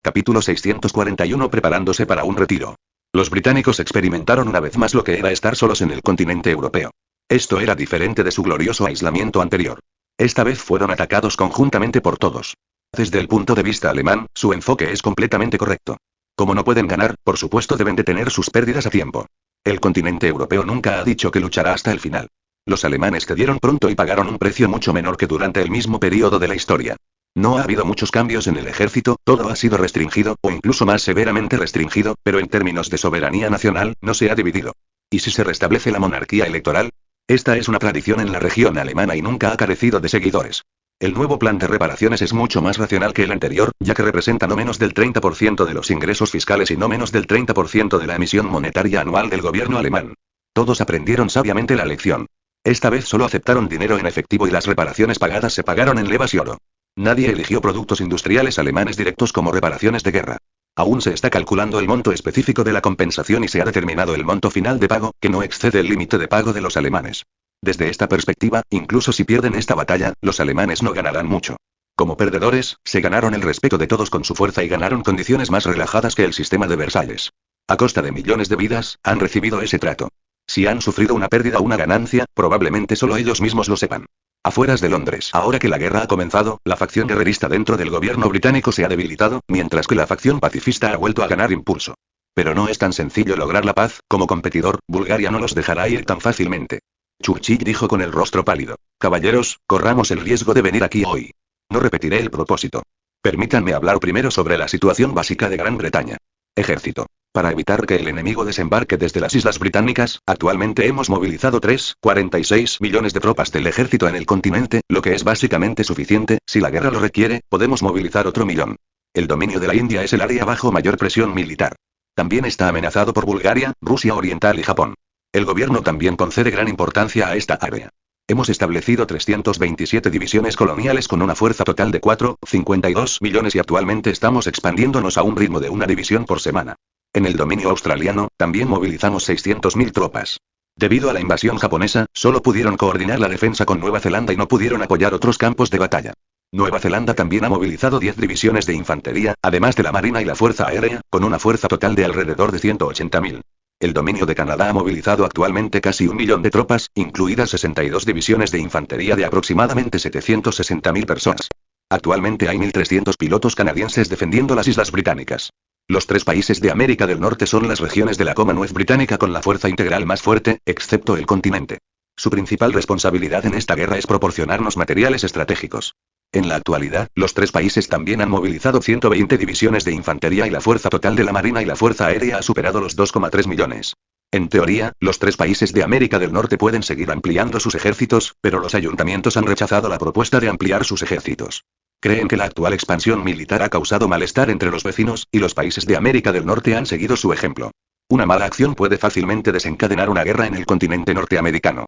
Capítulo 641 Preparándose para un retiro. Los británicos experimentaron una vez más lo que era estar solos en el continente europeo. Esto era diferente de su glorioso aislamiento anterior. Esta vez fueron atacados conjuntamente por todos. Desde el punto de vista alemán, su enfoque es completamente correcto. Como no pueden ganar, por supuesto deben detener sus pérdidas a tiempo. El continente europeo nunca ha dicho que luchará hasta el final. Los alemanes cedieron pronto y pagaron un precio mucho menor que durante el mismo periodo de la historia. No ha habido muchos cambios en el ejército, todo ha sido restringido, o incluso más severamente restringido, pero en términos de soberanía nacional, no se ha dividido. ¿Y si se restablece la monarquía electoral? Esta es una tradición en la región alemana y nunca ha carecido de seguidores. El nuevo plan de reparaciones es mucho más racional que el anterior, ya que representa no menos del 30% de los ingresos fiscales y no menos del 30% de la emisión monetaria anual del gobierno alemán. Todos aprendieron sabiamente la lección. Esta vez solo aceptaron dinero en efectivo y las reparaciones pagadas se pagaron en levas y oro. Nadie eligió productos industriales alemanes directos como reparaciones de guerra. Aún se está calculando el monto específico de la compensación y se ha determinado el monto final de pago, que no excede el límite de pago de los alemanes. Desde esta perspectiva, incluso si pierden esta batalla, los alemanes no ganarán mucho. Como perdedores, se ganaron el respeto de todos con su fuerza y ganaron condiciones más relajadas que el sistema de Versalles. A costa de millones de vidas, han recibido ese trato. Si han sufrido una pérdida o una ganancia, probablemente solo ellos mismos lo sepan. Afueras de Londres. Ahora que la guerra ha comenzado, la facción guerrerista dentro del gobierno británico se ha debilitado, mientras que la facción pacifista ha vuelto a ganar impulso. Pero no es tan sencillo lograr la paz, como competidor, Bulgaria no los dejará ir tan fácilmente. Churchill dijo con el rostro pálido. Caballeros, corramos el riesgo de venir aquí hoy. No repetiré el propósito. Permítanme hablar primero sobre la situación básica de Gran Bretaña. Ejército. Para evitar que el enemigo desembarque desde las Islas Británicas, actualmente hemos movilizado 3,46 millones de tropas del ejército en el continente, lo que es básicamente suficiente. Si la guerra lo requiere, podemos movilizar otro millón. El dominio de la India es el área bajo mayor presión militar. También está amenazado por Bulgaria, Rusia Oriental y Japón. El gobierno también concede gran importancia a esta área. Hemos establecido 327 divisiones coloniales con una fuerza total de 4,52 millones y actualmente estamos expandiéndonos a un ritmo de una división por semana. En el dominio australiano, también movilizamos 600.000 tropas. Debido a la invasión japonesa, solo pudieron coordinar la defensa con Nueva Zelanda y no pudieron apoyar otros campos de batalla. Nueva Zelanda también ha movilizado 10 divisiones de infantería, además de la Marina y la Fuerza Aérea, con una fuerza total de alrededor de 180.000. El dominio de Canadá ha movilizado actualmente casi 1 millón de tropas, incluidas 62 divisiones de infantería de aproximadamente 760.000 personas. Actualmente hay 1.300 pilotos canadienses defendiendo las Islas Británicas. Los 3 países de América del Norte son las regiones de la Commonwealth británica con la fuerza integral más fuerte, excepto el continente. Su principal responsabilidad en esta guerra es proporcionarnos materiales estratégicos. En la actualidad, los 3 países también han movilizado 120 divisiones de infantería y la fuerza total de la Marina y la Fuerza Aérea ha superado los 2,3 millones. En teoría, los 3 países de América del Norte pueden seguir ampliando sus ejércitos, pero los ayuntamientos han rechazado la propuesta de ampliar sus ejércitos. Creen que la actual expansión militar ha causado malestar entre los vecinos, y los países de América del Norte han seguido su ejemplo. Una mala acción puede fácilmente desencadenar una guerra en el continente norteamericano.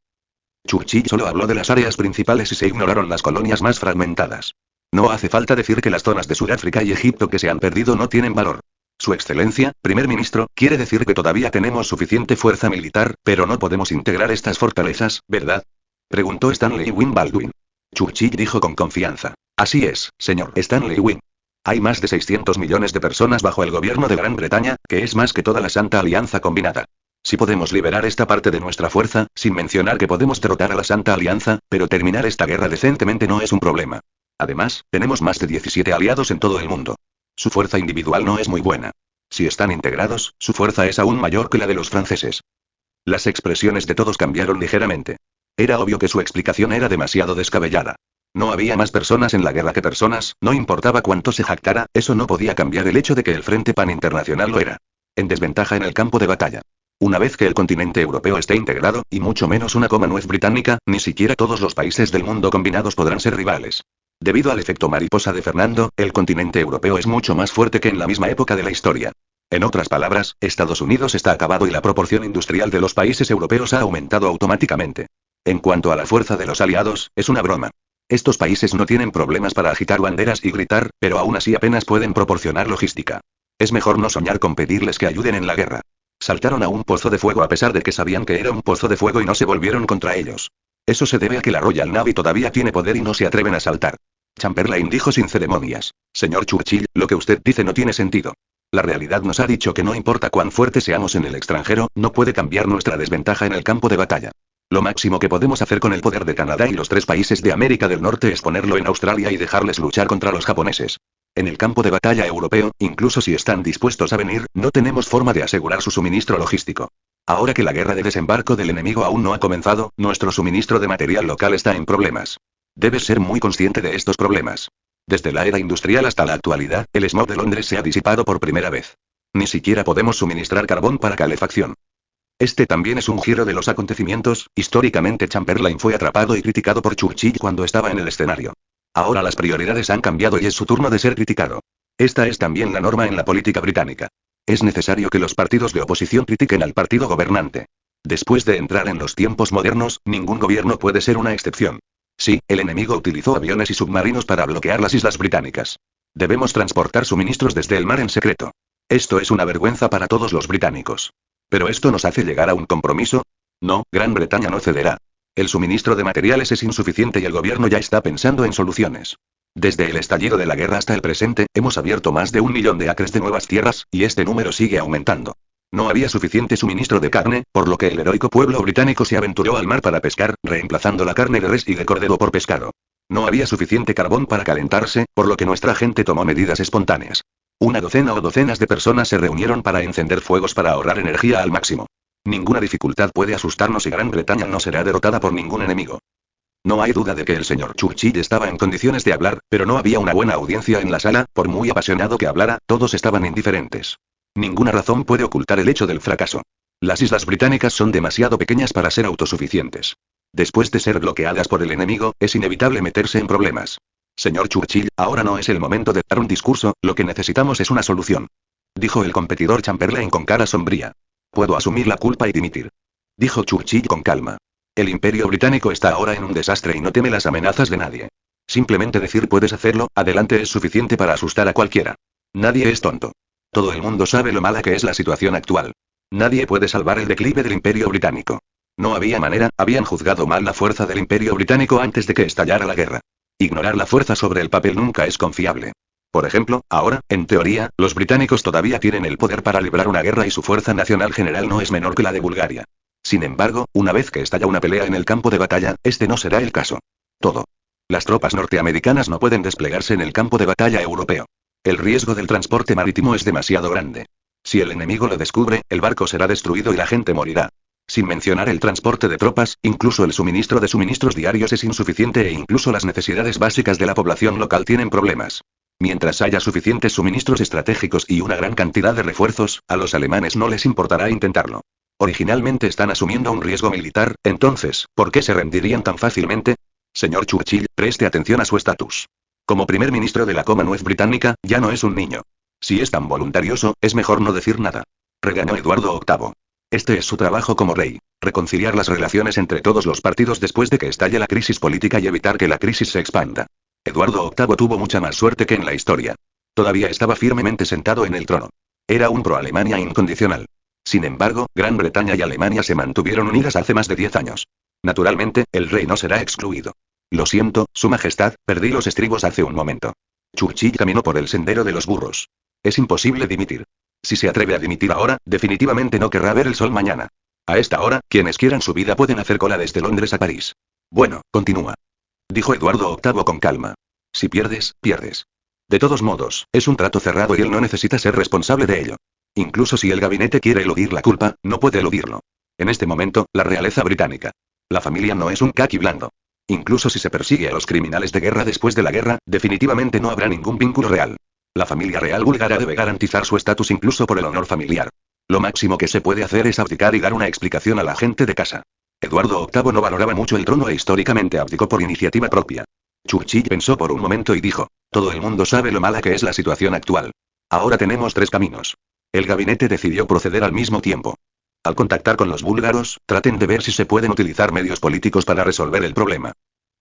Churchill solo habló de las áreas principales y se ignoraron las colonias más fragmentadas. No hace falta decir que las zonas de Sudáfrica y Egipto que se han perdido no tienen valor. Su excelencia, primer ministro, quiere decir que todavía tenemos suficiente fuerza militar, pero no podemos integrar estas fortalezas, ¿verdad? Preguntó Stanley Wynne Baldwin. Churchill dijo con confianza. Así es, señor Stanley Wynne. Hay más de 600 millones de personas bajo el gobierno de Gran Bretaña, que es más que toda la Santa Alianza combinada. Si podemos liberar esta parte de nuestra fuerza, sin mencionar que podemos derrotar a la Santa Alianza, pero terminar esta guerra decentemente no es un problema. Además, tenemos más de 17 aliados en todo el mundo. Su fuerza individual no es muy buena. Si están integrados, su fuerza es aún mayor que la de los franceses. Las expresiones de todos cambiaron ligeramente. Era obvio que su explicación era demasiado descabellada. No había más personas en la guerra que personas, no importaba cuánto se jactara, eso no podía cambiar el hecho de que el Frente Pan Internacional lo era. En desventaja en el campo de batalla. Una vez que el continente europeo esté integrado, y mucho menos una Commonwealth británica, ni siquiera todos los países del mundo combinados podrán ser rivales. Debido al efecto mariposa de Fernando, el continente europeo es mucho más fuerte que en la misma época de la historia. En otras palabras, Estados Unidos está acabado y la proporción industrial de los países europeos ha aumentado automáticamente. En cuanto a la fuerza de los aliados, es una broma. Estos países no tienen problemas para agitar banderas y gritar, pero aún así apenas pueden proporcionar logística. Es mejor no soñar con pedirles que ayuden en la guerra. Saltaron a un pozo de fuego a pesar de que sabían que era un pozo de fuego y no se volvieron contra ellos. Eso se debe a que la Royal Navy todavía tiene poder y no se atreven a saltar. Chamberlain dijo sin ceremonias. Señor Churchill, lo que usted dice no tiene sentido. La realidad nos ha dicho que no importa cuán fuertes seamos en el extranjero, no puede cambiar nuestra desventaja en el campo de batalla. Lo máximo que podemos hacer con el poder de Canadá y los 3 países de América del Norte es ponerlo en Australia y dejarles luchar contra los japoneses. En el campo de batalla europeo, incluso si están dispuestos a venir, no tenemos forma de asegurar su suministro logístico. Ahora que la guerra de desembarco del enemigo aún no ha comenzado, nuestro suministro de material local está en problemas. Debes ser muy consciente de estos problemas. Desde la era industrial hasta la actualidad, el smog de Londres se ha disipado por primera vez. Ni siquiera podemos suministrar carbón para calefacción. Este también es un giro de los acontecimientos. Históricamente Chamberlain fue atrapado y criticado por Churchill cuando estaba en el escenario. Ahora las prioridades han cambiado y es su turno de ser criticado. Esta es también la norma en la política británica. Es necesario que los partidos de oposición critiquen al partido gobernante. Después de entrar en los tiempos modernos, ningún gobierno puede ser una excepción. Sí, el enemigo utilizó aviones y submarinos para bloquear las islas británicas. Debemos transportar suministros desde el mar en secreto. Esto es una vergüenza para todos los británicos. ¿Pero esto nos hace llegar a un compromiso? No, Gran Bretaña no cederá. El suministro de materiales es insuficiente y el gobierno ya está pensando en soluciones. Desde el estallido de la guerra hasta el presente, hemos abierto más de 1 millón de acres de nuevas tierras, y este número sigue aumentando. No había suficiente suministro de carne, por lo que el heroico pueblo británico se aventuró al mar para pescar, reemplazando la carne de res y de cordero por pescado. No había suficiente carbón para calentarse, por lo que nuestra gente tomó medidas espontáneas. Una docena o docenas de personas se reunieron para encender fuegos para ahorrar energía al máximo. Ninguna dificultad puede asustarnos y Gran Bretaña no será derrotada por ningún enemigo. No hay duda de que el señor Churchill estaba en condiciones de hablar, pero no había una buena audiencia en la sala. Por muy apasionado que hablara, todos estaban indiferentes. Ninguna razón puede ocultar el hecho del fracaso. Las islas británicas son demasiado pequeñas para ser autosuficientes. Después de ser bloqueadas por el enemigo, es inevitable meterse en problemas. Señor Churchill, ahora no es el momento de dar un discurso, lo que necesitamos es una solución. Dijo el competidor Chamberlain con cara sombría. Puedo asumir la culpa y dimitir. Dijo Churchill con calma. El imperio británico está ahora en un desastre y no teme las amenazas de nadie. Simplemente decir puedes hacerlo, adelante es suficiente para asustar a cualquiera. Nadie es tonto. Todo el mundo sabe lo mala que es la situación actual. Nadie puede salvar el declive del imperio británico. No había manera, habían juzgado mal la fuerza del imperio británico antes de que estallara la guerra. Ignorar la fuerza sobre el papel nunca es confiable. Por ejemplo, ahora, en teoría, los británicos todavía tienen el poder para librar una guerra y su fuerza nacional general no es menor que la de Bulgaria. Sin embargo, una vez que estalla una pelea en el campo de batalla, este no será el caso. Todo. Las tropas norteamericanas no pueden desplegarse en el campo de batalla europeo. El riesgo del transporte marítimo es demasiado grande. Si el enemigo lo descubre, el barco será destruido y la gente morirá. Sin mencionar el transporte de tropas, incluso el suministro de suministros diarios es insuficiente e incluso las necesidades básicas de la población local tienen problemas. Mientras haya suficientes suministros estratégicos y una gran cantidad de refuerzos, a los alemanes no les importará intentarlo. Originalmente están asumiendo un riesgo militar, entonces, ¿por qué se rendirían tan fácilmente? Señor Churchill, preste atención a su estatus. Como primer ministro de la Commonwealth británica, ya no es un niño. Si es tan voluntarioso, es mejor no decir nada. Regañó Eduardo VIII. Este es su trabajo como rey, reconciliar las relaciones entre todos los partidos después de que estalle la crisis política y evitar que la crisis se expanda. Eduardo VIII tuvo mucha más suerte que en la historia. Todavía estaba firmemente sentado en el trono. Era un pro-Alemania incondicional. Sin embargo, Gran Bretaña y Alemania se mantuvieron unidas hace más de 10 años. Naturalmente, el rey no será excluido. Lo siento, Su Majestad, perdí los estribos hace un momento. Churchill caminó por el sendero de los burros. Es imposible dimitir. Si se atreve a dimitir ahora, definitivamente no querrá ver el sol mañana. A esta hora, quienes quieran su vida pueden hacer cola desde Londres a París. Bueno, continúa. Dijo Eduardo VIII con calma. Si pierdes, pierdes. De todos modos, es un trato cerrado y él no necesita ser responsable de ello. Incluso si el gabinete quiere eludir la culpa, no puede eludirlo. En este momento, la realeza británica. La familia no es un caqui blando. Incluso si se persigue a los criminales de guerra después de la guerra, definitivamente no habrá ningún vínculo real. La familia real búlgara debe garantizar su estatus incluso por el honor familiar. Lo máximo que se puede hacer es abdicar y dar una explicación a la gente de casa. Eduardo VIII no valoraba mucho el trono e históricamente abdicó por iniciativa propia. Churchill pensó por un momento y dijo, todo el mundo sabe lo mala que es la situación actual. Ahora tenemos 3 caminos. El gabinete decidió proceder al mismo tiempo. Al contactar con los búlgaros, traten de ver si se pueden utilizar medios políticos para resolver el problema.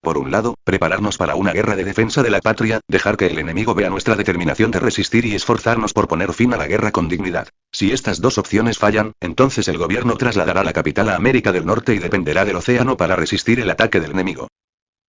Por un lado, prepararnos para una guerra de defensa de la patria, dejar que el enemigo vea nuestra determinación de resistir y esforzarnos por poner fin a la guerra con dignidad. Si estas 2 opciones fallan, entonces el gobierno trasladará la capital a América del Norte y dependerá del océano para resistir el ataque del enemigo.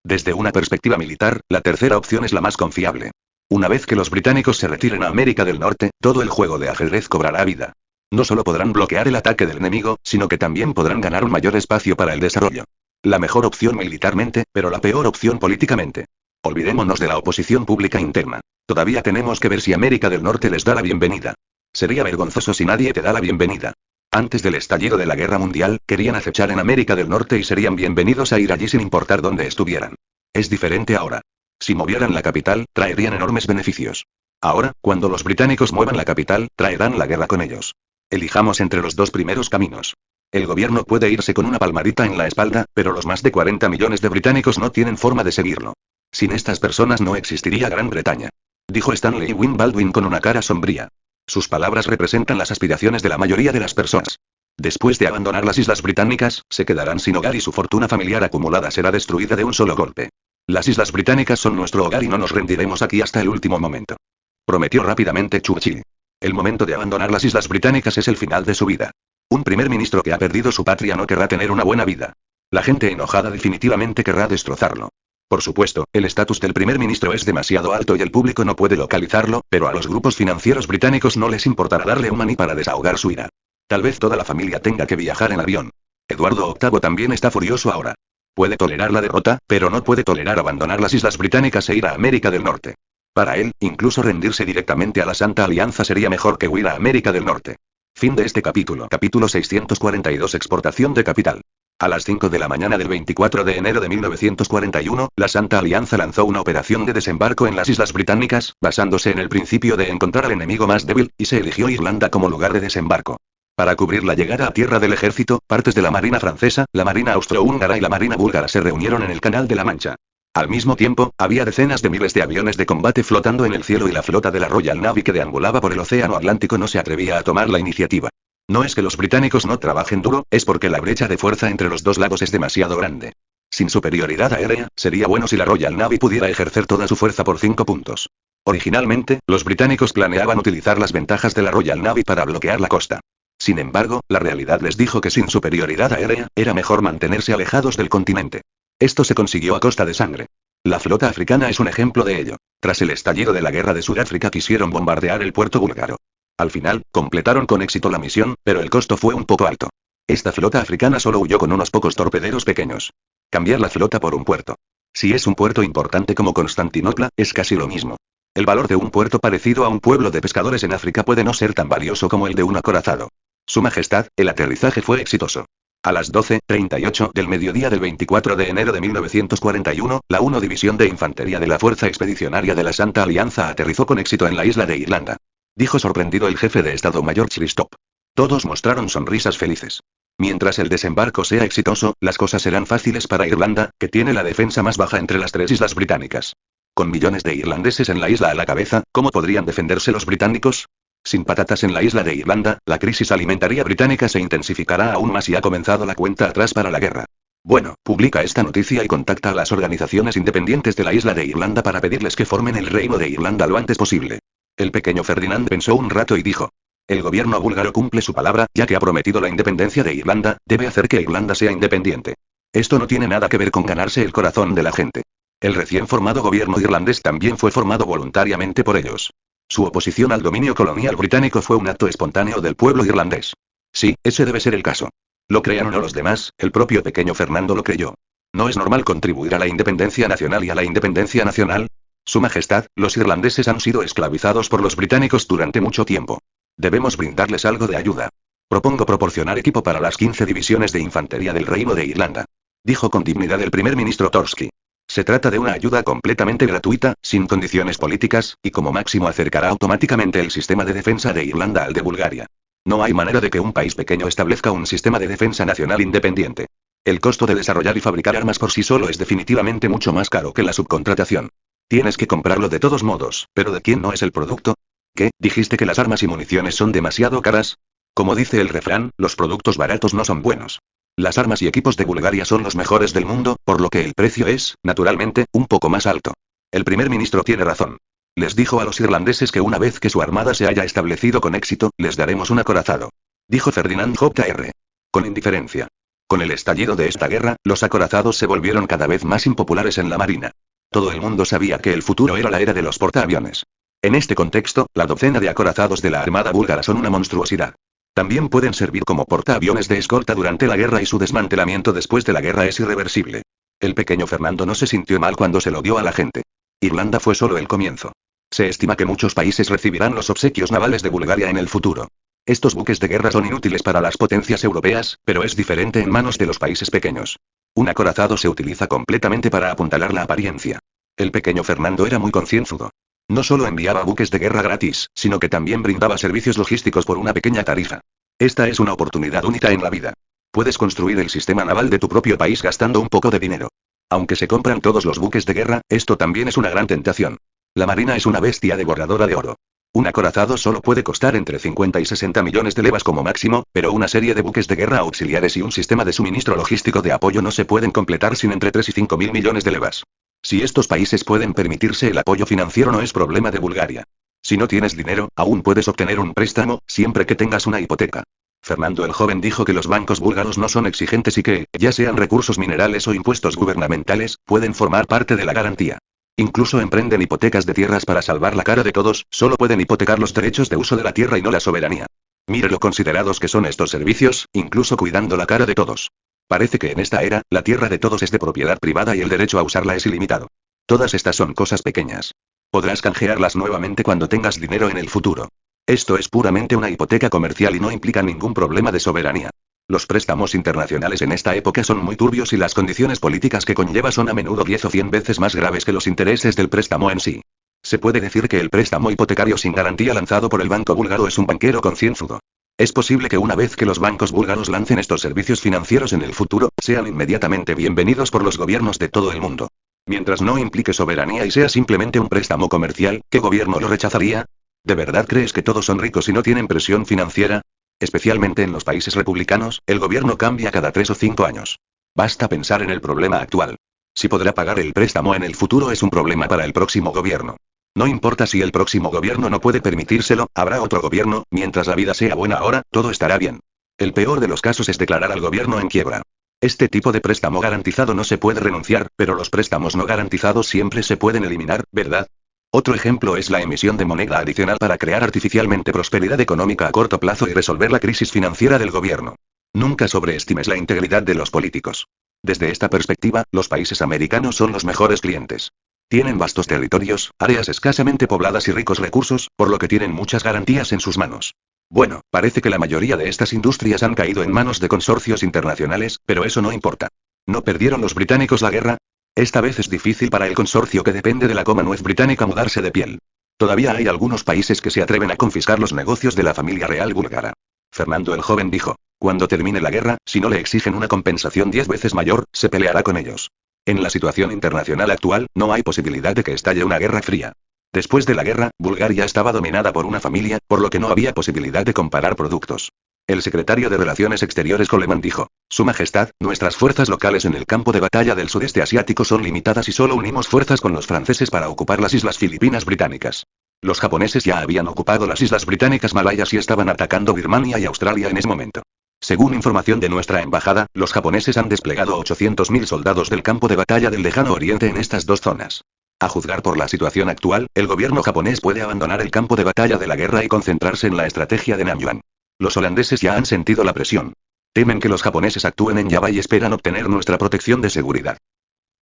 Desde una perspectiva militar, la tercera opción es la más confiable. Una vez que los británicos se retiren a América del Norte, todo el juego de ajedrez cobrará vida. No solo podrán bloquear el ataque del enemigo, sino que también podrán ganar un mayor espacio para el desarrollo. La mejor opción militarmente, pero la peor opción políticamente. Olvidémonos de la oposición pública interna. Todavía tenemos que ver si América del Norte les da la bienvenida. Sería vergonzoso si nadie te da la bienvenida. Antes del estallido de la Guerra Mundial, querían acechar en América del Norte y serían bienvenidos a ir allí sin importar dónde estuvieran. Es diferente ahora. Si movieran la capital, traerían enormes beneficios. Ahora, cuando los británicos muevan la capital, traerán la guerra con ellos. Elijamos entre los dos primeros caminos. El gobierno puede irse con una palmadita en la espalda, pero los más de 40 millones de británicos no tienen forma de seguirlo. Sin estas personas no existiría Gran Bretaña. Dijo Stanley Wynne Baldwin con una cara sombría. Sus palabras representan las aspiraciones de la mayoría de las personas. Después de abandonar las Islas Británicas, se quedarán sin hogar y su fortuna familiar acumulada será destruida de un solo golpe. Las Islas Británicas son nuestro hogar y no nos rendiremos aquí hasta el último momento. Prometió rápidamente Churchill. El momento de abandonar las Islas Británicas es el final de su vida. Un primer ministro que ha perdido su patria no querrá tener una buena vida. La gente enojada definitivamente querrá destrozarlo. Por supuesto, el estatus del primer ministro es demasiado alto y el público no puede localizarlo, pero a los grupos financieros británicos no les importará darle un maní para desahogar su ira. Tal vez toda la familia tenga que viajar en avión. Eduardo VIII también está furioso ahora. Puede tolerar la derrota, pero no puede tolerar abandonar las Islas Británicas e ir a América del Norte. Para él, incluso rendirse directamente a la Santa Alianza sería mejor que huir a América del Norte. Fin de este capítulo. Capítulo 642. Exportación de capital. A las 5 de la mañana del 24 de enero de 1941, la Santa Alianza lanzó una operación de desembarco en las Islas Británicas, basándose en el principio de encontrar al enemigo más débil, y se eligió Irlanda como lugar de desembarco. Para cubrir la llegada a tierra del ejército, partes de la Marina francesa, la Marina austrohúngara y la Marina búlgara se reunieron en el Canal de la Mancha. Al mismo tiempo, había decenas de miles de aviones de combate flotando en el cielo y la flota de la Royal Navy que deambulaba por el Océano Atlántico no se atrevía a tomar la iniciativa. No es que los británicos no trabajen duro, es porque la brecha de fuerza entre los dos lados es demasiado grande. Sin superioridad aérea, sería bueno si la Royal Navy pudiera ejercer toda su fuerza por 5 puntos. Originalmente, los británicos planeaban utilizar las ventajas de la Royal Navy para bloquear la costa. Sin embargo, la realidad les dijo que sin superioridad aérea, era mejor mantenerse alejados del continente. Esto se consiguió a costa de sangre. La flota africana es un ejemplo de ello. Tras el estallido de la guerra de Sudáfrica quisieron bombardear el puerto búlgaro. Al final, completaron con éxito la misión, pero el costo fue un poco alto. Esta flota africana solo huyó con unos pocos torpederos pequeños. Cambiar la flota por un puerto. Si es un puerto importante como Constantinopla, es casi lo mismo. El valor de un puerto parecido a un pueblo de pescadores en África puede no ser tan valioso como el de un acorazado. Su Majestad, el aterrizaje fue exitoso. A las 12:38 del mediodía del 24 de enero de 1941, la 1 División de Infantería de la Fuerza Expedicionaria de la Santa Alianza aterrizó con éxito en la isla de Irlanda. Dijo sorprendido el jefe de Estado Mayor Christop. Todos mostraron sonrisas felices. Mientras el desembarco sea exitoso, las cosas serán fáciles para Irlanda, que tiene la defensa más baja entre las 3 islas británicas. Con millones de irlandeses en la isla a la cabeza, ¿cómo podrían defenderse los británicos? Sin patatas en la isla de Irlanda, la crisis alimentaria británica se intensificará aún más y ha comenzado la cuenta atrás para la guerra. Bueno, publica esta noticia y contacta a las organizaciones independientes de la isla de Irlanda para pedirles que formen el Reino de Irlanda lo antes posible. El pequeño Ferdinand pensó un rato y dijo: el gobierno búlgaro cumple su palabra, ya que ha prometido la independencia de Irlanda, debe hacer que Irlanda sea independiente. Esto no tiene nada que ver con ganarse el corazón de la gente. El recién formado gobierno irlandés también fue formado voluntariamente por ellos. Su oposición al dominio colonial británico fue un acto espontáneo del pueblo irlandés. Sí, ese debe ser el caso. Lo crean o no los demás, el propio pequeño Fernando lo creyó. ¿No es normal contribuir a la independencia nacional y a la independencia nacional? Su Majestad, los irlandeses han sido esclavizados por los británicos durante mucho tiempo. Debemos brindarles algo de ayuda. Propongo proporcionar equipo para las 15 divisiones de infantería del Reino de Irlanda. Dijo con dignidad el primer ministro Torsky. Se trata de una ayuda completamente gratuita, sin condiciones políticas, y como máximo acercará automáticamente el sistema de defensa de Irlanda al de Bulgaria. No hay manera de que un país pequeño establezca un sistema de defensa nacional independiente. El costo de desarrollar y fabricar armas por sí solo es definitivamente mucho más caro que la subcontratación. Tienes que comprarlo de todos modos, pero ¿de quién no es el producto? ¿Qué? ¿Dijiste que las armas y municiones son demasiado caras? Como dice el refrán, los productos baratos no son buenos. Las armas y equipos de Bulgaria son los mejores del mundo, por lo que el precio es, naturalmente, un poco más alto. El primer ministro tiene razón. Les dijo a los irlandeses que una vez que su armada se haya establecido con éxito, les daremos un acorazado. Dijo Ferdinand Jr. Con indiferencia. Con el estallido de esta guerra, los acorazados se volvieron cada vez más impopulares en la marina. Todo el mundo sabía que el futuro era la era de los portaaviones. En este contexto, la docena de acorazados de la Armada búlgara son una monstruosidad. También pueden servir como portaaviones de escolta durante la guerra y su desmantelamiento después de la guerra es irreversible. El pequeño Fernando no se sintió mal cuando se lo dio a la gente. Irlanda fue solo el comienzo. Se estima que muchos países recibirán los obsequios navales de Bulgaria en el futuro. Estos buques de guerra son inútiles para las potencias europeas, pero es diferente en manos de los países pequeños. Un acorazado se utiliza completamente para apuntalar la apariencia. El pequeño Fernando era muy concienzudo. No solo enviaba buques de guerra gratis, sino que también brindaba servicios logísticos por una pequeña tarifa. Esta es una oportunidad única en la vida. Puedes construir el sistema naval de tu propio país gastando un poco de dinero. Aunque se compran todos los buques de guerra, esto también es una gran tentación. La marina es una bestia devoradora de oro. Un acorazado solo puede costar entre 50 y 60 millones de levas como máximo, pero una serie de buques de guerra auxiliares y un sistema de suministro logístico de apoyo no se pueden completar sin entre 3 y 5 mil millones de levas. Si estos países pueden permitirse el apoyo financiero no es problema de Bulgaria. Si no tienes dinero, aún puedes obtener un préstamo, siempre que tengas una hipoteca. Fernando el joven dijo que los bancos búlgaros no son exigentes y que, ya sean recursos minerales o impuestos gubernamentales, pueden formar parte de la garantía. Incluso emprenden hipotecas de tierras para salvar la cara de todos, solo pueden hipotecar los derechos de uso de la tierra y no la soberanía. Mire lo considerados que son estos servicios, incluso cuidando la cara de todos. Parece que en esta era, la tierra de todos es de propiedad privada y el derecho a usarla es ilimitado. Todas estas son cosas pequeñas. Podrás canjearlas nuevamente cuando tengas dinero en el futuro. Esto es puramente una hipoteca comercial y no implica ningún problema de soberanía. Los préstamos internacionales en esta época son muy turbios y las condiciones políticas que conlleva son a menudo 10 o 100 veces más graves que los intereses del préstamo en sí. Se puede decir que el préstamo hipotecario sin garantía lanzado por el banco búlgaro es un banquero concienzudo. Es posible que una vez que los bancos búlgaros lancen estos servicios financieros en el futuro, sean inmediatamente bienvenidos por los gobiernos de todo el mundo. Mientras no implique soberanía y sea simplemente un préstamo comercial, ¿qué gobierno lo rechazaría? ¿De verdad crees que todos son ricos y no tienen presión financiera? Especialmente en los países republicanos, el gobierno cambia cada 3 o 5 años. Basta pensar en el problema actual. Si podrá pagar el préstamo en el futuro es un problema para el próximo gobierno. No importa si el próximo gobierno no puede permitírselo, habrá otro gobierno, mientras la vida sea buena ahora, todo estará bien. El peor de los casos es declarar al gobierno en quiebra. Este tipo de préstamo garantizado no se puede renunciar, pero los préstamos no garantizados siempre se pueden eliminar, ¿verdad? Otro ejemplo es la emisión de moneda adicional para crear artificialmente prosperidad económica a corto plazo y resolver la crisis financiera del gobierno. Nunca sobreestimes la integridad de los políticos. Desde esta perspectiva, los países americanos son los mejores clientes. Tienen vastos territorios, áreas escasamente pobladas y ricos recursos, por lo que tienen muchas garantías en sus manos. Bueno, parece que la mayoría de estas industrias han caído en manos de consorcios internacionales, pero eso no importa. ¿No perdieron los británicos la guerra? Esta vez es difícil para el consorcio que depende de la Commonwealth británica mudarse de piel. Todavía hay algunos países que se atreven a confiscar los negocios de la familia real búlgara. Fernando el joven dijo, cuando termine la guerra, si no le exigen una compensación 10 veces mayor, se peleará con ellos. En la situación internacional actual, no hay posibilidad de que estalle una guerra fría. Después de la guerra, Bulgaria estaba dominada por una familia, por lo que no había posibilidad de comparar productos. El secretario de Relaciones Exteriores Coleman dijo, Su Majestad, nuestras fuerzas locales en el campo de batalla del sudeste asiático son limitadas y solo unimos fuerzas con los franceses para ocupar las islas Filipinas británicas. Los japoneses ya habían ocupado las islas británicas malayas y estaban atacando Birmania y Australia en ese momento. Según información de nuestra embajada, los japoneses han desplegado 800.000 soldados del campo de batalla del lejano oriente en estas dos zonas. A juzgar por la situación actual, el gobierno japonés puede abandonar el campo de batalla de la guerra y concentrarse en la estrategia de Namyuan. Los holandeses ya han sentido la presión. Temen que los japoneses actúen en Java y esperan obtener nuestra protección de seguridad.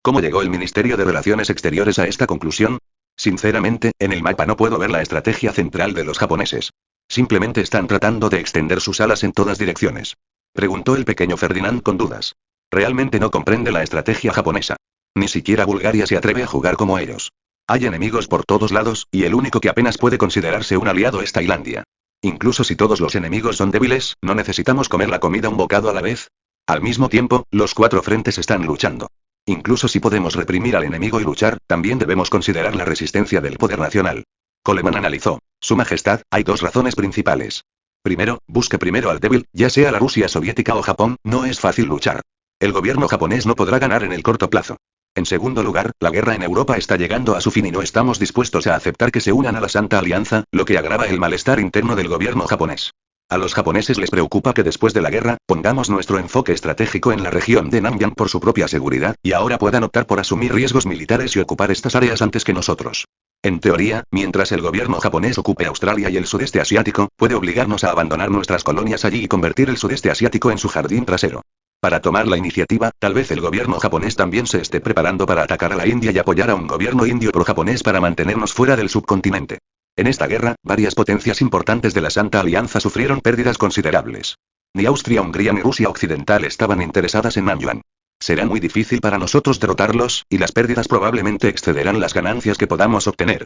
¿Cómo llegó el Ministerio de Relaciones Exteriores a esta conclusión? Sinceramente, en el mapa no puedo ver la estrategia central de los japoneses. Simplemente están tratando de extender sus alas en todas direcciones. Preguntó el pequeño Ferdinand con dudas. Realmente no comprende la estrategia japonesa. Ni siquiera Bulgaria se atreve a jugar como ellos. Hay enemigos por todos lados, y el único que apenas puede considerarse un aliado es Tailandia. Incluso si todos los enemigos son débiles, ¿no necesitamos comer la comida un bocado a la vez? Al mismo tiempo, los 4 frentes están luchando. Incluso si podemos reprimir al enemigo y luchar, también debemos considerar la resistencia del poder nacional. Coleman analizó. Su Majestad, hay 2 razones principales. Primero, busque primero al débil, ya sea la Rusia soviética o Japón, no es fácil luchar. El gobierno japonés no podrá ganar en el corto plazo. En segundo lugar, la guerra en Europa está llegando a su fin y no estamos dispuestos a aceptar que se unan a la Santa Alianza, lo que agrava el malestar interno del gobierno japonés. A los japoneses les preocupa que después de la guerra, pongamos nuestro enfoque estratégico en la región de Namgyal por su propia seguridad, y ahora puedan optar por asumir riesgos militares y ocupar estas áreas antes que nosotros. En teoría, mientras el gobierno japonés ocupe Australia y el sudeste asiático, puede obligarnos a abandonar nuestras colonias allí y convertir el sudeste asiático en su jardín trasero. Para tomar la iniciativa, tal vez el gobierno japonés también se esté preparando para atacar a la India y apoyar a un gobierno indio pro-japonés para mantenernos fuera del subcontinente. En esta guerra, varias potencias importantes de la Santa Alianza sufrieron pérdidas considerables. Ni Austria-Hungría ni Rusia Occidental estaban interesadas en Namgyal. Será muy difícil para nosotros derrotarlos, y las pérdidas probablemente excederán las ganancias que podamos obtener.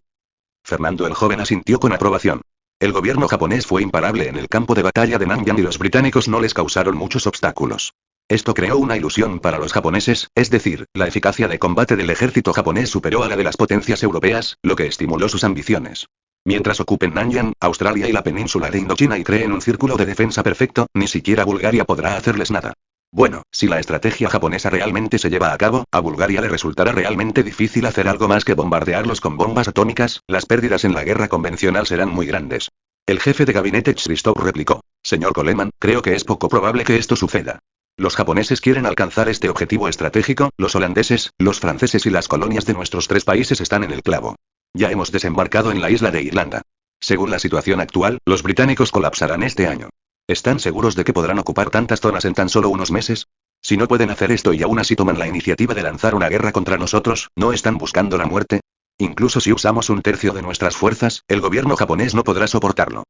Fernando el Joven asintió con aprobación. El gobierno japonés fue imparable en el campo de batalla de Namgyal y los británicos no les causaron muchos obstáculos. Esto creó una ilusión para los japoneses, es decir, la eficacia de combate del ejército japonés superó a la de las potencias europeas, lo que estimuló sus ambiciones. Mientras ocupen Nanyang, Australia y la península de Indochina y creen un círculo de defensa perfecto, ni siquiera Bulgaria podrá hacerles nada. Bueno, si la estrategia japonesa realmente se lleva a cabo, a Bulgaria le resultará realmente difícil hacer algo más que bombardearlos con bombas atómicas, las pérdidas en la guerra convencional serán muy grandes. El jefe de gabinete Christoph replicó: Señor Coleman, creo que es poco probable que esto suceda. Los japoneses quieren alcanzar este objetivo estratégico, los holandeses, los franceses y las colonias de nuestros tres países están en el clavo. Ya hemos desembarcado en la isla de Irlanda. Según la situación actual, los británicos colapsarán este año. ¿Están seguros de que podrán ocupar tantas zonas en tan solo unos meses? Si no pueden hacer esto y aún así toman la iniciativa de lanzar una guerra contra nosotros, ¿no están buscando la muerte? Incluso si usamos un tercio de nuestras fuerzas, el gobierno japonés no podrá soportarlo.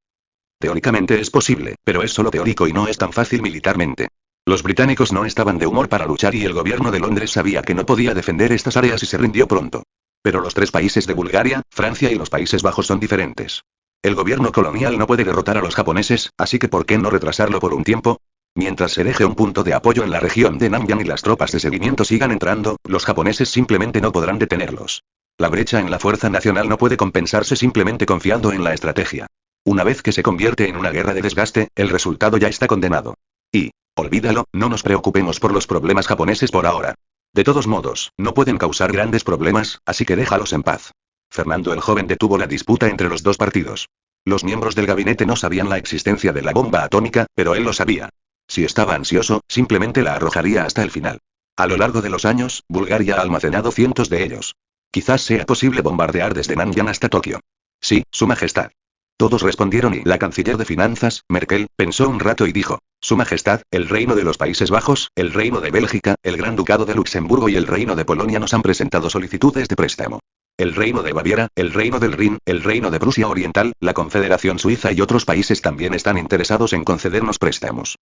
Teóricamente es posible, pero es solo teórico y no es tan fácil militarmente. Los británicos no estaban de humor para luchar y el gobierno de Londres sabía que no podía defender estas áreas y se rindió pronto. Pero los tres países de Bulgaria, Francia y los Países Bajos son diferentes. El gobierno colonial no puede derrotar a los japoneses, así que ¿por qué no retrasarlo por un tiempo? Mientras se deje un punto de apoyo en la región de Namgyal y las tropas de seguimiento sigan entrando, los japoneses simplemente no podrán detenerlos. La brecha en la fuerza nacional no puede compensarse simplemente confiando en la estrategia. Una vez que se convierte en una guerra de desgaste, el resultado ya está condenado. Y, olvídalo, no nos preocupemos por los problemas japoneses por ahora. De todos modos, no pueden causar grandes problemas, así que déjalos en paz. Fernando el Joven detuvo la disputa entre los dos partidos. Los miembros del gabinete no sabían la existencia de la bomba atómica, pero él lo sabía. Si estaba ansioso, simplemente la arrojaría hasta el final. A lo largo de los años, Bulgaria ha almacenado cientos de ellos. Quizás sea posible bombardear desde Nanyang hasta Tokio. Sí, Su Majestad. Todos respondieron y la canciller de finanzas, Merkel, pensó un rato y dijo: Su Majestad, el Reino de los Países Bajos, el Reino de Bélgica, el Gran Ducado de Luxemburgo y el Reino de Polonia nos han presentado solicitudes de préstamo. El Reino de Baviera, el Reino del Rin, el Reino de Prusia Oriental, la Confederación Suiza y otros países también están interesados en concedernos préstamos.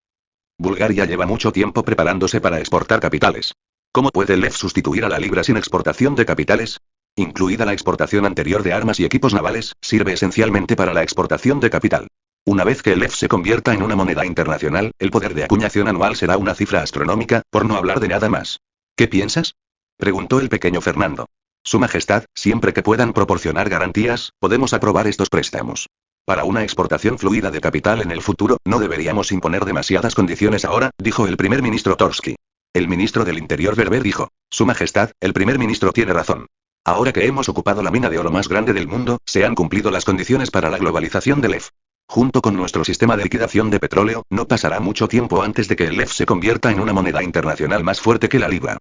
Bulgaria lleva mucho tiempo preparándose para exportar capitales. ¿Cómo puede el LEF sustituir a la libra sin exportación de capitales? Incluida la exportación anterior de armas y equipos navales, sirve esencialmente para la exportación de capital. Una vez que el LEF se convierta en una moneda internacional, el poder de acuñación anual será una cifra astronómica, por no hablar de nada más. ¿Qué piensas?, preguntó el pequeño Fernando. Su Majestad, siempre que puedan proporcionar garantías, podemos aprobar estos préstamos. Para una exportación fluida de capital en el futuro, no deberíamos imponer demasiadas condiciones ahora, dijo el primer ministro Torsky. El ministro del Interior Berber dijo: Su Majestad, el primer ministro tiene razón. Ahora que hemos ocupado la mina de oro más grande del mundo, se han cumplido las condiciones para la globalización del LEF. Junto con nuestro sistema de liquidación de petróleo, no pasará mucho tiempo antes de que el LEF se convierta en una moneda internacional más fuerte que la libra.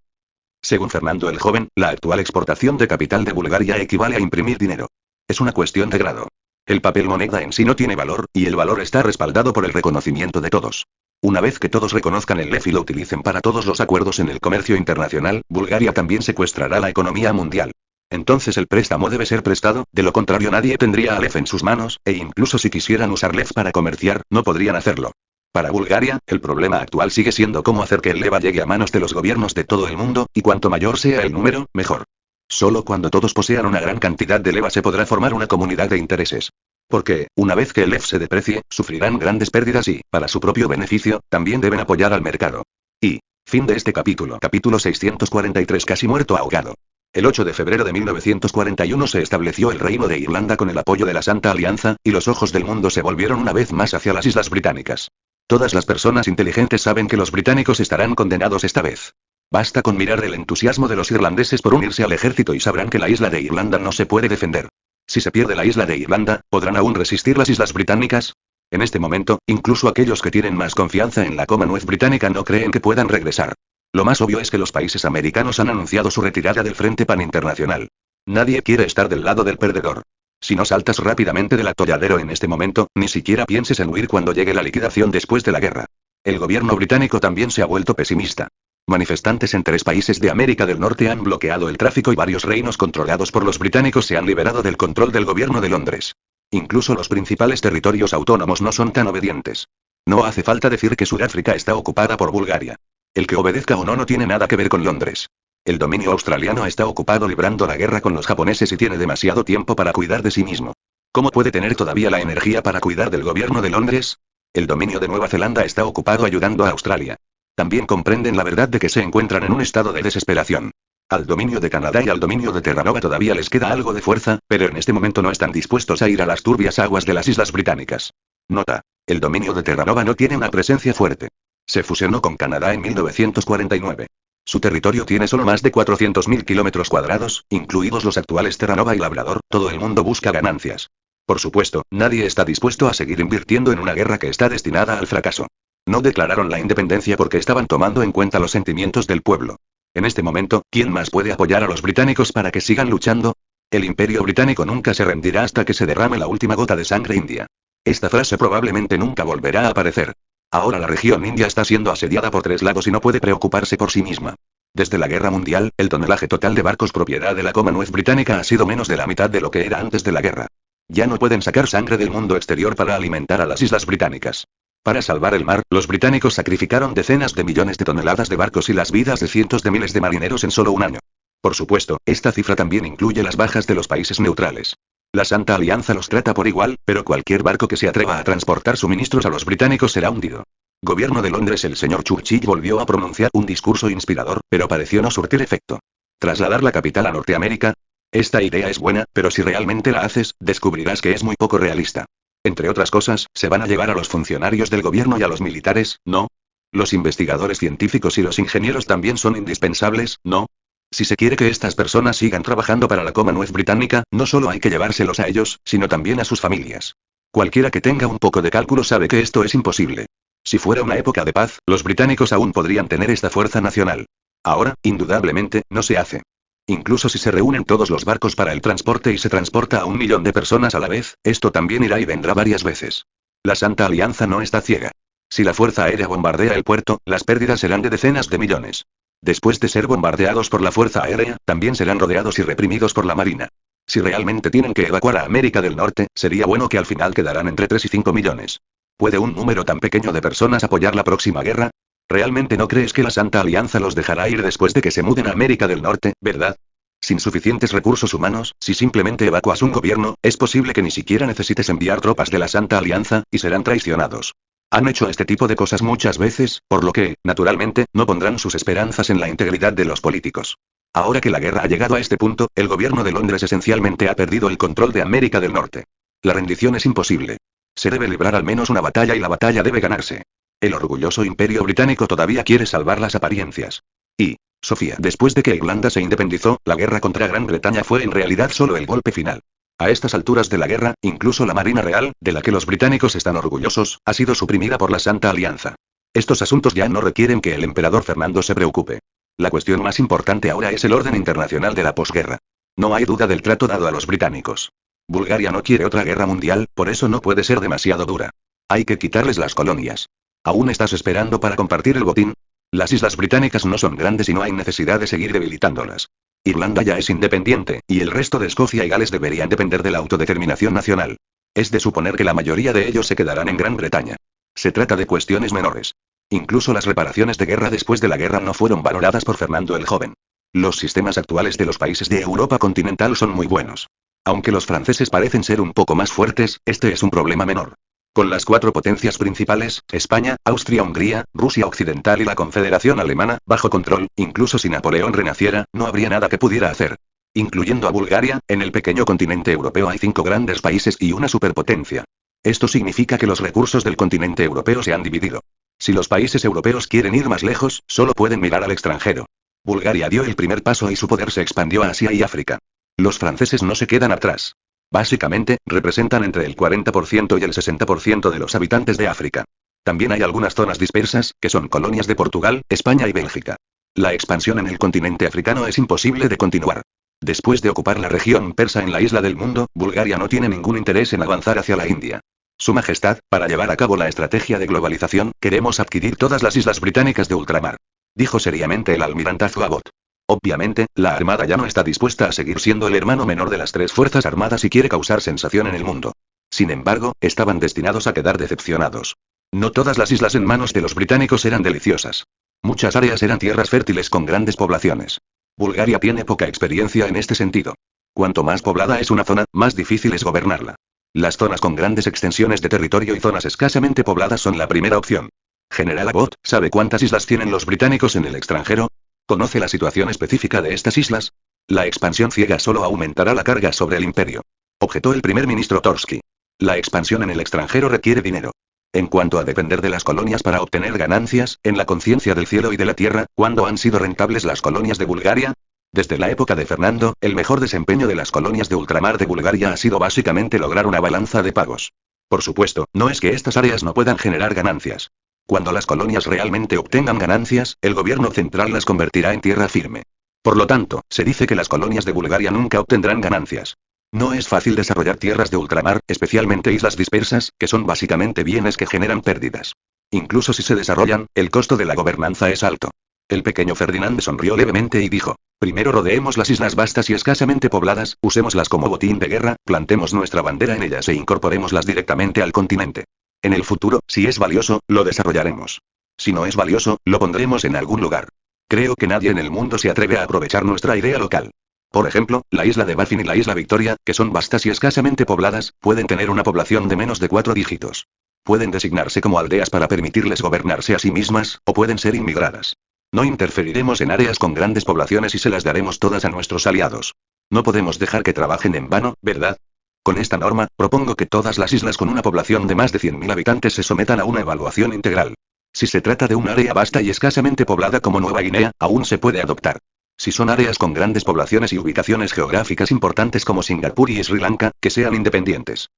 Según Fernando el Joven, la actual exportación de capital de Bulgaria equivale a imprimir dinero. Es una cuestión de grado. El papel moneda en sí no tiene valor, y el valor está respaldado por el reconocimiento de todos. Una vez que todos reconozcan el LEF y lo utilicen para todos los acuerdos en el comercio internacional, Bulgaria también secuestrará la economía mundial. Entonces el préstamo debe ser prestado, de lo contrario nadie tendría a LEF en sus manos, e incluso si quisieran usar LEF para comerciar, no podrían hacerlo. Para Bulgaria, el problema actual sigue siendo cómo hacer que el leva llegue a manos de los gobiernos de todo el mundo, y cuanto mayor sea el número, mejor. Solo cuando todos posean una gran cantidad de leva se podrá formar una comunidad de intereses. Porque, una vez que el LEF se deprecie, sufrirán grandes pérdidas y, para su propio beneficio, también deben apoyar al mercado. Y, fin de este capítulo. Capítulo 643. Casi muerto ahogado. El 8 de febrero de 1941 se estableció el Reino de Irlanda con el apoyo de la Santa Alianza, y los ojos del mundo se volvieron una vez más hacia las Islas Británicas. Todas las personas inteligentes saben que los británicos estarán condenados esta vez. Basta con mirar el entusiasmo de los irlandeses por unirse al ejército y sabrán que la isla de Irlanda no se puede defender. Si se pierde la isla de Irlanda, ¿podrán aún resistir las Islas Británicas? En este momento, incluso aquellos que tienen más confianza en la Commonwealth británica no creen que puedan regresar. Lo más obvio es que los países americanos han anunciado su retirada del Frente Pan-Internacional. Nadie quiere estar del lado del perdedor. Si no saltas rápidamente del atolladero en este momento, ni siquiera pienses en huir cuando llegue la liquidación después de la guerra. El gobierno británico también se ha vuelto pesimista. Manifestantes en 3 países de América del Norte han bloqueado el tráfico y varios reinos controlados por los británicos se han liberado del control del gobierno de Londres. Incluso los principales territorios autónomos no son tan obedientes. No hace falta decir que Sudáfrica está ocupada por Bulgaria. El que obedezca o no tiene nada que ver con Londres. El dominio australiano está ocupado librando la guerra con los japoneses y tiene demasiado tiempo para cuidar de sí mismo. ¿Cómo puede tener todavía la energía para cuidar del gobierno de Londres? El dominio de Nueva Zelanda está ocupado ayudando a Australia. También comprenden la verdad de que se encuentran en un estado de desesperación. Al dominio de Canadá y al dominio de Terranova todavía les queda algo de fuerza, pero en este momento no están dispuestos a ir a las turbias aguas de las Islas Británicas. Nota. El dominio de Terranova no tiene una presencia fuerte. Se fusionó con Canadá en 1949. Su territorio tiene solo más de 400.000 kilómetros cuadrados, incluidos los actuales Terranova y Labrador. Todo el mundo busca ganancias. Por supuesto, nadie está dispuesto a seguir invirtiendo en una guerra que está destinada al fracaso. No declararon la independencia porque estaban tomando en cuenta los sentimientos del pueblo. En este momento, ¿quién más puede apoyar a los británicos para que sigan luchando? El imperio británico nunca se rendirá hasta que se derrame la última gota de sangre india. Esta frase probablemente nunca volverá a aparecer. Ahora la región india está siendo asediada por 3 lados y no puede preocuparse por sí misma. Desde la guerra mundial, el tonelaje total de barcos propiedad de la Commonwealth británica ha sido menos de la mitad de lo que era antes de la guerra. Ya no pueden sacar sangre del mundo exterior para alimentar a las islas británicas. Para salvar el mar, los británicos sacrificaron decenas de millones de toneladas de barcos y las vidas de cientos de miles de marineros en solo un año. Por supuesto, esta cifra también incluye las bajas de los países neutrales. La Santa Alianza los trata por igual, pero cualquier barco que se atreva a transportar suministros a los británicos será hundido. Gobierno de Londres. El señor Churchill volvió a pronunciar un discurso inspirador, pero pareció no surtir efecto. ¿Trasladar la capital a Norteamérica? Esta idea es buena, pero si realmente la haces, descubrirás que es muy poco realista. Entre otras cosas, se van a llevar a los funcionarios del gobierno y a los militares, ¿no? Los investigadores científicos y los ingenieros también son indispensables, ¿no? Si se quiere que estas personas sigan trabajando para la Commonwealth británica, no solo hay que llevárselos a ellos, sino también a sus familias. Cualquiera que tenga un poco de cálculo sabe que esto es imposible. Si fuera una época de paz, los británicos aún podrían tener esta fuerza nacional. Ahora, indudablemente, no se hace. Incluso si se reúnen todos los barcos para el transporte y se transporta a 1 millón de personas a la vez, esto también irá y vendrá varias veces. La Santa Alianza no está ciega. Si la Fuerza Aérea bombardea el puerto, las pérdidas serán de decenas de millones. Después de ser bombardeados por la Fuerza Aérea, también serán rodeados y reprimidos por la Marina. Si realmente tienen que evacuar a América del Norte, sería bueno que al final quedarán entre 3 y 5 millones. ¿Puede un número tan pequeño de personas apoyar la próxima guerra? ¿Realmente no crees que la Santa Alianza los dejará ir después de que se muden a América del Norte, verdad? Sin suficientes recursos humanos, si simplemente evacuas un gobierno, es posible que ni siquiera necesites enviar tropas de la Santa Alianza, y serán traicionados. Han hecho este tipo de cosas muchas veces, por lo que, naturalmente, no pondrán sus esperanzas en la integridad de los políticos. Ahora que la guerra ha llegado a este punto, el gobierno de Londres esencialmente ha perdido el control de América del Norte. La rendición es imposible. Se debe librar al menos una batalla y la batalla debe ganarse. El orgulloso imperio británico todavía quiere salvar las apariencias. Y, Sofía, después de que Irlanda se independizó, la guerra contra Gran Bretaña fue en realidad solo el golpe final. A estas alturas de la guerra, incluso la Marina Real, de la que los británicos están orgullosos, ha sido suprimida por la Santa Alianza. Estos asuntos ya no requieren que el emperador Fernando se preocupe. La cuestión más importante ahora es el orden internacional de la posguerra. No hay duda del trato dado a los británicos. Bulgaria no quiere otra guerra mundial, por eso no puede ser demasiado dura. Hay que quitarles las colonias. ¿Aún estás esperando para compartir el botín? Las islas británicas no son grandes y no hay necesidad de seguir debilitándolas. Irlanda ya es independiente, y el resto de Escocia y Gales deberían depender de la autodeterminación nacional. Es de suponer que la mayoría de ellos se quedarán en Gran Bretaña. Se trata de cuestiones menores. Incluso las reparaciones de guerra después de la guerra no fueron valoradas por Fernando el Joven. Los sistemas actuales de los países de Europa continental son muy buenos. Aunque los franceses parecen ser un poco más fuertes, este es un problema menor. Con las 4 potencias principales, España, Austria-Hungría, Rusia Occidental y la Confederación Alemana, bajo control, incluso si Napoleón renaciera, no habría nada que pudiera hacer. Incluyendo a Bulgaria, en el pequeño continente europeo hay 5 grandes países y una superpotencia. Esto significa que los recursos del continente europeo se han dividido. Si los países europeos quieren ir más lejos, solo pueden mirar al extranjero. Bulgaria dio el primer paso y su poder se expandió a Asia y África. Los franceses no se quedan atrás. Básicamente, representan entre el 40% y el 60% de los habitantes de África. También hay algunas zonas dispersas, que son colonias de Portugal, España y Bélgica. La expansión en el continente africano es imposible de continuar. Después de ocupar la región persa en la isla del mundo, Bulgaria no tiene ningún interés en avanzar hacia la India. Su Majestad, para llevar a cabo la estrategia de globalización, queremos adquirir todas las islas británicas de ultramar. Dijo seriamente el almirantazo Abbott. Obviamente, la Armada ya no está dispuesta a seguir siendo el hermano menor de las tres fuerzas armadas y quiere causar sensación en el mundo. Sin embargo, estaban destinados a quedar decepcionados. No todas las islas en manos de los británicos eran deliciosas. Muchas áreas eran tierras fértiles con grandes poblaciones. Bulgaria tiene poca experiencia en este sentido. Cuanto más poblada es una zona, más difícil es gobernarla. Las zonas con grandes extensiones de territorio y zonas escasamente pobladas son la primera opción. General Abbott, ¿sabe cuántas islas tienen los británicos en el extranjero? ¿Conoce la situación específica de estas islas? La expansión ciega solo aumentará la carga sobre el imperio. Objetó el primer ministro Torsky. La expansión en el extranjero requiere dinero. En cuanto a depender de las colonias para obtener ganancias, en la conciencia del cielo y de la tierra, ¿cuándo han sido rentables las colonias de Bulgaria? Desde la época de Fernando, el mejor desempeño de las colonias de ultramar de Bulgaria ha sido básicamente lograr una balanza de pagos. Por supuesto, no es que estas áreas no puedan generar ganancias. Cuando las colonias realmente obtengan ganancias, el gobierno central las convertirá en tierra firme. Por lo tanto, se dice que las colonias de Bulgaria nunca obtendrán ganancias. No es fácil desarrollar tierras de ultramar, especialmente islas dispersas, que son básicamente bienes que generan pérdidas. Incluso si se desarrollan, el costo de la gobernanza es alto. El pequeño Ferdinand sonrió levemente y dijo: primero rodeemos las islas vastas y escasamente pobladas, usémoslas como botín de guerra, plantemos nuestra bandera en ellas e incorporémoslas directamente al continente. En el futuro, si es valioso, lo desarrollaremos. Si no es valioso, lo pondremos en algún lugar. Creo que nadie en el mundo se atreve a aprovechar nuestra idea local. Por ejemplo, la isla de Baffin y la isla Victoria, que son vastas y escasamente pobladas, pueden tener una población de menos de 4 dígitos. Pueden designarse como aldeas para permitirles gobernarse a sí mismas, o pueden ser inmigradas. No interferiremos en áreas con grandes poblaciones y se las daremos todas a nuestros aliados. No podemos dejar que trabajen en vano, ¿verdad? Con esta norma, propongo que todas las islas con una población de más de 100.000 habitantes se sometan a una evaluación integral. Si se trata de un área vasta y escasamente poblada como Nueva Guinea, aún se puede adoptar. Si son áreas con grandes poblaciones y ubicaciones geográficas importantes como Singapur y Sri Lanka, que sean independientes.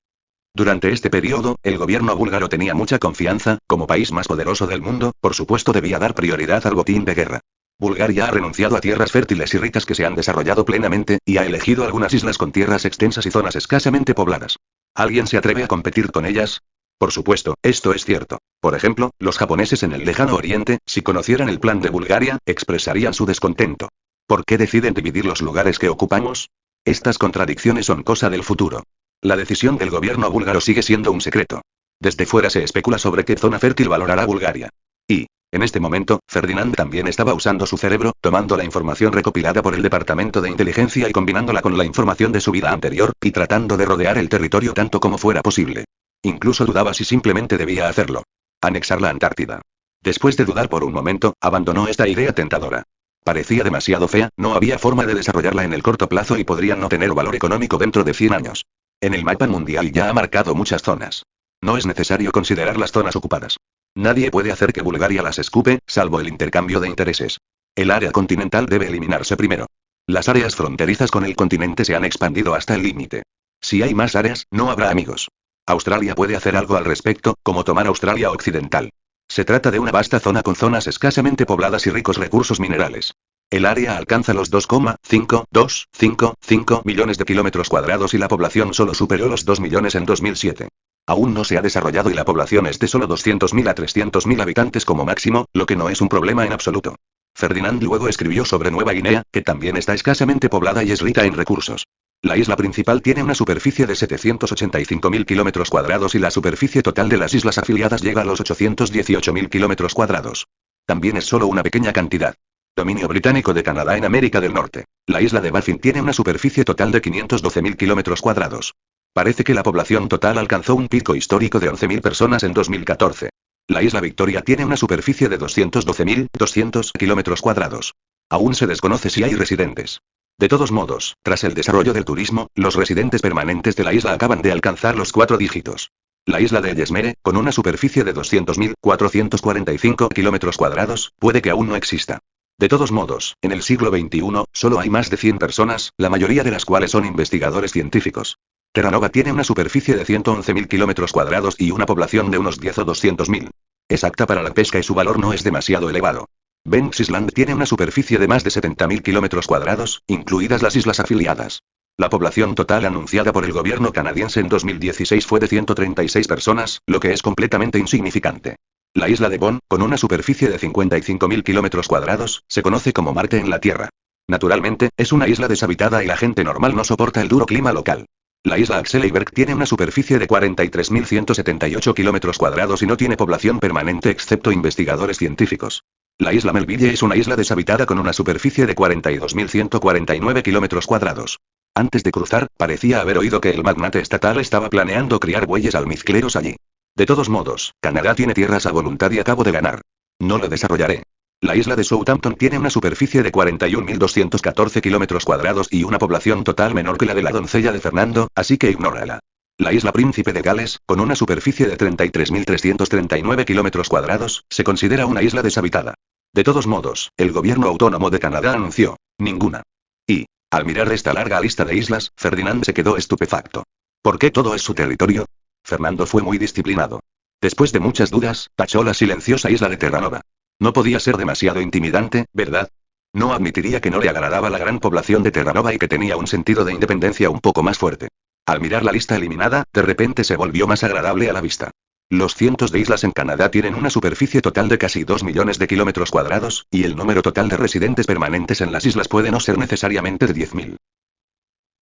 Durante este periodo, el gobierno búlgaro tenía mucha confianza, como país más poderoso del mundo, por supuesto debía dar prioridad al botín de guerra. Bulgaria ha renunciado a tierras fértiles y ricas que se han desarrollado plenamente, y ha elegido algunas islas con tierras extensas y zonas escasamente pobladas. ¿Alguien se atreve a competir con ellas? Por supuesto, esto es cierto. Por ejemplo, los japoneses en el lejano oriente, si conocieran el plan de Bulgaria, expresarían su descontento. ¿Por qué deciden dividir los lugares que ocupamos? Estas contradicciones son cosa del futuro. La decisión del gobierno búlgaro sigue siendo un secreto. Desde fuera se especula sobre qué zona fértil valorará Bulgaria. Y, en este momento, Ferdinand también estaba usando su cerebro, tomando la información recopilada por el Departamento de Inteligencia y combinándola con la información de su vida anterior, y tratando de rodear el territorio tanto como fuera posible. Incluso dudaba si simplemente debía hacerlo. Anexar la Antártida. Después de dudar por un momento, abandonó esta idea tentadora. Parecía demasiado fea, no había forma de desarrollarla en el corto plazo y podrían no tener valor económico dentro de 100 años. En el mapa mundial ya ha marcado muchas zonas. No es necesario considerar las zonas ocupadas. Nadie puede hacer que Bulgaria las escupe, salvo el intercambio de intereses. El área continental debe eliminarse primero. Las áreas fronterizas con el continente se han expandido hasta el límite. Si hay más áreas, no habrá amigos. Australia puede hacer algo al respecto, como tomar Australia Occidental. Se trata de una vasta zona con zonas escasamente pobladas y ricos recursos minerales. El área alcanza los 2,525 millones de kilómetros cuadrados y la población solo superó los 2 millones en 2007. Aún no se ha desarrollado y la población es de solo 200.000 a 300.000 habitantes como máximo, lo que no es un problema en absoluto. Ferdinand luego escribió sobre Nueva Guinea, que también está escasamente poblada y es rica en recursos. La isla principal tiene una superficie de 785.000 kilómetros cuadrados y la superficie total de las islas afiliadas llega a los 818.000 kilómetros cuadrados. También es solo una pequeña cantidad. Dominio británico de Canadá en América del Norte. La isla de Baffin tiene una superficie total de 512.000 kilómetros cuadrados. Parece que la población total alcanzó un pico histórico de 11.000 personas en 2014. La isla Victoria tiene una superficie de 212.200 kilómetros cuadrados. Aún se desconoce si hay residentes. De todos modos, tras el desarrollo del turismo, los residentes permanentes de la isla acaban de alcanzar los 4 dígitos. La isla de Ellesmere, con una superficie de 200.445 kilómetros cuadrados, puede que aún no exista. De todos modos, en el siglo XXI, solo hay más de 100 personas, la mayoría de las cuales son investigadores científicos. Terranova tiene una superficie de 111.000 kilómetros cuadrados y una población de unos 10 o 200.000. Es apta para la pesca y su valor no es demasiado elevado. Banks Island tiene una superficie de más de 70.000 kilómetros cuadrados, incluidas las islas afiliadas. La población total anunciada por el gobierno canadiense en 2016 fue de 136 personas, lo que es completamente insignificante. La isla de Bon, con una superficie de 55.000 kilómetros cuadrados, se conoce como Marte en la Tierra. Naturalmente, es una isla deshabitada y la gente normal no soporta el duro clima local. La isla Axel Heiberg tiene una superficie de 43.178 kilómetros cuadrados y no tiene población permanente excepto investigadores científicos. La isla Melville es una isla deshabitada con una superficie de 42.149 kilómetros cuadrados. Antes de cruzar, parecía haber oído que el magnate estatal estaba planeando criar bueyes almizcleros allí. De todos modos, Canadá tiene tierras a voluntad y acabo de ganar. No lo desarrollaré. La isla de Southampton tiene una superficie de 41.214 kilómetros cuadrados y una población total menor que la de la doncella de Fernando, así que ignórala. La isla Príncipe de Gales, con una superficie de 33.339 kilómetros cuadrados, se considera una isla deshabitada. De todos modos, el gobierno autónomo de Canadá anunció, ninguna. Y, al mirar esta larga lista de islas, Ferdinand se quedó estupefacto. ¿Por qué todo es su territorio? Fernando fue muy disciplinado. Después de muchas dudas, tachó la silenciosa isla de Terranova. No podía ser demasiado intimidante, ¿verdad? No admitiría que no le agradaba la gran población de Terranova y que tenía un sentido de independencia un poco más fuerte. Al mirar la lista eliminada, de repente se volvió más agradable a la vista. Los cientos de islas en Canadá tienen una superficie total de casi 2 millones de kilómetros cuadrados, y el número total de residentes permanentes en las islas puede no ser necesariamente de 10.000.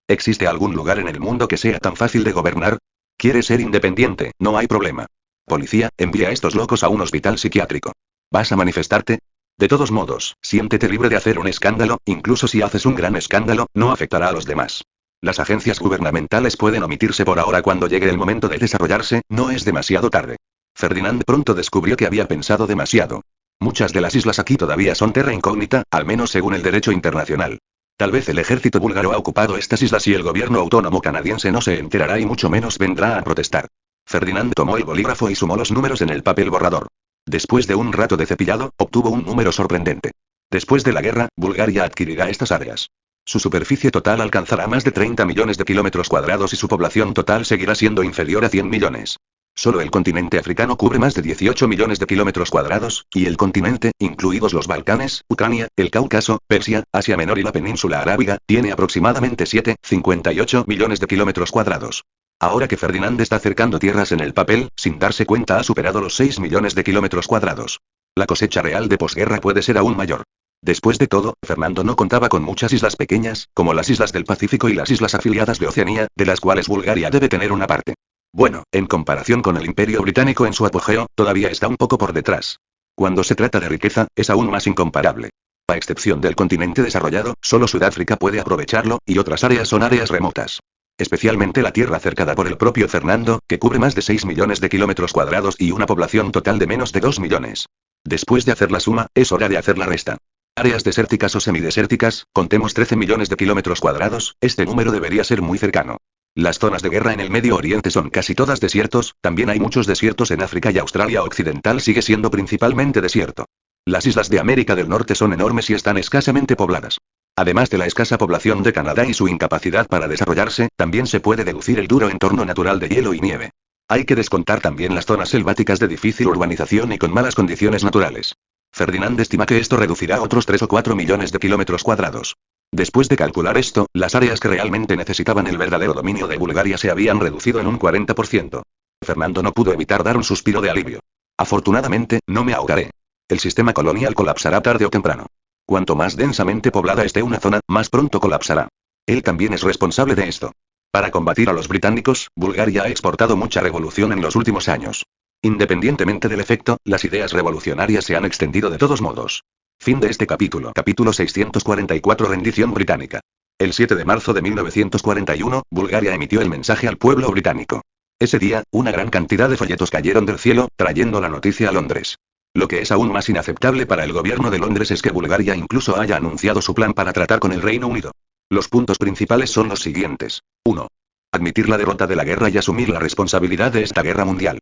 ¿Existe algún lugar en el mundo que sea tan fácil de gobernar? ¿Quieres ser independiente? No hay problema. Policía, envía a estos locos a un hospital psiquiátrico. ¿Vas a manifestarte? De todos modos, siéntete libre de hacer un escándalo, incluso si haces un gran escándalo, no afectará a los demás. Las agencias gubernamentales pueden omitirse por ahora cuando llegue el momento de desarrollarse, no es demasiado tarde. Ferdinand pronto descubrió que había pensado demasiado. Muchas de las islas aquí todavía son terra incógnita, al menos según el derecho internacional. Tal vez el ejército búlgaro ha ocupado estas islas y el gobierno autónomo canadiense no se enterará y mucho menos vendrá a protestar. Ferdinand tomó el bolígrafo y sumó los números en el papel borrador. Después de un rato de cepillado, obtuvo un número sorprendente. Después de la guerra, Bulgaria adquirirá estas áreas. Su superficie total alcanzará más de 30 millones de kilómetros cuadrados y su población total seguirá siendo inferior a 100 millones. Solo el continente africano cubre más de 18 millones de kilómetros cuadrados, y el continente, incluidos los Balcanes, Ucrania, el Cáucaso, Persia, Asia Menor y la península arábiga, tiene aproximadamente 58 millones de kilómetros cuadrados. Ahora que Ferdinand está cercando tierras en el papel, sin darse cuenta ha superado los 6 millones de kilómetros cuadrados. La cosecha real de posguerra puede ser aún mayor. Después de todo, Fernando no contaba con muchas islas pequeñas, como las islas del Pacífico y las islas afiliadas de Oceanía, de las cuales Bulgaria debe tener una parte. Bueno, en comparación con el Imperio Británico en su apogeo, todavía está un poco por detrás. Cuando se trata de riqueza, es aún más incomparable. A excepción del continente desarrollado, solo Sudáfrica puede aprovecharlo, y otras áreas son áreas remotas. Especialmente la tierra cercada por el propio Fernando, que cubre más de 6 millones de kilómetros cuadrados y una población total de menos de 2 millones. Después de hacer la suma, es hora de hacer la resta. Áreas desérticas o semidesérticas, contemos 13 millones de kilómetros cuadrados, este número debería ser muy cercano. Las zonas de guerra en el Medio Oriente son casi todas desiertos, también hay muchos desiertos en África y Australia Occidental sigue siendo principalmente desierto. Las islas de América del Norte son enormes y están escasamente pobladas. Además de la escasa población de Canadá y su incapacidad para desarrollarse, también se puede deducir el duro entorno natural de hielo y nieve. Hay que descontar también las zonas selváticas de difícil urbanización y con malas condiciones naturales. Ferdinand estima que esto reducirá otros 3 o 4 millones de kilómetros cuadrados. Después de calcular esto, las áreas que realmente necesitaban el verdadero dominio de Bulgaria se habían reducido en un 40%. Fernando no pudo evitar dar un suspiro de alivio. Afortunadamente, no me ahogaré. El sistema colonial colapsará tarde o temprano. Cuanto más densamente poblada esté una zona, más pronto colapsará. Él también es responsable de esto. Para combatir a los británicos, Bulgaria ha exportado mucha revolución en los últimos años. Independientemente del efecto, las ideas revolucionarias se han extendido de todos modos. Fin de este capítulo. Capítulo 644 Rendición británica. El 7 de marzo de 1941, Bulgaria emitió el mensaje al pueblo británico. Ese día, una gran cantidad de folletos cayeron del cielo, trayendo la noticia a Londres. Lo que es aún más inaceptable para el gobierno de Londres es que Bulgaria incluso haya anunciado su plan para tratar con el Reino Unido. Los puntos principales son los siguientes. 1. Admitir la derrota de la guerra y asumir la responsabilidad de esta guerra mundial.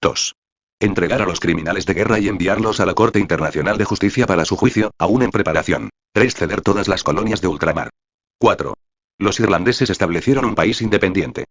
2. Entregar a los criminales de guerra y enviarlos a la Corte Internacional de Justicia para su juicio, aún en preparación. 3. Ceder todas las colonias de ultramar. 4. Los irlandeses establecieron un país independiente.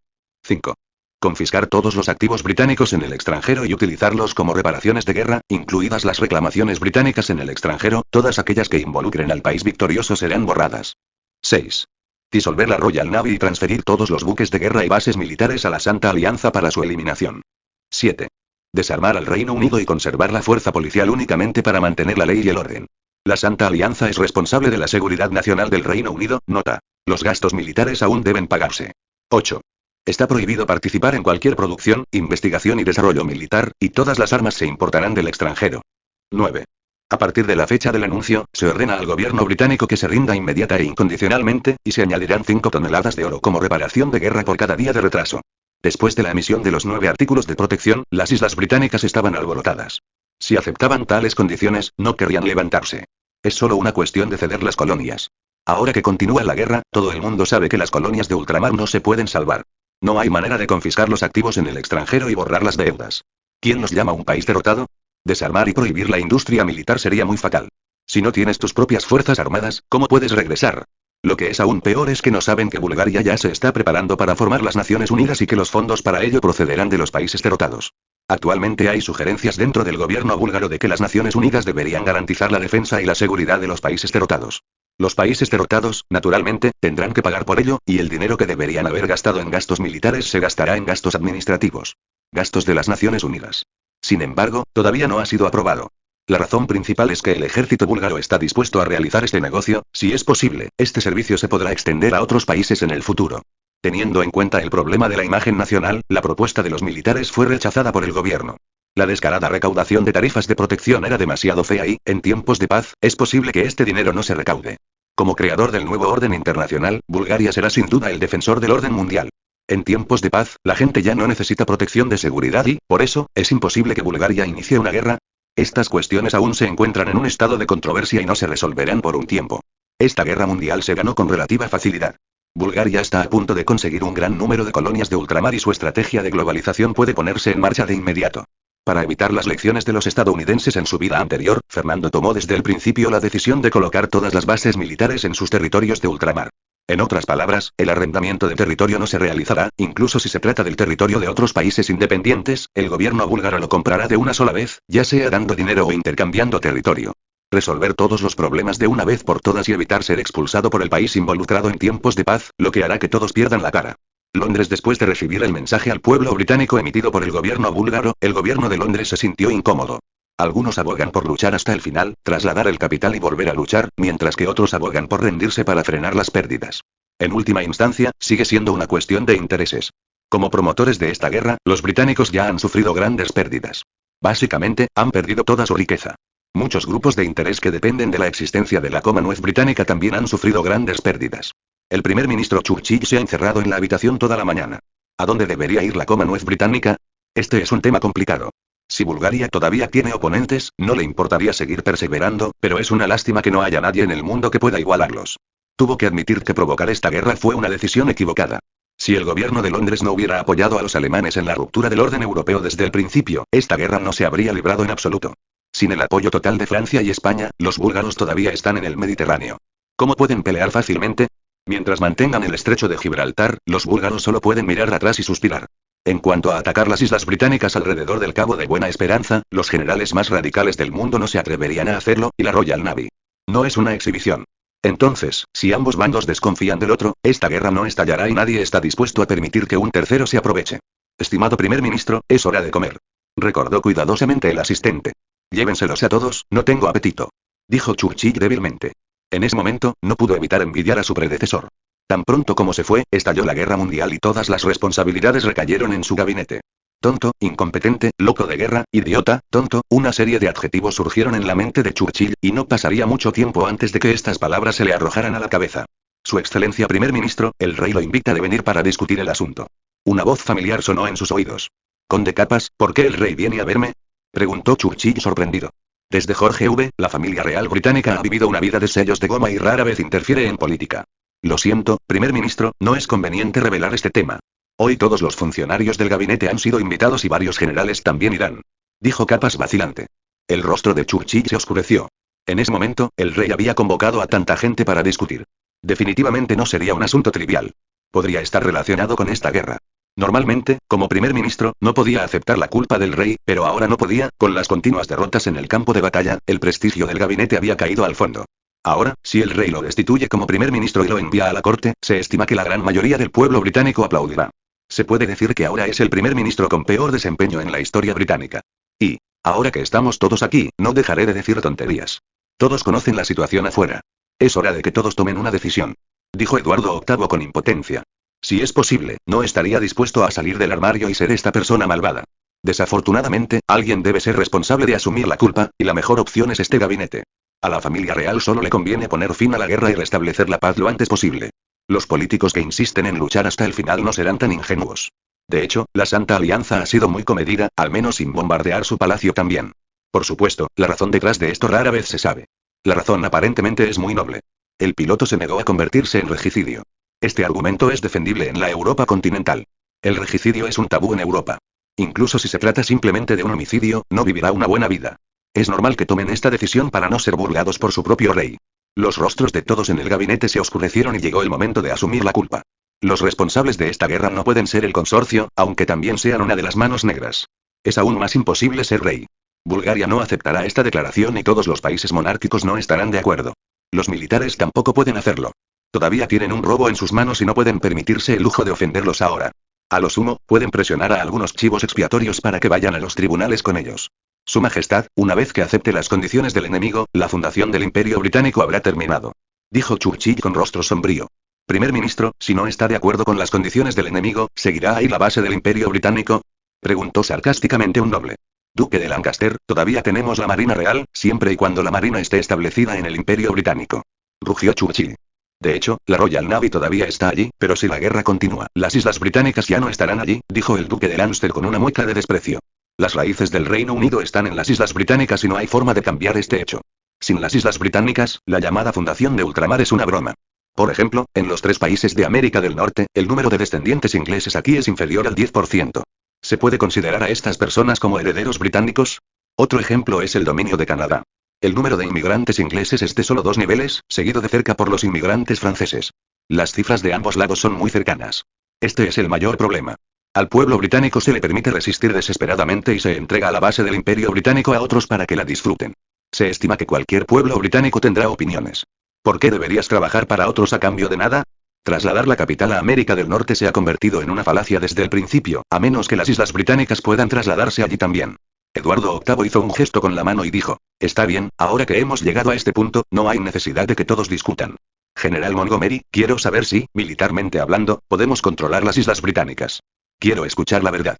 5. Confiscar todos los activos británicos en el extranjero y utilizarlos como reparaciones de guerra, incluidas las reclamaciones británicas en el extranjero, todas aquellas que involucren al país victorioso serán borradas. 6. Disolver la Royal Navy y transferir todos los buques de guerra y bases militares a la Santa Alianza para su eliminación. 7. Desarmar al Reino Unido y conservar la fuerza policial únicamente para mantener la ley y el orden. La Santa Alianza es responsable de la seguridad nacional del Reino Unido, nota. Los gastos militares aún deben pagarse. 8. Está prohibido participar en cualquier producción, investigación y desarrollo militar, y todas las armas se importarán del extranjero. 9. A partir de la fecha del anuncio, se ordena al gobierno británico que se rinda inmediata e incondicionalmente, y se añadirán 5 toneladas de oro como reparación de guerra por cada día de retraso. Después de la emisión de los 9 artículos de protección, las islas británicas estaban alborotadas. Si aceptaban tales condiciones, no querrían levantarse. Es solo una cuestión de ceder las colonias. Ahora que continúa la guerra, todo el mundo sabe que las colonias de ultramar no se pueden salvar. No hay manera de confiscar los activos en el extranjero y borrar las deudas. ¿Quién los llama un país derrotado? Desarmar y prohibir la industria militar sería muy fatal. Si no tienes tus propias fuerzas armadas, ¿cómo puedes regresar? Lo que es aún peor es que no saben que Bulgaria ya se está preparando para formar las Naciones Unidas y que los fondos para ello procederán de los países derrotados. Actualmente hay sugerencias dentro del gobierno búlgaro de que las Naciones Unidas deberían garantizar la defensa y la seguridad de los países derrotados. Los países derrotados, naturalmente, tendrán que pagar por ello, y el dinero que deberían haber gastado en gastos militares se gastará en gastos administrativos. Gastos de las Naciones Unidas. Sin embargo, todavía no ha sido aprobado. La razón principal es que el ejército búlgaro está dispuesto a realizar este negocio. Si es posible, este servicio se podrá extender a otros países en el futuro. Teniendo en cuenta el problema de la imagen nacional, la propuesta de los militares fue rechazada por el gobierno. La descarada recaudación de tarifas de protección era demasiado fea y, en tiempos de paz, es posible que este dinero no se recaude. Como creador del nuevo orden internacional, Bulgaria será sin duda el defensor del orden mundial. En tiempos de paz, la gente ya no necesita protección de seguridad y, por eso, es imposible que Bulgaria inicie una guerra. Estas cuestiones aún se encuentran en un estado de controversia y no se resolverán por un tiempo. Esta guerra mundial se ganó con relativa facilidad. Bulgaria está a punto de conseguir un gran número de colonias de ultramar y su estrategia de globalización puede ponerse en marcha de inmediato. Para evitar las lecciones de los estadounidenses en su vida anterior, Fernando tomó desde el principio la decisión de colocar todas las bases militares en sus territorios de ultramar. En otras palabras, el arrendamiento de territorio no se realizará, incluso si se trata del territorio de otros países independientes, el gobierno búlgaro lo comprará de una sola vez, ya sea dando dinero o intercambiando territorio. Resolver todos los problemas de una vez por todas y evitar ser expulsado por el país involucrado en tiempos de paz, lo que hará que todos pierdan la cara. Londres. Después de recibir el mensaje al pueblo británico emitido por el gobierno búlgaro, el gobierno de Londres se sintió incómodo. Algunos abogan por luchar hasta el final, trasladar el capital y volver a luchar, mientras que otros abogan por rendirse para frenar las pérdidas. En última instancia, sigue siendo una cuestión de intereses. Como promotores de esta guerra, los británicos ya han sufrido grandes pérdidas. Básicamente, han perdido toda su riqueza. Muchos grupos de interés que dependen de la existencia de la Commonwealth británica también han sufrido grandes pérdidas. El primer ministro Churchill se ha encerrado en la habitación toda la mañana. ¿A dónde debería ir la Commonwealth británica? Este es un tema complicado. Si Bulgaria todavía tiene oponentes, no le importaría seguir perseverando, pero es una lástima que no haya nadie en el mundo que pueda igualarlos. Tuvo que admitir que provocar esta guerra fue una decisión equivocada. Si el gobierno de Londres no hubiera apoyado a los alemanes en la ruptura del orden europeo desde el principio, esta guerra no se habría librado en absoluto. Sin el apoyo total de Francia y España, los búlgaros todavía están en el Mediterráneo. ¿Cómo pueden pelear fácilmente? Mientras mantengan el estrecho de Gibraltar, los búlgaros solo pueden mirar atrás y suspirar. En cuanto a atacar las islas británicas alrededor del Cabo de Buena Esperanza, los generales más radicales del mundo no se atreverían a hacerlo, y la Royal Navy. No es una exhibición. Entonces, si ambos bandos desconfían del otro, esta guerra no estallará y nadie está dispuesto a permitir que un tercero se aproveche. Estimado primer ministro, es hora de comer. Recordó cuidadosamente el asistente. Llévenselos a todos, no tengo apetito. Dijo Churchill débilmente. En ese momento, no pudo evitar envidiar a su predecesor. Tan pronto como se fue, estalló la guerra mundial y todas las responsabilidades recayeron en su gabinete. Tonto, incompetente, loco de guerra, idiota, tonto, una serie de adjetivos surgieron en la mente de Churchill, y no pasaría mucho tiempo antes de que estas palabras se le arrojaran a la cabeza. Su excelencia primer ministro, el rey lo invita a venir para discutir el asunto. Una voz familiar sonó en sus oídos. Conde Capas, ¿por qué el rey viene a verme? Preguntó Churchill sorprendido. Desde George V, la familia real británica ha vivido una vida de sellos de goma y rara vez interfiere en política. Lo siento, primer ministro, no es conveniente revelar este tema. Hoy todos los funcionarios del gabinete han sido invitados y varios generales también irán. Dijo Capas vacilante. El rostro de Churchill se oscureció. En ese momento, el rey había convocado a tanta gente para discutir. Definitivamente no sería un asunto trivial. Podría estar relacionado con esta guerra. Normalmente, como primer ministro, no podía aceptar la culpa del rey, pero ahora no podía, con las continuas derrotas en el campo de batalla, el prestigio del gabinete había caído al fondo. Ahora, si el rey lo destituye como primer ministro y lo envía a la corte, se estima que la gran mayoría del pueblo británico aplaudirá. Se puede decir que ahora es el primer ministro con peor desempeño en la historia británica. Y, ahora que estamos todos aquí, no dejaré de decir tonterías. Todos conocen la situación afuera. Es hora de que todos tomen una decisión. Dijo Eduardo VIII con impotencia. Si es posible, no estaría dispuesto a salir del armario y ser esta persona malvada. Desafortunadamente, alguien debe ser responsable de asumir la culpa, y la mejor opción es este gabinete. A la familia real solo le conviene poner fin a la guerra y restablecer la paz lo antes posible. Los políticos que insisten en luchar hasta el final no serán tan ingenuos. De hecho, la Santa Alianza ha sido muy comedida, al menos sin bombardear su palacio también. Por supuesto, la razón detrás de esto rara vez se sabe. La razón aparentemente es muy noble. El piloto se negó a convertirse en regicidio. Este argumento es defendible en la Europa continental. El regicidio es un tabú en Europa. Incluso si se trata simplemente de un homicidio, no vivirá una buena vida. Es normal que tomen esta decisión para no ser burlados por su propio rey. Los rostros de todos en el gabinete se oscurecieron y llegó el momento de asumir la culpa. Los responsables de esta guerra no pueden ser el consorcio, aunque también sean una de las manos negras. Es aún más imposible ser rey. Bulgaria no aceptará esta declaración y todos los países monárquicos no estarán de acuerdo. Los militares tampoco pueden hacerlo. Todavía tienen un robo en sus manos y no pueden permitirse el lujo de ofenderlos ahora. A lo sumo, pueden presionar a algunos chivos expiatorios para que vayan a los tribunales con ellos. Su Majestad, una vez que acepte las condiciones del enemigo, la fundación del Imperio Británico habrá terminado. Dijo Churchill con rostro sombrío. Primer ministro, si no está de acuerdo con las condiciones del enemigo, ¿seguirá ahí la base del Imperio Británico? Preguntó sarcásticamente un noble. Duque de Lancaster, todavía tenemos la Marina Real, siempre y cuando la Marina esté establecida en el Imperio Británico. Rugió Churchill. De hecho, la Royal Navy todavía está allí, pero si la guerra continúa, las Islas Británicas ya no estarán allí, dijo el Duque de Lancaster con una mueca de desprecio. Las raíces del Reino Unido están en las Islas Británicas y no hay forma de cambiar este hecho. Sin las Islas Británicas, la llamada fundación de ultramar es una broma. Por ejemplo, en los 3 países de América del Norte, el número de descendientes ingleses aquí es inferior al 10%. ¿Se puede considerar a estas personas como herederos británicos? Otro ejemplo es el dominio de Canadá. El número de inmigrantes ingleses es de solo 2 niveles, seguido de cerca por los inmigrantes franceses. Las cifras de ambos lados son muy cercanas. Este es el mayor problema. Al pueblo británico se le permite resistir desesperadamente y se entrega a la base del Imperio Británico a otros para que la disfruten. Se estima que cualquier pueblo británico tendrá opiniones. ¿Por qué deberías trabajar para otros a cambio de nada? Trasladar la capital a América del Norte se ha convertido en una falacia desde el principio, a menos que las Islas Británicas puedan trasladarse allí también. Eduardo VIII hizo un gesto con la mano y dijo, está bien, ahora que hemos llegado a este punto, no hay necesidad de que todos discutan. General Montgomery, quiero saber si, militarmente hablando, podemos controlar las Islas Británicas. Quiero escuchar la verdad.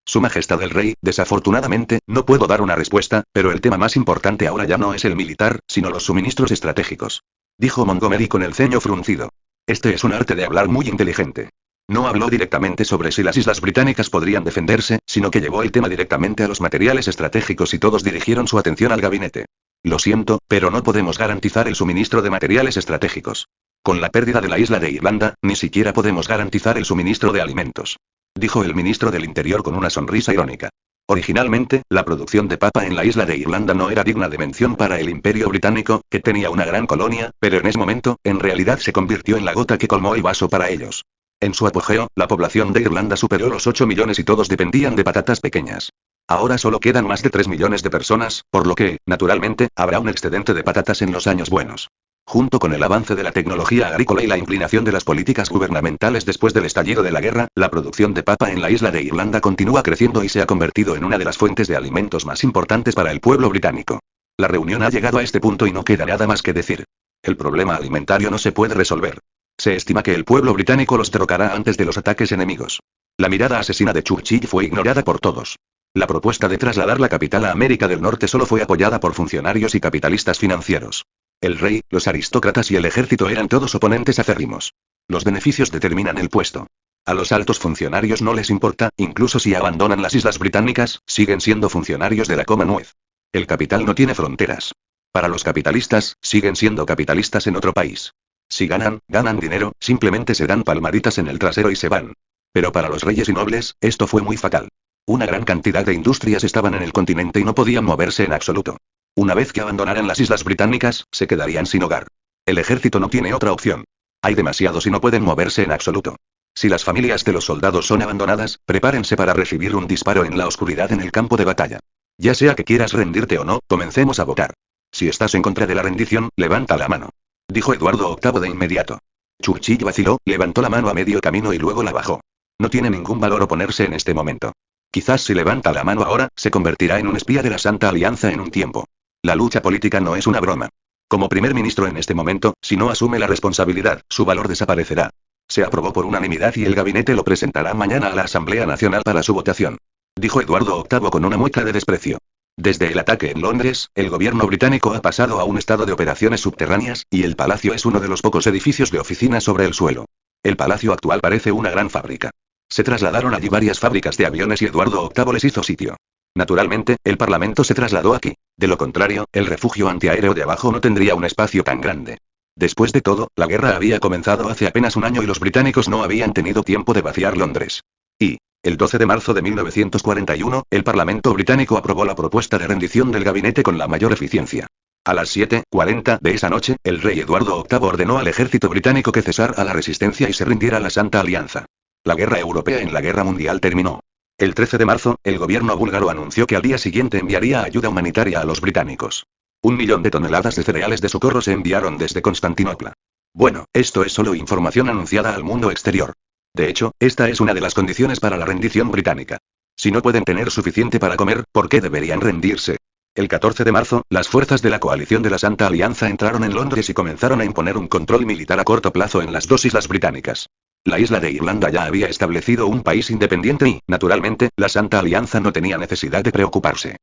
Su Majestad el Rey, desafortunadamente, no puedo dar una respuesta, pero el tema más importante ahora ya no es el militar, sino los suministros estratégicos. Dijo Montgomery con el ceño fruncido. Este es un arte de hablar muy inteligente. No habló directamente sobre si las Islas Británicas podrían defenderse, sino que llevó el tema directamente a los materiales estratégicos y todos dirigieron su atención al gabinete. Lo siento, pero no podemos garantizar el suministro de materiales estratégicos. Con la pérdida de la isla de Irlanda, ni siquiera podemos garantizar el suministro de alimentos. Dijo el ministro del Interior con una sonrisa irónica. Originalmente, la producción de papa en la isla de Irlanda no era digna de mención para el Imperio Británico, que tenía una gran colonia, pero en ese momento, en realidad se convirtió en la gota que colmó el vaso para ellos. En su apogeo, la población de Irlanda superó los 8 millones y todos dependían de patatas pequeñas. Ahora solo quedan más de 3 millones de personas, por lo que, naturalmente, habrá un excedente de patatas en los años buenos. Junto con el avance de la tecnología agrícola y la inclinación de las políticas gubernamentales después del estallido de la guerra, la producción de papa en la isla de Irlanda continúa creciendo y se ha convertido en una de las fuentes de alimentos más importantes para el pueblo británico. La reunión ha llegado a este punto y no queda nada más que decir. El problema alimentario no se puede resolver. Se estima que el pueblo británico los derrocará antes de los ataques enemigos. La mirada asesina de Churchill fue ignorada por todos. La propuesta de trasladar la capital a América del Norte solo fue apoyada por funcionarios y capitalistas financieros. El rey, los aristócratas y el ejército eran todos oponentes acérrimos. Los beneficios determinan el puesto. A los altos funcionarios no les importa, incluso si abandonan las Islas Británicas, siguen siendo funcionarios de la Commonwealth. El capital no tiene fronteras. Para los capitalistas, siguen siendo capitalistas en otro país. Si ganan dinero, simplemente se dan palmaditas en el trasero y se van. Pero para los reyes y nobles, esto fue muy fatal. Una gran cantidad de industrias estaban en el continente y no podían moverse en absoluto. Una vez que abandonaran las Islas Británicas, se quedarían sin hogar. El ejército no tiene otra opción. Hay demasiados y no pueden moverse en absoluto. Si las familias de los soldados son abandonadas, prepárense para recibir un disparo en la oscuridad en el campo de batalla. Ya sea que quieras rendirte o no, comencemos a votar. Si estás en contra de la rendición, levanta la mano. Dijo Eduardo VIII de inmediato. Churchill vaciló, levantó la mano a medio camino y luego la bajó. No tiene ningún valor oponerse en este momento. Quizás si levanta la mano ahora, se convertirá en un espía de la Santa Alianza en un tiempo. La lucha política no es una broma. Como primer ministro en este momento, si no asume la responsabilidad, su valor desaparecerá. Se aprobó por unanimidad y el gabinete lo presentará mañana a la Asamblea Nacional para su votación. Dijo Eduardo VIII con una mueca de desprecio. Desde el ataque en Londres, el gobierno británico ha pasado a un estado de operaciones subterráneas, y el palacio es uno de los pocos edificios de oficinas sobre el suelo. El palacio actual parece una gran fábrica. Se trasladaron allí varias fábricas de aviones y Eduardo VIII les hizo sitio. Naturalmente, el Parlamento se trasladó aquí. De lo contrario, el refugio antiaéreo de abajo no tendría un espacio tan grande. Después de todo, la guerra había comenzado hace apenas un año y los británicos no habían tenido tiempo de vaciar Londres. El 12 de marzo de 1941, el Parlamento británico aprobó la propuesta de rendición del gabinete con la mayor eficiencia. A las 7:40 de esa noche, el rey Eduardo VIII ordenó al ejército británico que cesara la resistencia y se rindiera a la Santa Alianza. La guerra europea en la guerra mundial terminó. El 13 de marzo, el gobierno búlgaro anunció que al día siguiente enviaría ayuda humanitaria a los británicos. 1 millón de toneladas de cereales de socorro se enviaron desde Constantinopla. Bueno, esto es solo información anunciada al mundo exterior. De hecho, esta es una de las condiciones para la rendición británica. Si no pueden tener suficiente para comer, ¿por qué deberían rendirse? El 14 de marzo, las fuerzas de la coalición de la Santa Alianza entraron en Londres y comenzaron a imponer un control militar a corto plazo en las dos islas británicas. La isla de Irlanda ya había establecido un país independiente y, naturalmente, la Santa Alianza no tenía necesidad de preocuparse.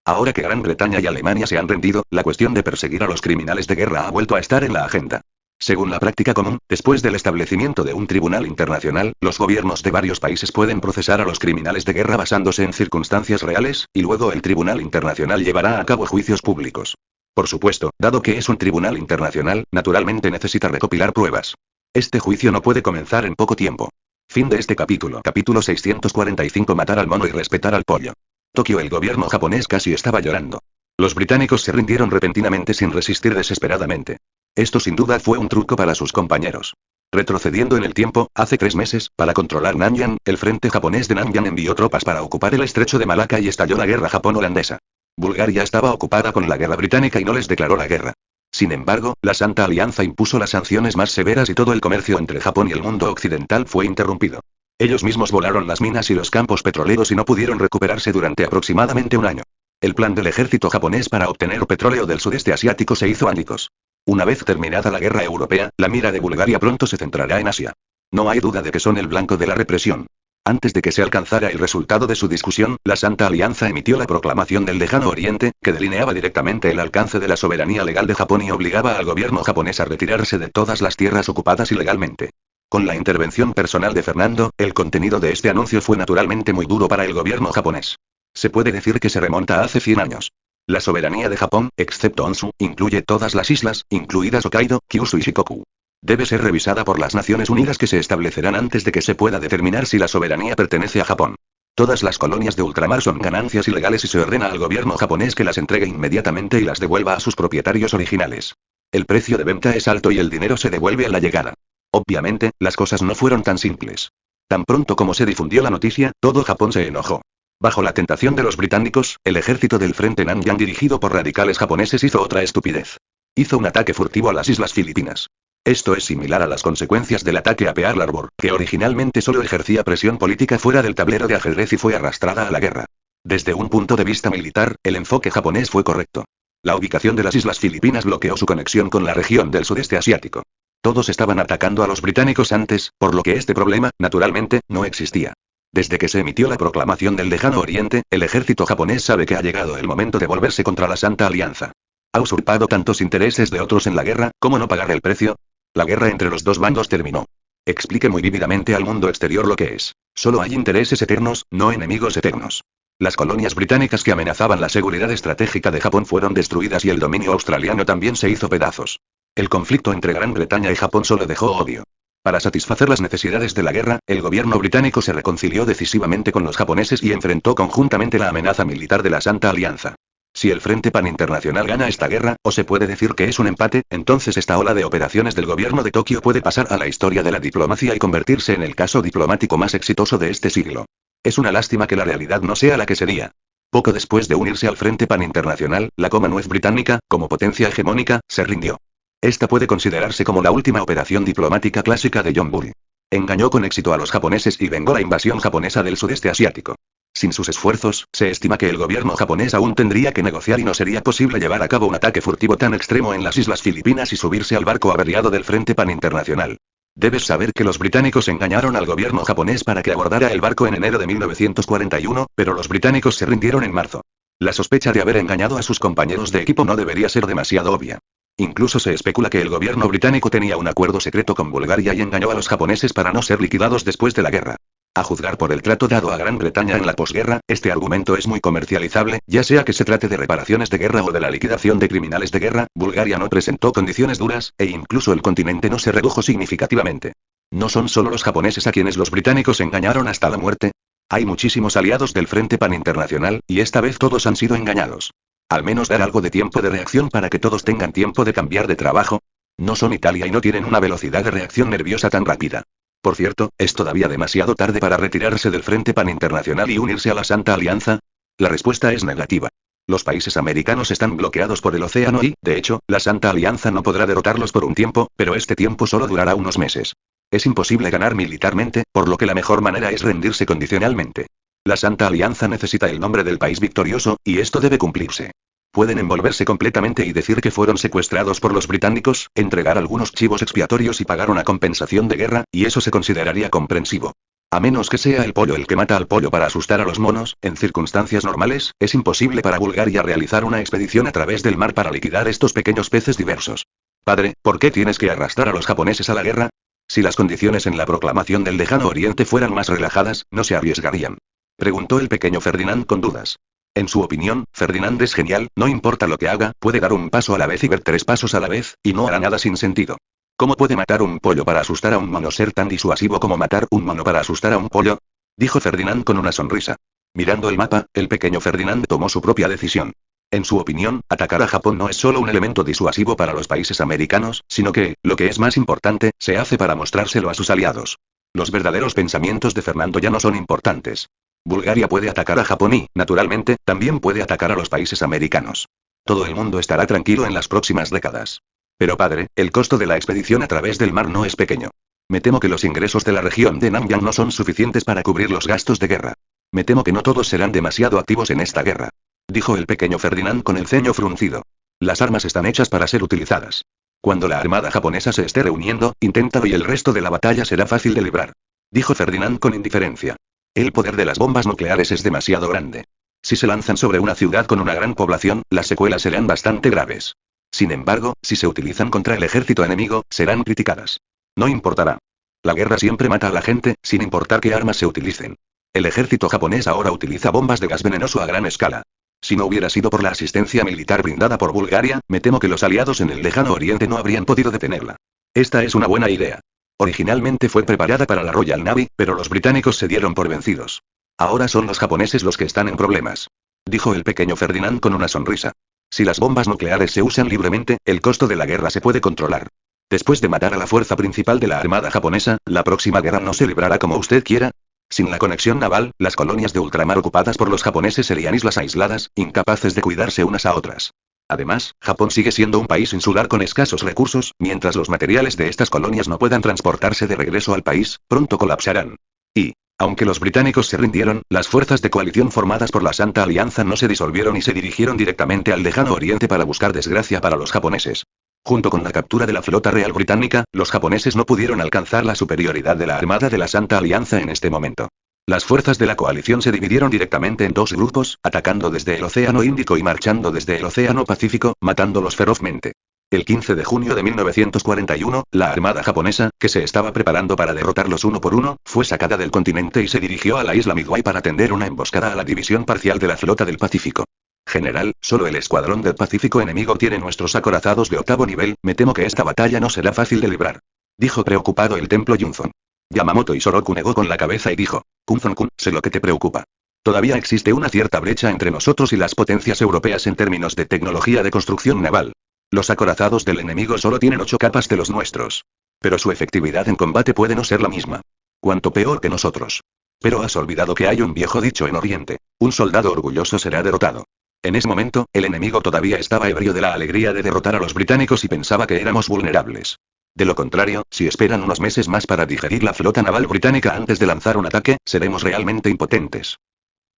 Ahora que Gran Bretaña y Alemania se han rendido, la cuestión de perseguir a los criminales de guerra ha vuelto a estar en la agenda. Según la práctica común, después del establecimiento de un tribunal internacional, los gobiernos de varios países pueden procesar a los criminales de guerra basándose en circunstancias reales, y luego el tribunal internacional llevará a cabo juicios públicos. Por supuesto, dado que es un tribunal internacional, naturalmente necesita recopilar pruebas. Este juicio no puede comenzar en poco tiempo. Fin de este capítulo. Capítulo 645. Matar al mono y respetar al pollo. Tokio. El gobierno japonés casi estaba llorando. Los británicos se rindieron repentinamente sin resistir desesperadamente. Esto sin duda fue un truco para sus compañeros. Retrocediendo en el tiempo, hace 3 meses, para controlar Nanyang, el frente japonés de Nanyang envió tropas para ocupar el estrecho de Malaca y estalló la guerra japón-holandesa. Bulgaria estaba ocupada con la guerra británica y no les declaró la guerra. Sin embargo, la Santa Alianza impuso las sanciones más severas y todo el comercio entre Japón y el mundo occidental fue interrumpido. Ellos mismos volaron las minas y los campos petroleros y no pudieron recuperarse durante aproximadamente un año. El plan del ejército japonés para obtener petróleo del sudeste asiático se hizo añicos. Una vez terminada la guerra europea, la mira de Bulgaria pronto se centrará en Asia. No hay duda de que son el blanco de la represión. Antes de que se alcanzara el resultado de su discusión, la Santa Alianza emitió la Proclamación del Lejano Oriente, que delineaba directamente el alcance de la soberanía legal de Japón y obligaba al gobierno japonés a retirarse de todas las tierras ocupadas ilegalmente. Con la intervención personal de Fernando, el contenido de este anuncio fue naturalmente muy duro para el gobierno japonés. Se puede decir que se remonta a hace 100 años. La soberanía de Japón, excepto Honshu, incluye todas las islas, incluidas Hokkaido, Kyushu y Shikoku. Debe ser revisada por las Naciones Unidas que se establecerán antes de que se pueda determinar si la soberanía pertenece a Japón. Todas las colonias de ultramar son ganancias ilegales y se ordena al gobierno japonés que las entregue inmediatamente y las devuelva a sus propietarios originales. El precio de venta es alto y el dinero se devuelve a la llegada. Obviamente, las cosas no fueron tan simples. Tan pronto como se difundió la noticia, todo Japón se enojó. Bajo la tentación de los británicos, el ejército del Frente Nanyang dirigido por radicales japoneses hizo otra estupidez. Hizo un ataque furtivo a las Islas Filipinas. Esto es similar a las consecuencias del ataque a Pearl Harbor, que originalmente solo ejercía presión política fuera del tablero de ajedrez y fue arrastrada a la guerra. Desde un punto de vista militar, el enfoque japonés fue correcto. La ubicación de las Islas Filipinas bloqueó su conexión con la región del sudeste asiático. Todos estaban atacando a los británicos antes, por lo que este problema, naturalmente, no existía. Desde que se emitió la Proclamación del Lejano Oriente, el ejército japonés sabe que ha llegado el momento de volverse contra la Santa Alianza. ¿Ha usurpado tantos intereses de otros en la guerra, cómo no pagar el precio? La guerra entre los dos bandos terminó. Explique muy vívidamente al mundo exterior lo que es. Solo hay intereses eternos, no enemigos eternos. Las colonias británicas que amenazaban la seguridad estratégica de Japón fueron destruidas y el dominio australiano también se hizo pedazos. El conflicto entre Gran Bretaña y Japón solo dejó odio. Para satisfacer las necesidades de la guerra, el gobierno británico se reconcilió decisivamente con los japoneses y enfrentó conjuntamente la amenaza militar de la Santa Alianza. Si el Frente Pan Internacional gana esta guerra, o se puede decir que es un empate, entonces esta ola de operaciones del gobierno de Tokio puede pasar a la historia de la diplomacia y convertirse en el caso diplomático más exitoso de este siglo. Es una lástima que la realidad no sea la que sería. Poco después de unirse al Frente Pan Internacional, la Commonwealth británica, como potencia hegemónica, se rindió. Esta puede considerarse como la última operación diplomática clásica de John Bull. Engañó con éxito a los japoneses y vengó la invasión japonesa del sudeste asiático. Sin sus esfuerzos, se estima que el gobierno japonés aún tendría que negociar y no sería posible llevar a cabo un ataque furtivo tan extremo en las Islas Filipinas y subirse al barco averiado del Frente Pan Internacional. Debes saber que los británicos engañaron al gobierno japonés para que abordara el barco en enero de 1941, pero los británicos se rindieron en marzo. La sospecha de haber engañado a sus compañeros de equipo no debería ser demasiado obvia. Incluso se especula que el gobierno británico tenía un acuerdo secreto con Bulgaria y engañó a los japoneses para no ser liquidados después de la guerra. A juzgar por el trato dado a Gran Bretaña en la posguerra, este argumento es muy comercializable, ya sea que se trate de reparaciones de guerra o de la liquidación de criminales de guerra. Bulgaria no presentó condiciones duras, e incluso el continente no se redujo significativamente. No son solo los japoneses a quienes los británicos engañaron hasta la muerte. Hay muchísimos aliados del Frente Pan Internacional, y esta vez todos han sido engañados. Al menos dar algo de tiempo de reacción para que todos tengan tiempo de cambiar de trabajo. No son Italia y no tienen una velocidad de reacción nerviosa tan rápida. Por cierto, ¿es todavía demasiado tarde para retirarse del Frente Pan Internacional y unirse a la Santa Alianza? La respuesta es negativa. Los países americanos están bloqueados por el océano y, de hecho, la Santa Alianza no podrá derrotarlos por un tiempo, pero este tiempo solo durará unos meses. Es imposible ganar militarmente, por lo que la mejor manera es rendirse condicionalmente. La Santa Alianza necesita el nombre del país victorioso, y esto debe cumplirse. Pueden envolverse completamente y decir que fueron secuestrados por los británicos, entregar algunos chivos expiatorios y pagar una compensación de guerra, y eso se consideraría comprensivo. A menos que sea el pollo el que mata al pollo para asustar a los monos, en circunstancias normales, es imposible para Bulgaria realizar una expedición a través del mar para liquidar estos pequeños peces diversos. Padre, ¿por qué tienes que arrastrar a los japoneses a la guerra? Si las condiciones en la proclamación del Lejano Oriente fueran más relajadas, ¿no se arriesgarían? Preguntó el pequeño Ferdinand con dudas. En su opinión, Ferdinand es genial, no importa lo que haga, puede dar un paso a la vez y ver 3 pasos a la vez, y no hará nada sin sentido. ¿Cómo puede matar un pollo para asustar a un mono ser tan disuasivo como matar un mono para asustar a un pollo? Dijo Ferdinand con una sonrisa. Mirando el mapa, el pequeño Ferdinand tomó su propia decisión. En su opinión, atacar a Japón no es solo un elemento disuasivo para los países americanos, sino que, lo que es más importante, se hace para mostrárselo a sus aliados. Los verdaderos pensamientos de Fernando ya no son importantes. Bulgaria puede atacar a Japón y, naturalmente, también puede atacar a los países americanos. Todo el mundo estará tranquilo en las próximas décadas. Pero padre, el costo de la expedición a través del mar no es pequeño. Me temo que los ingresos de la región de Namgyal no son suficientes para cubrir los gastos de guerra. Me temo que no todos serán demasiado activos en esta guerra. Dijo el pequeño Ferdinand con el ceño fruncido. Las armas están hechas para ser utilizadas. Cuando la armada japonesa se esté reuniendo, inténtalo y el resto de la batalla será fácil de librar. Dijo Ferdinand con indiferencia. El poder de las bombas nucleares es demasiado grande. Si se lanzan sobre una ciudad con una gran población, las secuelas serán bastante graves. Sin embargo, si se utilizan contra el ejército enemigo, serán criticadas. No importará. La guerra siempre mata a la gente, sin importar qué armas se utilicen. El ejército japonés ahora utiliza bombas de gas venenoso a gran escala. Si no hubiera sido por la asistencia militar brindada por Bulgaria, me temo que los aliados en el Lejano Oriente no habrían podido detenerla. Esta es una buena idea. Originalmente fue preparada para la Royal Navy, pero los británicos se dieron por vencidos. Ahora son los japoneses los que están en problemas. Dijo el pequeño Ferdinand con una sonrisa. Si las bombas nucleares se usan libremente, el costo de la guerra se puede controlar. Después de matar a la fuerza principal de la armada japonesa, ¿la próxima guerra no se librará como usted quiera? Sin la conexión naval, las colonias de ultramar ocupadas por los japoneses serían islas aisladas, incapaces de cuidarse unas a otras. Además, Japón sigue siendo un país insular con escasos recursos, mientras los materiales de estas colonias no puedan transportarse de regreso al país, pronto colapsarán. Y, aunque los británicos se rindieron, las fuerzas de coalición formadas por la Santa Alianza no se disolvieron y se dirigieron directamente al Lejano Oriente para buscar desgracia para los japoneses. Junto con la captura de la flota real británica, los japoneses no pudieron alcanzar la superioridad de la armada de la Santa Alianza en este momento. Las fuerzas de la coalición se dividieron directamente en 2 grupos, atacando desde el Océano Índico y marchando desde el Océano Pacífico, matándolos ferozmente. El 15 de junio de 1941, la armada japonesa, que se estaba preparando para derrotarlos uno por uno, fue sacada del continente y se dirigió a la isla Midway para tender una emboscada a la división parcial de la flota del Pacífico. General, solo el escuadrón del Pacífico enemigo tiene nuestros acorazados de 8º nivel, me temo que esta batalla no será fácil de librar. Dijo preocupado el templo Yunzon. Yamamoto y Soroku negó con la cabeza y dijo, Kunzon-kun, sé lo que te preocupa. Todavía existe una cierta brecha entre nosotros y las potencias europeas en términos de tecnología de construcción naval. Los acorazados del enemigo solo tienen 8 capas de los nuestros. Pero su efectividad en combate puede no ser la misma. Cuanto peor que nosotros. Pero has olvidado que hay un viejo dicho en Oriente: un soldado orgulloso será derrotado. En ese momento, el enemigo todavía estaba ebrio de la alegría de derrotar a los británicos y pensaba que éramos vulnerables. De lo contrario, si esperan unos meses más para digerir la flota naval británica antes de lanzar un ataque, seremos realmente impotentes.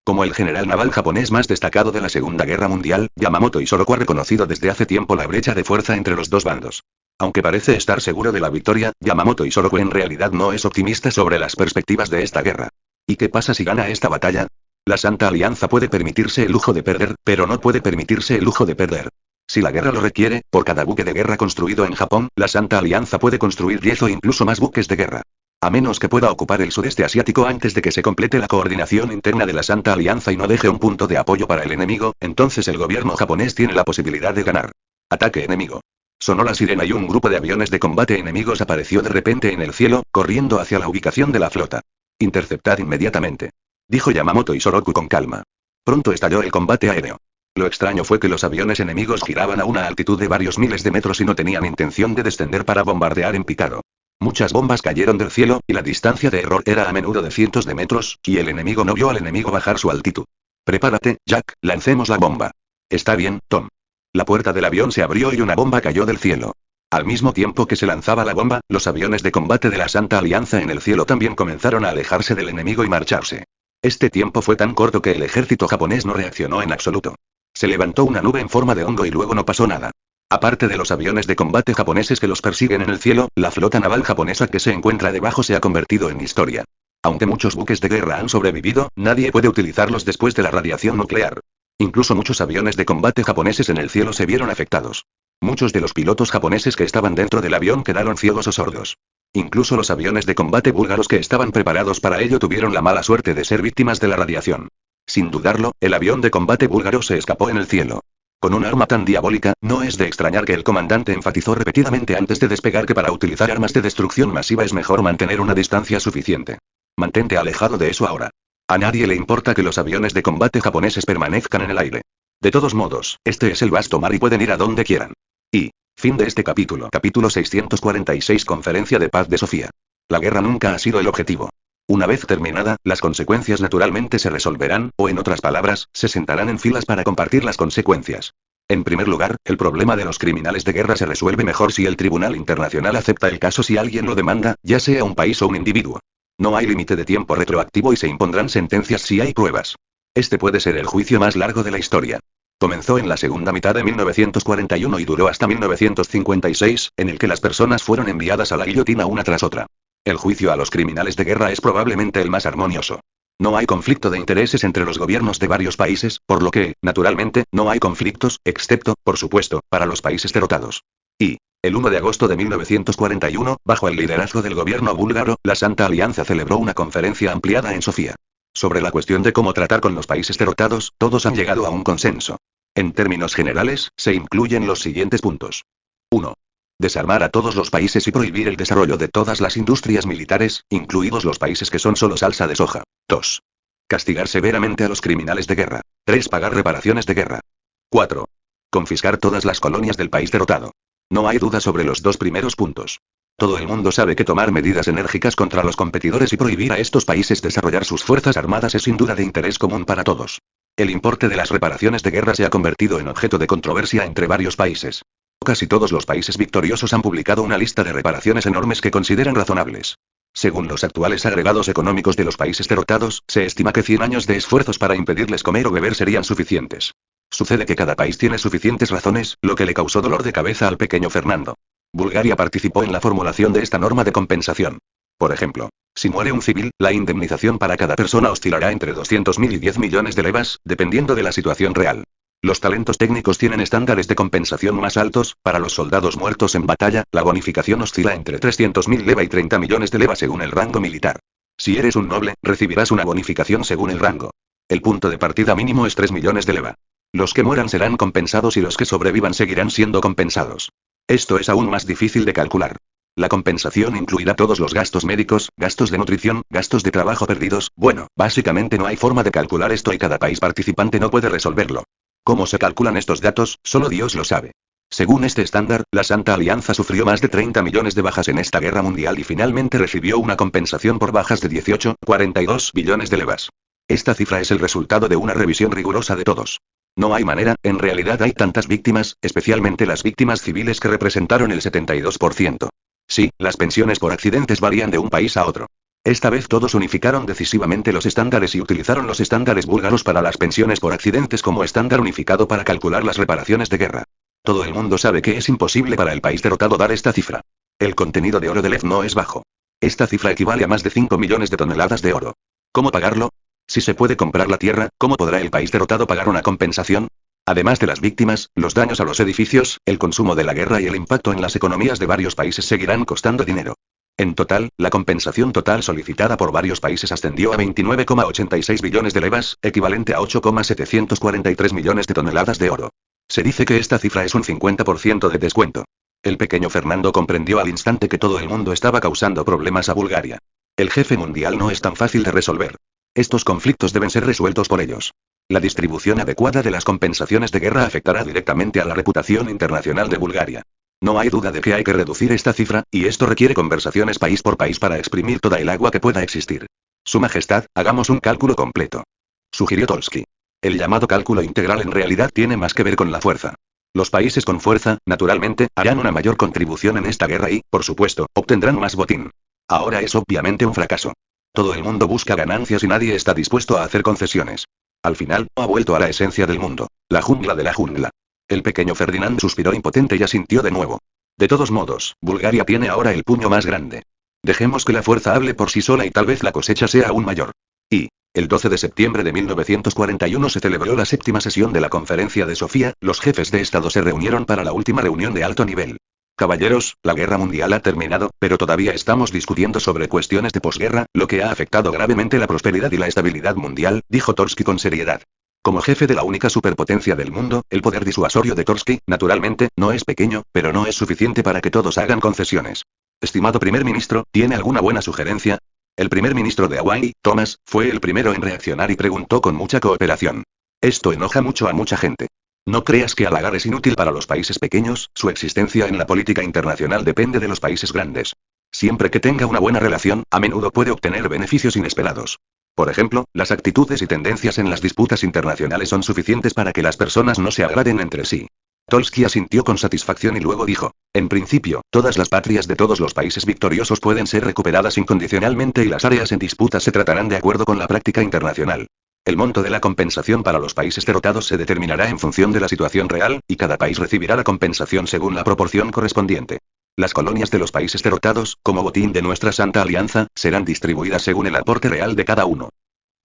Como el general naval japonés más destacado de la Segunda Guerra Mundial, Yamamoto Isoroku ha reconocido desde hace tiempo la brecha de fuerza entre los dos bandos. Aunque parece estar seguro de la victoria, Yamamoto Isoroku en realidad no es optimista sobre las perspectivas de esta guerra. ¿Y qué pasa si gana esta batalla? La Santa Alianza puede permitirse el lujo de perder, pero no puede permitirse el lujo de perder. Si la guerra lo requiere, por cada buque de guerra construido en Japón, la Santa Alianza puede construir 10 o incluso más buques de guerra. A menos que pueda ocupar el sudeste asiático antes de que se complete la coordinación interna de la Santa Alianza y no deje un punto de apoyo para el enemigo, entonces el gobierno japonés tiene la posibilidad de ganar. Ataque enemigo. Sonó la sirena y un grupo de aviones de combate enemigos apareció de repente en el cielo, corriendo hacia la ubicación de la flota. Interceptad inmediatamente, dijo Yamamoto Isoroku con calma. Pronto estalló el combate aéreo. Lo extraño fue que los aviones enemigos giraban a una altitud de varios miles de metros y no tenían intención de descender para bombardear en picado. Muchas bombas cayeron del cielo, y la distancia de error era a menudo de cientos de metros, y el enemigo no vio al enemigo bajar su altitud. Prepárate, Jack, lancemos la bomba. Está bien, Tom. La puerta del avión se abrió y una bomba cayó del cielo. Al mismo tiempo que se lanzaba la bomba, los aviones de combate de la Santa Alianza en el cielo también comenzaron a alejarse del enemigo y marcharse. Este tiempo fue tan corto que el ejército japonés no reaccionó en absoluto. Se levantó una nube en forma de hongo y luego no pasó nada. Aparte de los aviones de combate japoneses que los persiguen en el cielo, la flota naval japonesa que se encuentra debajo se ha convertido en historia. Aunque muchos buques de guerra han sobrevivido, nadie puede utilizarlos después de la radiación nuclear. Incluso muchos aviones de combate japoneses en el cielo se vieron afectados. Muchos de los pilotos japoneses que estaban dentro del avión quedaron ciegos o sordos. Incluso los aviones de combate búlgaros que estaban preparados para ello tuvieron la mala suerte de ser víctimas de la radiación. Sin dudarlo, el avión de combate búlgaro se escapó en el cielo. Con un arma tan diabólica, no es de extrañar que el comandante enfatizó repetidamente antes de despegar que para utilizar armas de destrucción masiva es mejor mantener una distancia suficiente. Mantente alejado de eso ahora. A nadie le importa que los aviones de combate japoneses permanezcan en el aire. De todos modos, este es el vasto mar y pueden ir a donde quieran. Y, fin de este capítulo. Capítulo 646. Conferencia de Paz de Sofía. La guerra nunca ha sido el objetivo. Una vez terminada, las consecuencias naturalmente se resolverán, o en otras palabras, se sentarán en filas para compartir las consecuencias. En primer lugar, el problema de los criminales de guerra se resuelve mejor si el Tribunal Internacional acepta el caso si alguien lo demanda, ya sea un país o un individuo. No hay límite de tiempo retroactivo y se impondrán sentencias si hay pruebas. Este puede ser el juicio más largo de la historia. Comenzó en la segunda mitad de 1941 y duró hasta 1956, en el que las personas fueron enviadas a la guillotina una tras otra. El juicio a los criminales de guerra es probablemente el más armonioso. No hay conflicto de intereses entre los gobiernos de varios países, por lo que, naturalmente, no hay conflictos, excepto, por supuesto, para los países derrotados. Y, el 1 de agosto de 1941, bajo el liderazgo del gobierno búlgaro, la Santa Alianza celebró una conferencia ampliada en Sofía. Sobre la cuestión de cómo tratar con los países derrotados, todos han llegado a un consenso. En términos generales, se incluyen los siguientes puntos. 1. Desarmar a todos los países y prohibir el desarrollo de todas las industrias militares, incluidos los países que son solo salsa de soja. 2. Castigar severamente a los criminales de guerra. 3. Pagar reparaciones de guerra. 4. Confiscar todas las colonias del país derrotado. No hay duda sobre los dos primeros puntos. Todo el mundo sabe que tomar medidas enérgicas contra los competidores y prohibir a estos países desarrollar sus fuerzas armadas es sin duda de interés común para todos. El importe de las reparaciones de guerra se ha convertido en objeto de controversia entre varios países. Casi todos los países victoriosos han publicado una lista de reparaciones enormes que consideran razonables. Según los actuales agregados económicos de los países derrotados, se estima que 100 años de esfuerzos para impedirles comer o beber serían suficientes. Sucede que cada país tiene suficientes razones, lo que le causó dolor de cabeza al pequeño Fernando. Bulgaria participó en la formulación de esta norma de compensación. Por ejemplo, si muere un civil, la indemnización para cada persona oscilará entre 200.000 y 10 millones de levas, dependiendo de la situación real. Los talentos técnicos tienen estándares de compensación más altos. Para los soldados muertos en batalla, la bonificación oscila entre 300.000 leva y 30 millones de leva según el rango militar. Si eres un noble, recibirás una bonificación según el rango. El punto de partida mínimo es 3 millones de leva. Los que mueran serán compensados y los que sobrevivan seguirán siendo compensados. Esto es aún más difícil de calcular. La compensación incluirá todos los gastos médicos, gastos de nutrición, gastos de trabajo perdidos. Bueno, básicamente no hay forma de calcular esto y cada país participante no puede resolverlo. ¿Cómo se calculan estos datos? Solo Dios lo sabe. Según este estándar, la Santa Alianza sufrió más de 30 millones de bajas en esta guerra mundial y finalmente recibió una compensación por bajas de 18,42 billones de levas. Esta cifra es el resultado de una revisión rigurosa de todos. No hay manera, en realidad hay tantas víctimas, especialmente las víctimas civiles que representaron el 72%. Sí, las pensiones por accidentes varían de un país a otro. Esta vez todos unificaron decisivamente los estándares y utilizaron los estándares búlgaros para las pensiones por accidentes como estándar unificado para calcular las reparaciones de guerra. Todo el mundo sabe que es imposible para el país derrotado dar esta cifra. El contenido de oro de Lev no es bajo. Esta cifra equivale a más de 5 millones de toneladas de oro. ¿Cómo pagarlo? Si se puede comprar la tierra, ¿cómo podrá el país derrotado pagar una compensación? Además de las víctimas, los daños a los edificios, el consumo de la guerra y el impacto en las economías de varios países seguirán costando dinero. En total, la compensación total solicitada por varios países ascendió a 29,86 billones de levas, equivalente a 8,743 millones de toneladas de oro. Se dice que esta cifra es un 50% de descuento. El pequeño Fernando comprendió al instante que todo el mundo estaba causando problemas a Bulgaria. El jefe mundial no es tan fácil de resolver. Estos conflictos deben ser resueltos por ellos. La distribución adecuada de las compensaciones de guerra afectará directamente a la reputación internacional de Bulgaria. No hay duda de que hay que reducir esta cifra, y esto requiere conversaciones país por país para exprimir toda el agua que pueda existir. Su Majestad, hagamos un cálculo completo. Sugirió Tolsky. El llamado cálculo integral en realidad tiene más que ver con la fuerza. Los países con fuerza, naturalmente, harán una mayor contribución en esta guerra y, por supuesto, obtendrán más botín. Ahora es obviamente un fracaso. Todo el mundo busca ganancias y nadie está dispuesto a hacer concesiones. Al final, ha vuelto a la esencia del mundo, la jungla de la jungla. El pequeño Ferdinand suspiró impotente y asintió de nuevo. De todos modos, Bulgaria tiene ahora el puño más grande. Dejemos que la fuerza hable por sí sola y tal vez la cosecha sea aún mayor. Y, el 12 de septiembre de 1941 se celebró la séptima sesión de la Conferencia de Sofía, los jefes de Estado se reunieron para la última reunión de alto nivel. Caballeros, la guerra mundial ha terminado, pero todavía estamos discutiendo sobre cuestiones de posguerra, lo que ha afectado gravemente la prosperidad y la estabilidad mundial, dijo Tolsky con seriedad. Como jefe de la única superpotencia del mundo, el poder disuasorio de Tolsky, naturalmente, no es pequeño, pero no es suficiente para que todos hagan concesiones. Estimado primer ministro, ¿tiene alguna buena sugerencia? El primer ministro de Hawái, Thomas, fue el primero en reaccionar y preguntó con mucha cooperación. Esto enoja mucho a mucha gente. No creas que halagar es inútil para los países pequeños, su existencia en la política internacional depende de los países grandes. Siempre que tenga una buena relación, a menudo puede obtener beneficios inesperados. Por ejemplo, las actitudes y tendencias en las disputas internacionales son suficientes para que las personas no se agraden entre sí. Tolsky asintió con satisfacción y luego dijo, en principio, todas las patrias de todos los países victoriosos pueden ser recuperadas incondicionalmente y las áreas en disputa se tratarán de acuerdo con la práctica internacional. El monto de la compensación para los países derrotados se determinará en función de la situación real, y cada país recibirá la compensación según la proporción correspondiente. Las colonias de los países derrotados, como botín de nuestra Santa Alianza, serán distribuidas según el aporte real de cada uno.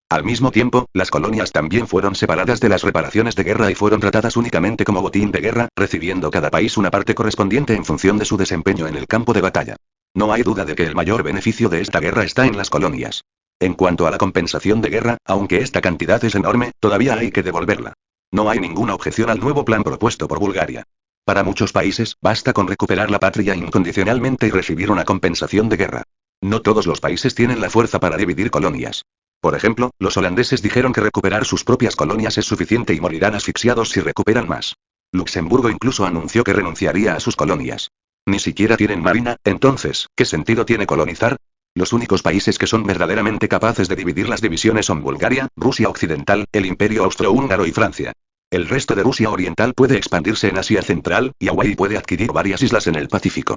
Al mismo tiempo, las colonias también fueron separadas de las reparaciones de guerra y fueron tratadas únicamente como botín de guerra, recibiendo cada país una parte correspondiente en función de su desempeño en el campo de batalla. No hay duda de que el mayor beneficio de esta guerra está en las colonias. En cuanto a la compensación de guerra, aunque esta cantidad es enorme, todavía hay que devolverla. No hay ninguna objeción al nuevo plan propuesto por Bulgaria. Para muchos países, basta con recuperar la patria incondicionalmente y recibir una compensación de guerra. No todos los países tienen la fuerza para dividir colonias. Por ejemplo, los holandeses dijeron que recuperar sus propias colonias es suficiente y morirán asfixiados si recuperan más. Luxemburgo incluso anunció que renunciaría a sus colonias. Ni siquiera tienen marina, entonces, ¿qué sentido tiene colonizar? Los únicos países que son verdaderamente capaces de dividir las divisiones son Bulgaria, Rusia Occidental, el Imperio Austrohúngaro y Francia. El resto de Rusia Oriental puede expandirse en Asia Central, y Hawái puede adquirir varias islas en el Pacífico.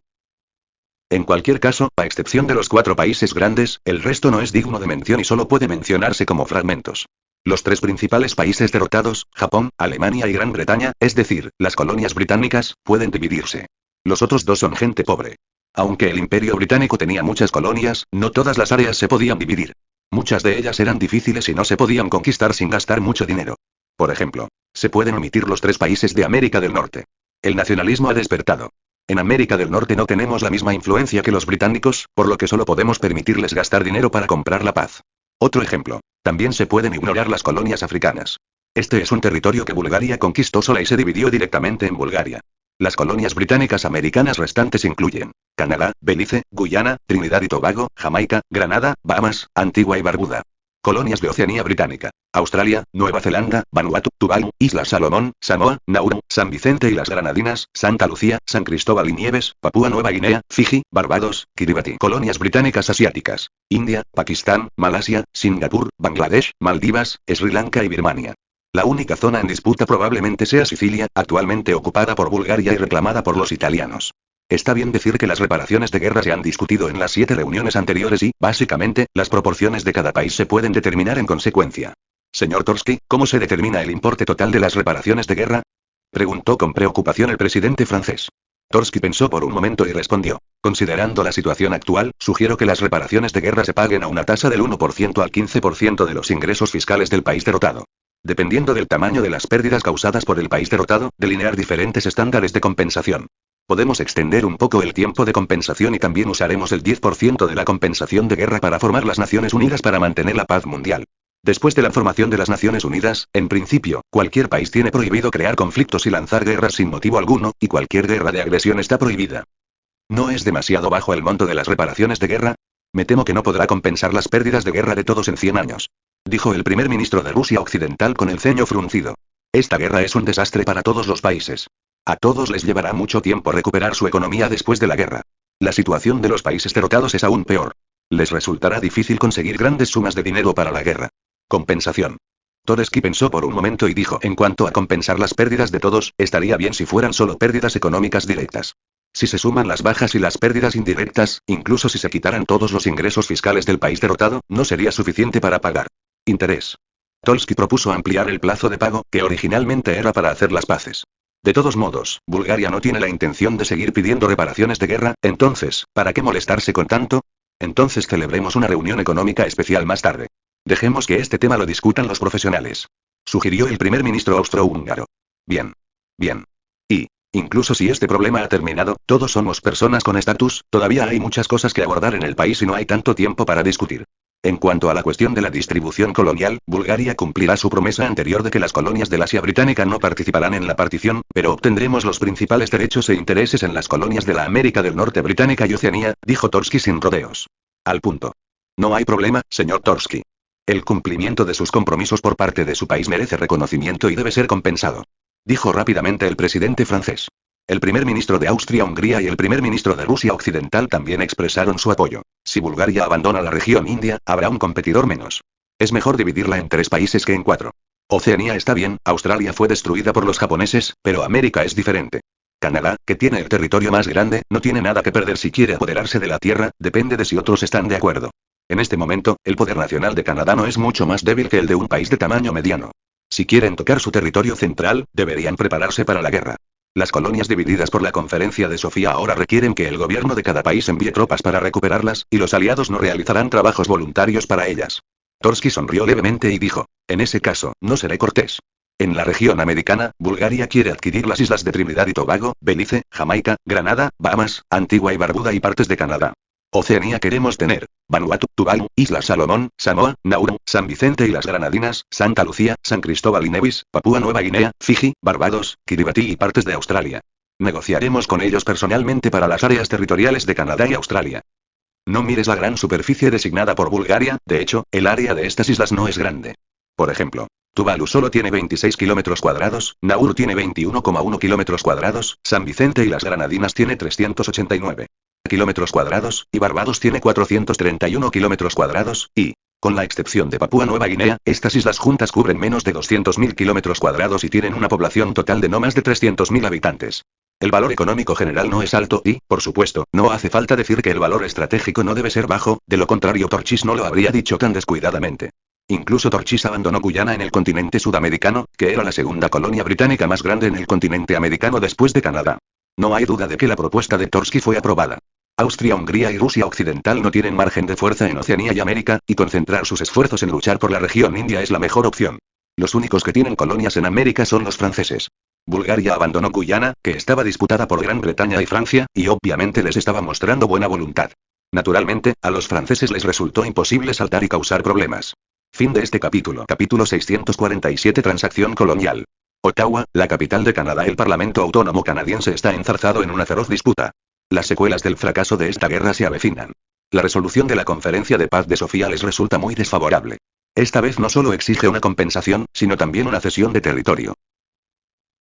En cualquier caso, a excepción de los 4 países grandes, el resto no es digno de mención y solo puede mencionarse como fragmentos. Los 3 principales países derrotados, Japón, Alemania y Gran Bretaña, es decir, las colonias británicas, pueden dividirse. Los otros 2 son gente pobre. Aunque el Imperio Británico tenía muchas colonias, no todas las áreas se podían dividir. Muchas de ellas eran difíciles y no se podían conquistar sin gastar mucho dinero. Por ejemplo, se pueden omitir los 3 países de América del Norte. El nacionalismo ha despertado. En América del Norte no tenemos la misma influencia que los británicos, por lo que solo podemos permitirles gastar dinero para comprar la paz. Otro ejemplo, también se pueden ignorar las colonias africanas. Este es un territorio que Bulgaria conquistó sola y se dividió directamente en Bulgaria. Las colonias británicas americanas restantes incluyen Canadá, Belice, Guyana, Trinidad y Tobago, Jamaica, Granada, Bahamas, Antigua y Barbuda. Colonias de Oceanía Británica: Australia, Nueva Zelanda, Vanuatu, Tuvalu, Islas Salomón, Samoa, Nauru, San Vicente y las Granadinas, Santa Lucía, San Cristóbal y Nieves, Papúa Nueva Guinea, Fiji, Barbados, Kiribati. Colonias británicas asiáticas: India, Pakistán, Malasia, Singapur, Bangladesh, Maldivas, Sri Lanka y Birmania. La única zona en disputa probablemente sea Sicilia, actualmente ocupada por Bulgaria y reclamada por los italianos. Está bien decir que las reparaciones de guerra se han discutido en las 7 reuniones anteriores y, básicamente, las proporciones de cada país se pueden determinar en consecuencia. Señor Torsky, ¿cómo se determina el importe total de las reparaciones de guerra? Preguntó con preocupación el presidente francés. Torsky pensó por un momento y respondió: considerando la situación actual, sugiero que las reparaciones de guerra se paguen a una tasa del 1% al 15% de los ingresos fiscales del país derrotado. Dependiendo del tamaño de las pérdidas causadas por el país derrotado, delinear diferentes estándares de compensación. Podemos extender un poco el tiempo de compensación y también usaremos el 10% de la compensación de guerra para formar las Naciones Unidas para mantener la paz mundial. Después de la formación de las Naciones Unidas, en principio, cualquier país tiene prohibido crear conflictos y lanzar guerras sin motivo alguno, y cualquier guerra de agresión está prohibida. ¿No es demasiado bajo el monto de las reparaciones de guerra? Me temo que no podrá compensar las pérdidas de guerra de todos en 100 años. Dijo el primer ministro de Rusia Occidental con el ceño fruncido. Esta guerra es un desastre para todos los países. A todos les llevará mucho tiempo recuperar su economía después de la guerra. La situación de los países derrotados es aún peor. Les resultará difícil conseguir grandes sumas de dinero para la guerra. Compensación. Torsky pensó por un momento y dijo: en cuanto a compensar las pérdidas de todos, estaría bien si fueran solo pérdidas económicas directas. Si se suman las bajas y las pérdidas indirectas, incluso si se quitaran todos los ingresos fiscales del país derrotado, no sería suficiente para pagar interés. Torsky propuso ampliar el plazo de pago, que originalmente era para hacer las paces. De todos modos, Bulgaria no tiene la intención de seguir pidiendo reparaciones de guerra, entonces, ¿para qué molestarse con tanto? Entonces celebremos una reunión económica especial más tarde. Dejemos que este tema lo discutan los profesionales. Sugirió el primer ministro austrohúngaro. Bien. Bien. Y, incluso si este problema ha terminado, todos somos personas con estatus, todavía hay muchas cosas que abordar en el país y no hay tanto tiempo para discutir. En cuanto a la cuestión de la distribución colonial, Bulgaria cumplirá su promesa anterior de que las colonias del Asia británica no participarán en la partición, pero obtendremos los principales derechos e intereses en las colonias de la América del Norte británica y Oceanía, dijo Torsky sin rodeos. Al punto. No hay problema, señor Torsky. El cumplimiento de sus compromisos por parte de su país merece reconocimiento y debe ser compensado. Dijo rápidamente el presidente francés. El primer ministro de Austria-Hungría y el primer ministro de Rusia Occidental también expresaron su apoyo. Si Bulgaria abandona la región India, habrá un competidor menos. Es mejor dividirla en 3 países que en 4. Oceanía está bien, Australia fue destruida por los japoneses, pero América es diferente. Canadá, que tiene el territorio más grande, no tiene nada que perder si quiere apoderarse de la tierra, depende de si otros están de acuerdo. En este momento, el poder nacional de Canadá no es mucho más débil que el de un país de tamaño mediano. Si quieren tocar su territorio central, deberían prepararse para la guerra. Las colonias divididas por la Conferencia de Sofía ahora requieren que el gobierno de cada país envíe tropas para recuperarlas, y los aliados no realizarán trabajos voluntarios para ellas. Torsky sonrió levemente y dijo: en ese caso, no seré cortés. En la región americana, Bulgaria quiere adquirir las islas de Trinidad y Tobago, Belice, Jamaica, Granada, Bahamas, Antigua y Barbuda y partes de Canadá. Oceanía queremos tener Vanuatu, Tuvalu, Islas Salomón, Samoa, Nauru, San Vicente y las Granadinas, Santa Lucía, San Cristóbal y Nevis, Papúa Nueva Guinea, Fiji, Barbados, Kiribati y partes de Australia. Negociaremos con ellos personalmente para las áreas territoriales de Canadá y Australia. No mires la gran superficie designada por Bulgaria, de hecho, el área de estas islas no es grande. Por ejemplo, Tuvalu solo tiene 26 kilómetros cuadrados, Nauru tiene 21,1 kilómetros cuadrados, San Vicente y las Granadinas tiene 389 kilómetros cuadrados, y Barbados tiene 431 kilómetros cuadrados, y, con la excepción de Papúa Nueva Guinea, estas islas juntas cubren menos de 200.000 kilómetros cuadrados y tienen una población total de no más de 300.000 habitantes. El valor económico general no es alto y, por supuesto, no hace falta decir que el valor estratégico no debe ser bajo, de lo contrario Torchis no lo habría dicho tan descuidadamente. Incluso Torchis abandonó Guyana en el continente sudamericano, que era la segunda colonia británica más grande en el continente americano después de Canadá. No hay duda de que la propuesta de Torsky fue aprobada. Austria, Hungría y Rusia Occidental no tienen margen de fuerza en Oceanía y América, y concentrar sus esfuerzos en luchar por la región India es la mejor opción. Los únicos que tienen colonias en América son los franceses. Bulgaria abandonó Guyana, que estaba disputada por Gran Bretaña y Francia, y obviamente les estaba mostrando buena voluntad. Naturalmente, a los franceses les resultó imposible saltar y causar problemas. Fin de este capítulo. Capítulo 647 Transacción colonial. Ottawa, la capital de Canadá. El Parlamento Autónomo Canadiense está enzarzado en una feroz disputa. Las secuelas del fracaso de esta guerra se avecinan. La resolución de la Conferencia de Paz de Sofía les resulta muy desfavorable. Esta vez no solo exige una compensación, sino también una cesión de territorio.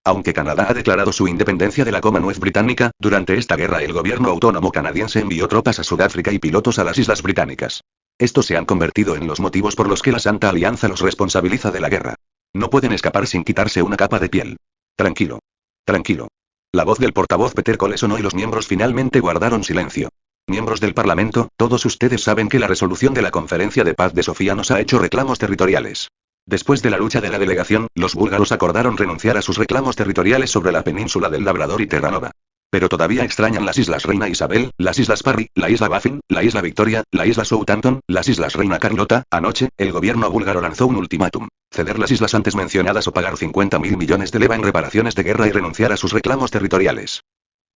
Aunque Canadá ha declarado su independencia de la Commonwealth británica, durante esta guerra el gobierno autónomo canadiense envió tropas a Sudáfrica y pilotos a las Islas Británicas. Estos se han convertido en los motivos por los que la Santa Alianza los responsabiliza de la guerra. No pueden escapar sin quitarse una capa de piel. Tranquilo. Tranquilo. La voz del portavoz Peter Cole sonó y los miembros finalmente guardaron silencio. Miembros del Parlamento, todos ustedes saben que la resolución de la Conferencia de Paz de Sofía nos ha hecho reclamos territoriales. Después de la lucha de la delegación, los búlgaros acordaron renunciar a sus reclamos territoriales sobre la península del Labrador y Terranova. Pero todavía extrañan las Islas Reina Isabel, las Islas Parry, la Isla Baffin, la Isla Victoria, la Isla Southampton, las Islas Reina Carlota. Anoche, el gobierno búlgaro lanzó un ultimátum: ceder las islas antes mencionadas o pagar 50.000 millones de leva en reparaciones de guerra y renunciar a sus reclamos territoriales.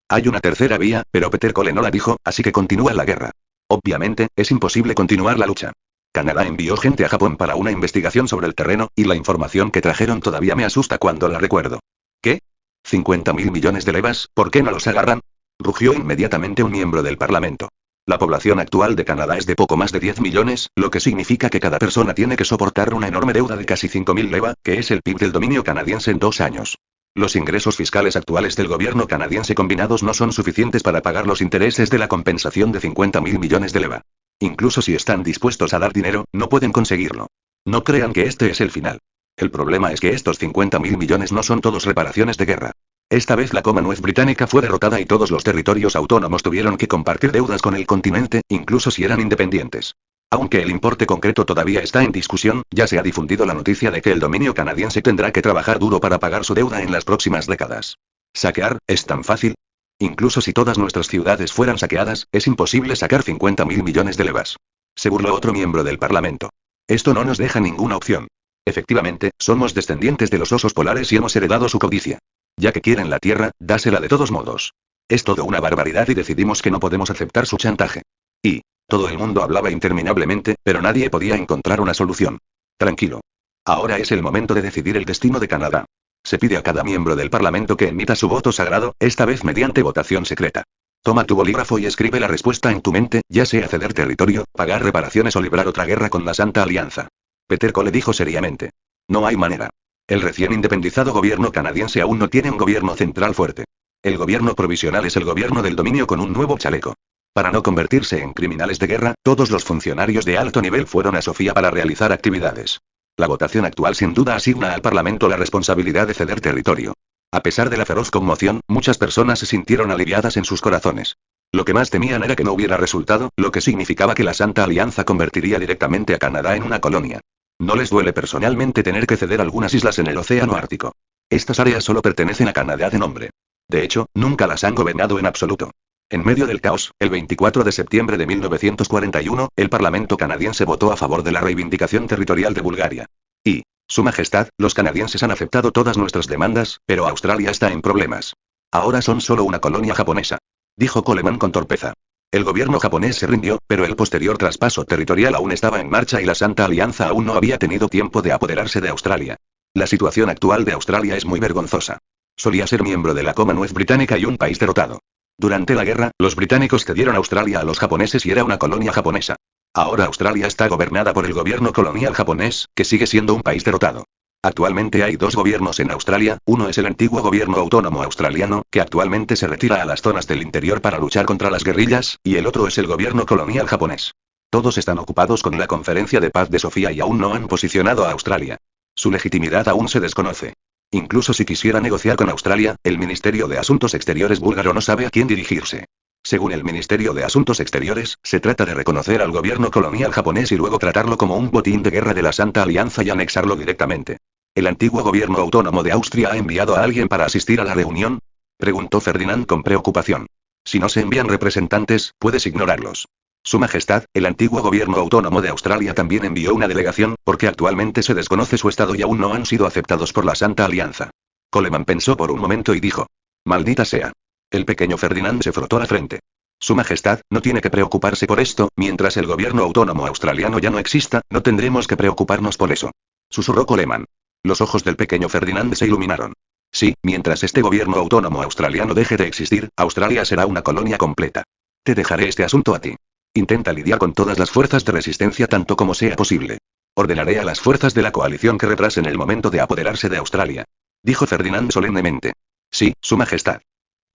Hay una tercera vía, pero Peter Cole no la dijo, así que continúa la guerra. Obviamente, es imposible continuar la lucha. Canadá envió gente a Japón para una investigación sobre el terreno, y la información que trajeron todavía me asusta cuando la recuerdo. ¿Qué? ¿50.000 millones de levas? ¿Por qué no los agarran? Rugió inmediatamente un miembro del Parlamento. La población actual de Canadá es de poco más de 10 millones, lo que significa que cada persona tiene que soportar una enorme deuda de casi 5.000 leva, que es el PIB del dominio canadiense en 2 años. Los ingresos fiscales actuales del gobierno canadiense combinados no son suficientes para pagar los intereses de la compensación de 50.000 millones de leva. Incluso si están dispuestos a dar dinero, no pueden conseguirlo. No crean que este es el final. El problema es que estos 50.000 millones no son todos reparaciones de guerra. Esta vez la Commonwealth británica fue derrotada y todos los territorios autónomos tuvieron que compartir deudas con el continente, incluso si eran independientes. Aunque el importe concreto todavía está en discusión, ya se ha difundido la noticia de que el dominio canadiense tendrá que trabajar duro para pagar su deuda en las próximas décadas. ¿Saquear es tan fácil? Incluso si todas nuestras ciudades fueran saqueadas, es imposible sacar 50.000 millones de levas. Se burló otro miembro del Parlamento. Esto no nos deja ninguna opción. Efectivamente, somos descendientes de los osos polares y hemos heredado su codicia. Ya que quieren la tierra, dásela de todos modos. Es todo una barbaridad y decidimos que no podemos aceptar su chantaje. Y todo el mundo hablaba interminablemente, pero nadie podía encontrar una solución. Tranquilo. Ahora es el momento de decidir el destino de Canadá. Se pide a cada miembro del Parlamento que emita su voto sagrado, esta vez mediante votación secreta. Toma tu bolígrafo y escribe la respuesta en tu mente, ya sea ceder territorio, pagar reparaciones o librar otra guerra con la Santa Alianza. Peter Cole dijo seriamente. No hay manera. El recién independizado gobierno canadiense aún no tiene un gobierno central fuerte. El gobierno provisional es el gobierno del dominio con un nuevo chaleco. Para no convertirse en criminales de guerra, todos los funcionarios de alto nivel fueron a Sofía para realizar actividades. La votación actual sin duda asigna al Parlamento la responsabilidad de ceder territorio. A pesar de la feroz conmoción, muchas personas se sintieron aliviadas en sus corazones. Lo que más temían era que no hubiera resultado, lo que significaba que la Santa Alianza convertiría directamente a Canadá en una colonia. No les duele personalmente tener que ceder algunas islas en el Océano Ártico. Estas áreas solo pertenecen a Canadá de nombre. De hecho, nunca las han gobernado en absoluto. En medio del caos, el 24 de septiembre de 1941, el Parlamento canadiense votó a favor de la reivindicación territorial de Bulgaria. Y, Su Majestad, los canadienses han aceptado todas nuestras demandas, pero Australia está en problemas. Ahora son solo una colonia japonesa. Dijo Coleman con torpeza. El gobierno japonés se rindió, pero el posterior traspaso territorial aún estaba en marcha y la Santa Alianza aún no había tenido tiempo de apoderarse de Australia. La situación actual de Australia es muy vergonzosa. Solía ser miembro de la Commonwealth británica y un país derrotado. Durante la guerra, los británicos cedieron Australia a los japoneses y era una colonia japonesa. Ahora Australia está gobernada por el gobierno colonial japonés, que sigue siendo un país derrotado. Actualmente hay 2 gobiernos en Australia, uno es el antiguo gobierno autónomo australiano, que actualmente se retira a las zonas del interior para luchar contra las guerrillas, y el otro es el gobierno colonial japonés. Todos están ocupados con la Conferencia de Paz de Sofía y aún no han posicionado a Australia. Su legitimidad aún se desconoce. Incluso si quisiera negociar con Australia, el Ministerio de Asuntos Exteriores búlgaro no sabe a quién dirigirse. Según el Ministerio de Asuntos Exteriores, se trata de reconocer al gobierno colonial japonés y luego tratarlo como un botín de guerra de la Santa Alianza y anexarlo directamente. ¿El antiguo gobierno autónomo de Austria ha enviado a alguien para asistir a la reunión? Preguntó Ferdinand con preocupación. Si no se envían representantes, puedes ignorarlos. Su Majestad, el antiguo gobierno autónomo de Australia también envió una delegación, porque actualmente se desconoce su estado y aún no han sido aceptados por la Santa Alianza. Coleman pensó por un momento y dijo. Maldita sea. El pequeño Ferdinand se frotó la frente. Su Majestad, no tiene que preocuparse por esto, mientras el gobierno autónomo australiano ya no exista, no tendremos que preocuparnos por eso. Susurró Coleman. Los ojos del pequeño Ferdinand se iluminaron. Sí, mientras este gobierno autónomo australiano deje de existir, Australia será una colonia completa. Te dejaré este asunto a ti. Intenta lidiar con todas las fuerzas de resistencia tanto como sea posible. Ordenaré a las fuerzas de la coalición que retrasen el momento de apoderarse de Australia. Dijo Ferdinand solemnemente. Sí, Su Majestad.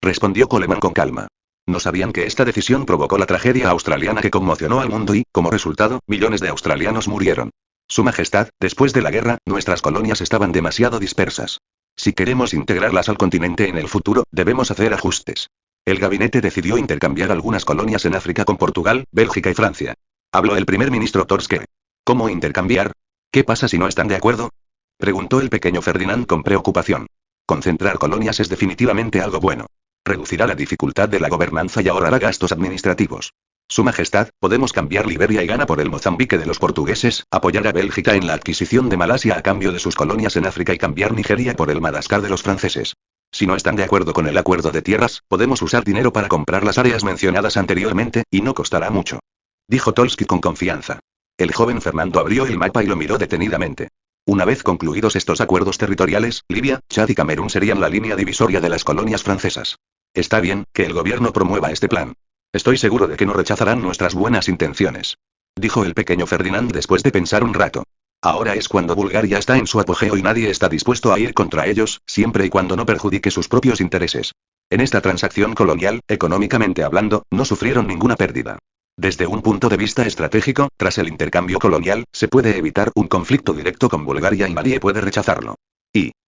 Respondió Coleman con calma. No sabían que esta decisión provocó la tragedia australiana que conmocionó al mundo y, como resultado, millones de australianos murieron. Su Majestad, después de la guerra, nuestras colonias estaban demasiado dispersas. Si queremos integrarlas al continente en el futuro, debemos hacer ajustes. El gabinete decidió intercambiar algunas colonias en África con Portugal, Bélgica y Francia. Habló el primer ministro Torske. ¿Cómo intercambiar? ¿Qué pasa si no están de acuerdo? Preguntó el pequeño Ferdinand con preocupación. Concentrar colonias es definitivamente algo bueno. Reducirá la dificultad de la gobernanza y ahorrará gastos administrativos. Su Majestad, podemos cambiar Liberia y Ghana por el Mozambique de los portugueses, apoyar a Bélgica en la adquisición de Malasia a cambio de sus colonias en África y cambiar Nigeria por el Madagascar de los franceses. Si no están de acuerdo con el acuerdo de tierras, podemos usar dinero para comprar las áreas mencionadas anteriormente, y no costará mucho. Dijo Tolsky con confianza. El joven Fernando abrió el mapa y lo miró detenidamente. Una vez concluidos estos acuerdos territoriales, Libia, Chad y Camerún serían la línea divisoria de las colonias francesas. Está bien, que el gobierno promueva este plan. Estoy seguro de que no rechazarán nuestras buenas intenciones. Dijo el pequeño Ferdinand después de pensar un rato. Ahora es cuando Bulgaria está en su apogeo y nadie está dispuesto a ir contra ellos, siempre y cuando no perjudique sus propios intereses. En esta transacción colonial, económicamente hablando, no sufrieron ninguna pérdida. Desde un punto de vista estratégico, tras el intercambio colonial, se puede evitar un conflicto directo con Bulgaria y nadie puede rechazarlo.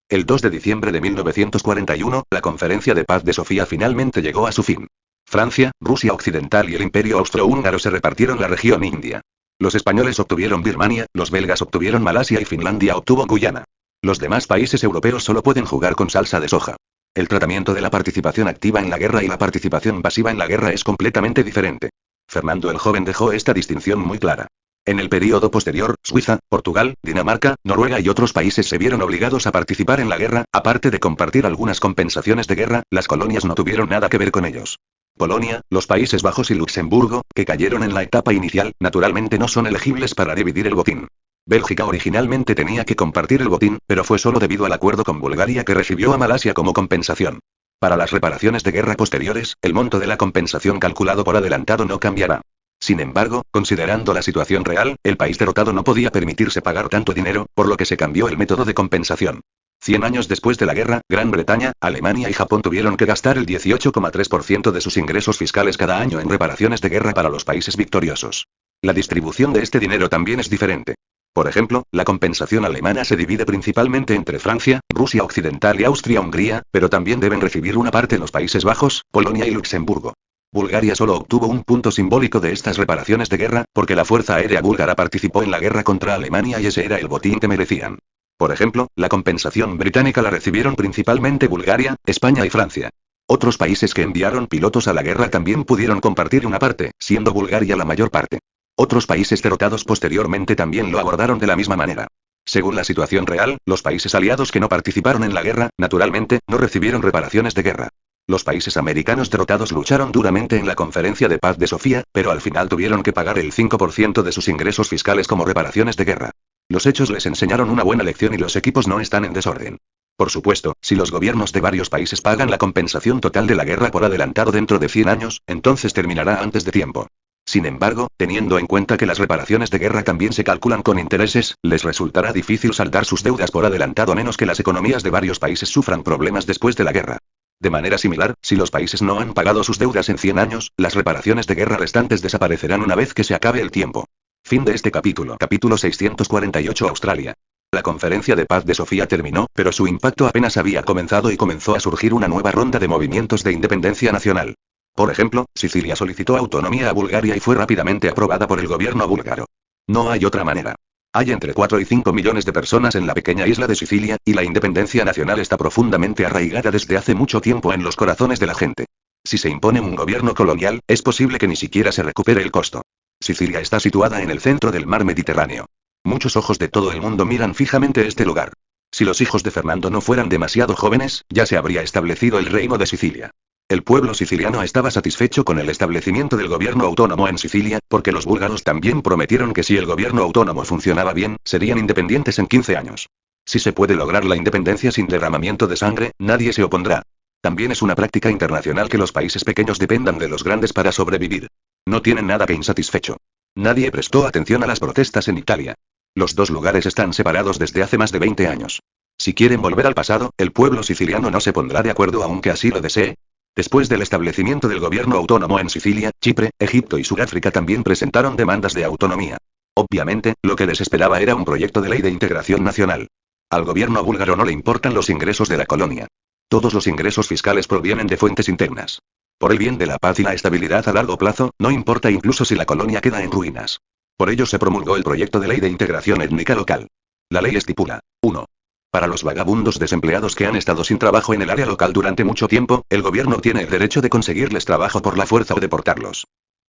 El 2 de diciembre de 1941, la Conferencia de Paz de Sofía finalmente llegó a su fin. Francia, Rusia Occidental y el Imperio Austrohúngaro se repartieron la región india. Los españoles obtuvieron Birmania, los belgas obtuvieron Malasia y Finlandia obtuvo Guyana. Los demás países europeos solo pueden jugar con salsa de soja. El tratamiento de la participación activa en la guerra y la participación pasiva en la guerra es completamente diferente. Fernando el Joven dejó esta distinción muy clara. En el período posterior, Suiza, Portugal, Dinamarca, Noruega y otros países se vieron obligados a participar en la guerra, aparte de compartir algunas compensaciones de guerra, las colonias no tuvieron nada que ver con ellos. Polonia, los Países Bajos y Luxemburgo, que cayeron en la etapa inicial, naturalmente no son elegibles para dividir el botín. Bélgica originalmente tenía que compartir el botín, pero fue solo debido al acuerdo con Bulgaria que recibió a Malasia como compensación. Para las reparaciones de guerra posteriores, el monto de la compensación calculado por adelantado no cambiará. Sin embargo, considerando la situación real, el país derrotado no podía permitirse pagar tanto dinero, por lo que se cambió el método de compensación. 100 años después de la guerra, Gran Bretaña, Alemania y Japón tuvieron que gastar el 18,3% de sus ingresos fiscales cada año en reparaciones de guerra para los países victoriosos. La distribución de este dinero también es diferente. Por ejemplo, la compensación alemana se divide principalmente entre Francia, Rusia Occidental y Austria-Hungría, pero también deben recibir una parte los Países Bajos, Polonia y Luxemburgo. Bulgaria solo obtuvo un punto simbólico de estas reparaciones de guerra, porque la Fuerza Aérea Búlgara participó en la guerra contra Alemania y ese era el botín que merecían. Por ejemplo, la compensación británica la recibieron principalmente Bulgaria, España y Francia. Otros países que enviaron pilotos a la guerra también pudieron compartir una parte, siendo Bulgaria la mayor parte. Otros países derrotados posteriormente también lo abordaron de la misma manera. Según la situación real, los países aliados que no participaron en la guerra, naturalmente, no recibieron reparaciones de guerra. Los países americanos derrotados lucharon duramente en la Conferencia de Paz de Sofía, pero al final tuvieron que pagar el 5% de sus ingresos fiscales como reparaciones de guerra. Los hechos les enseñaron una buena lección y los equipos no están en desorden. Por supuesto, si los gobiernos de varios países pagan la compensación total de la guerra por adelantado dentro de 100 años, entonces terminará antes de tiempo. Sin embargo, teniendo en cuenta que las reparaciones de guerra también se calculan con intereses, les resultará difícil saldar sus deudas por adelantado a menos que las economías de varios países sufran problemas después de la guerra. De manera similar, si los países no han pagado sus deudas en 100 años, las reparaciones de guerra restantes desaparecerán una vez que se acabe el tiempo. Fin de este capítulo. Capítulo 648 Australia. La Conferencia de Paz de Sofía terminó, pero su impacto apenas había comenzado y comenzó a surgir una nueva ronda de movimientos de independencia nacional. Por ejemplo, Sicilia solicitó autonomía a Bulgaria y fue rápidamente aprobada por el gobierno búlgaro. No hay otra manera. Hay entre 4 y 5 millones de personas en la pequeña isla de Sicilia, y la independencia nacional está profundamente arraigada desde hace mucho tiempo en los corazones de la gente. Si se impone un gobierno colonial, es posible que ni siquiera se recupere el costo. Sicilia está situada en el centro del mar Mediterráneo. Muchos ojos de todo el mundo miran fijamente este lugar. Si los hijos de Fernando no fueran demasiado jóvenes, ya se habría establecido el reino de Sicilia. El pueblo siciliano estaba satisfecho con el establecimiento del gobierno autónomo en Sicilia, porque los búlgaros también prometieron que si el gobierno autónomo funcionaba bien, serían independientes en 15 años. Si se puede lograr la independencia sin derramamiento de sangre, nadie se opondrá. También es una práctica internacional que los países pequeños dependan de los grandes para sobrevivir. No tienen nada que insatisfecho. Nadie prestó atención a las protestas en Italia. Los dos lugares están separados desde hace más de 20 años. Si quieren volver al pasado, el pueblo siciliano no se pondrá de acuerdo aunque así lo desee. Después del establecimiento del gobierno autónomo en Sicilia, Chipre, Egipto y Sudáfrica también presentaron demandas de autonomía. Obviamente, lo que les esperaba era un proyecto de ley de integración nacional. Al gobierno búlgaro no le importan los ingresos de la colonia. Todos los ingresos fiscales provienen de fuentes internas. Por el bien de la paz y la estabilidad a largo plazo, no importa incluso si la colonia queda en ruinas. Por ello se promulgó el proyecto de ley de integración étnica local. La ley estipula: 1. Para los vagabundos desempleados que han estado sin trabajo en el área local durante mucho tiempo, el gobierno tiene el derecho de conseguirles trabajo por la fuerza o deportarlos.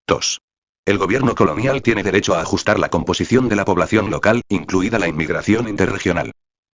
2. El gobierno colonial tiene derecho a ajustar la composición de la población local, incluida la inmigración interregional.